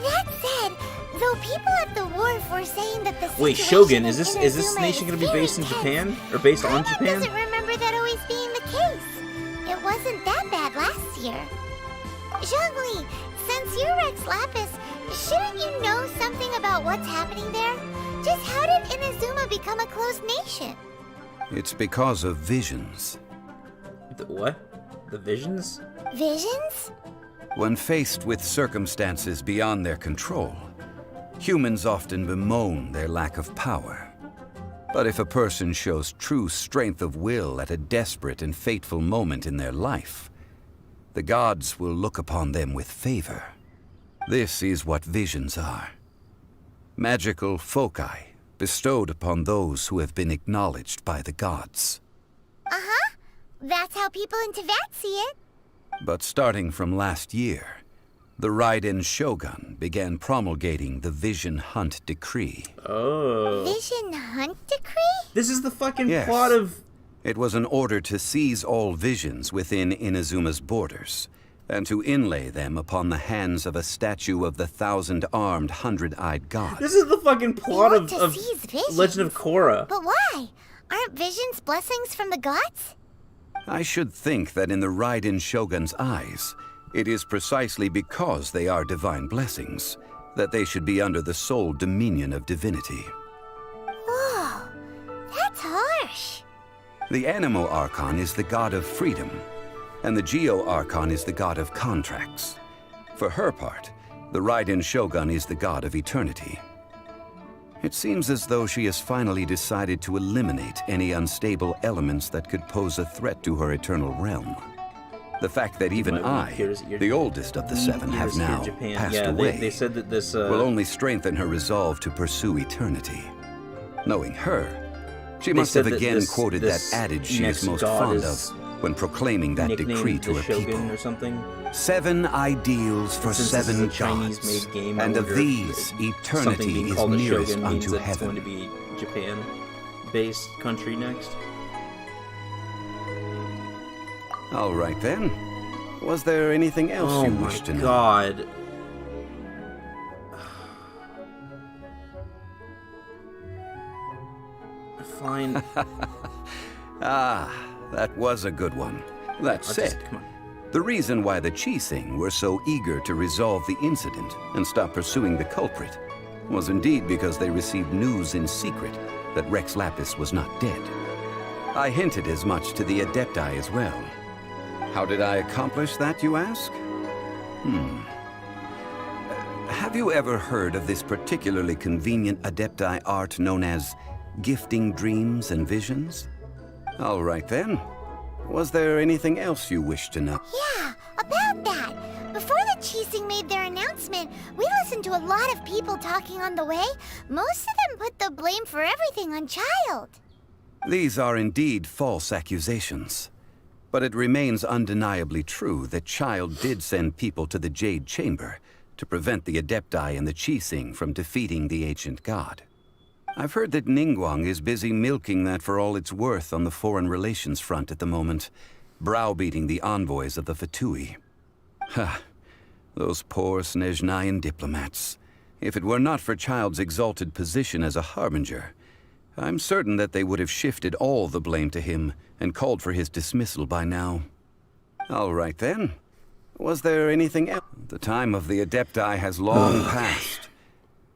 That said, though people at the wharf were saying that the Wait, Shogun, is this nation going to be based in Japan? Or based on Japan? Doesn't remember that always being the case. It wasn't that bad last year. Zhongli, since you're Rex Lapis, shouldn't you know something about what's happening there? Just how did Inazuma become a closed nation? It's because of visions. What? The visions? Visions? When faced with circumstances beyond their control, humans often bemoan their lack of power. But if a person shows true strength of will at a desperate and fateful moment in their life, the gods will look upon them with favor. This is what visions are. Magical foci bestowed upon those who have been acknowledged by the gods. Uh-huh. That's how people in Teyvat see it. But starting from last year, the Raiden Shogun began promulgating the Vision Hunt Decree. Oh. Vision Hunt Decree? This is the fucking Yes. plot of... It was an order to seize all visions within Inazuma's borders, and to inlay them upon the hands of a statue of the 1,000-armed, 100-eyed god. This is the fucking plot of seize visions. Legend of Korra. But why? Aren't visions blessings from the gods? I should think that in the Raiden Shogun's eyes, it is precisely because they are divine blessings that they should be under the sole dominion of divinity. Whoa, that's harsh. The Animo Archon is the god of freedom, and the Geo Archon is the god of contracts. For her part, the Raiden Shogun is the god of eternity. It seems as though she has finally decided to eliminate any unstable elements that could pose a threat to her eternal realm. The fact that even I, the oldest of the seven, have now passed away, they said that this will only strengthen her resolve to pursue eternity. Knowing her, she must have again quoted that adage she is most fond of when proclaiming that decree to her people. Or something. 7 ideals for Since 7 this is a gods, Chinese-made game, I and of wonder these, something eternity being is called a nearest shogun means unto that it's heaven. going to be Japan-based country next. All right then. Was there anything else you wished to know? Oh my god. Fine. Ah, that was a good one. That said, come on. The reason why the Qixing were so eager to resolve the incident and stop pursuing the culprit was indeed because they received news in secret that Rex Lapis was not dead. I hinted as much to the Adepti as well. How did I accomplish that, you ask? Have you ever heard of this particularly convenient Adepti art known as gifting dreams and visions? All right then. Was there anything else you wish to know? Yeah, about that. Before the Qixing made their announcement, we listened to a lot of people talking on the way. Most of them put the blame for everything on Child. These are indeed false accusations. But it remains undeniably true that Child did send people to the Jade Chamber to prevent the Adepti and the Qixing from defeating the ancient god. I've heard that Ningguang is busy milking that for all it's worth on the foreign relations front at the moment, browbeating the envoys of the Fatui. Ha! Those poor Snezhnayan diplomats. If it were not for Child's exalted position as a harbinger, I'm certain that they would have shifted all the blame to him and called for his dismissal by now. All right then. Was there anything else? The time of the Adepti has long passed.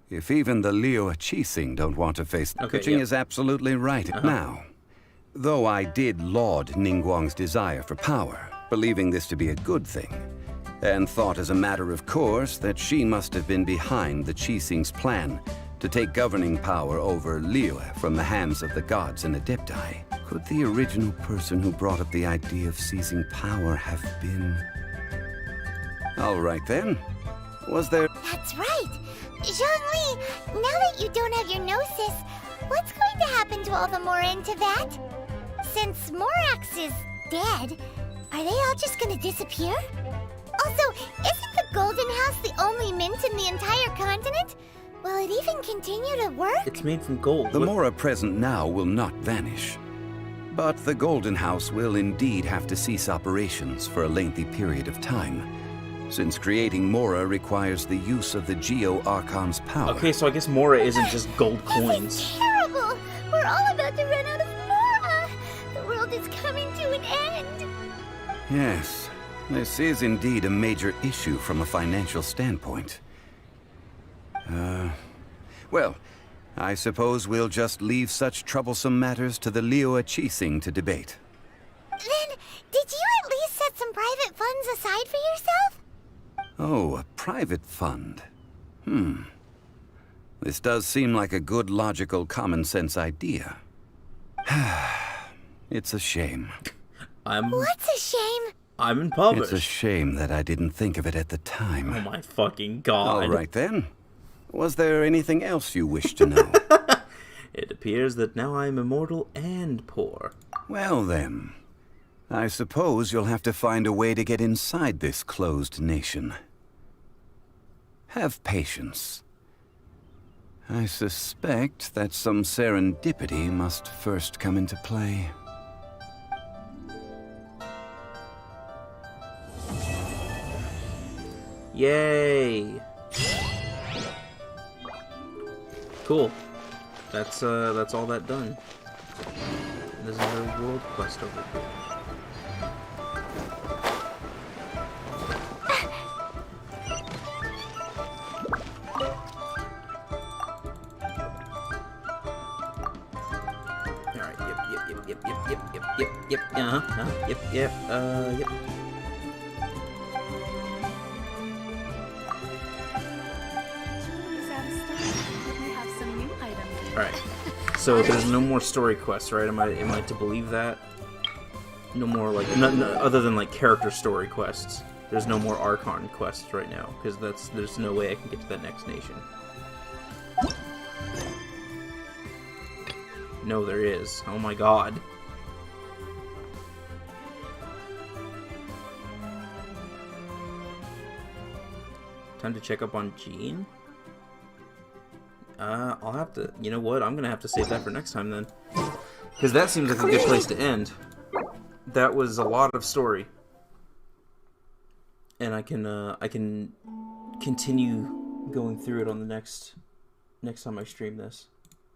If even the Liyue Qixing don't want to face... Kuching is absolutely right now. Though I did laud Ningguang's desire for power, believing this to be a good thing, and thought as a matter of course that she must have been behind the Qixing's plan to take governing power over Liyue from the hands of the gods and Adepti. Could the original person who brought up the idea of seizing power have been... All right then. Was there... That's right. Zhongli, now that you don't have your gnosis, what's going to happen to all the Mora in Tibet? Since Morax is dead, are they all just gonna disappear? Also, isn't the Golden House the only mint in the entire continent? Will it even continue to work? It's made from gold. The Mora present now will not vanish. But the Golden House will indeed have to cease operations for a lengthy period of time, since creating Mora requires the use of the Geo-Archon's power. Okay, so I guess Mora isn't just gold coins. This is terrible! We're all about to run out of Mora! The world is coming to an end! Yes, this is indeed a major issue from a financial standpoint. Well, I suppose we'll just leave such troublesome matters to the Liyue Qixing to debate. Then, did you at least set some private funds aside for yourself? Oh, a private fund. This does seem like a good, logical, common-sense idea. It's a shame. What's a shame? I'm impoverished. It's a shame that I didn't think of it at the time. Oh my fucking god. All right then. Was there anything else you wish to know? It appears that now I'm immortal and poor. Well then, I suppose you'll have to find a way to get inside this closed nation. Have patience. I suspect that some serendipity must first come into play. Yay! Cool. That's all that done. There's another world quest over here. Alright, yep, yep. Alright, so there's no more story quests, right? Am I to believe that? No more, like, no, other than, like, character story quests. There's no more Archon quests right now, because there's no way I can get to that next nation. No, there is. Oh my god. Time to check up on Jean? I'll have to... You know what? I'm gonna have to save that for next time, then. Because that seems like a good place to end. That was a lot of story. And I can continue going through it on the next time I stream this.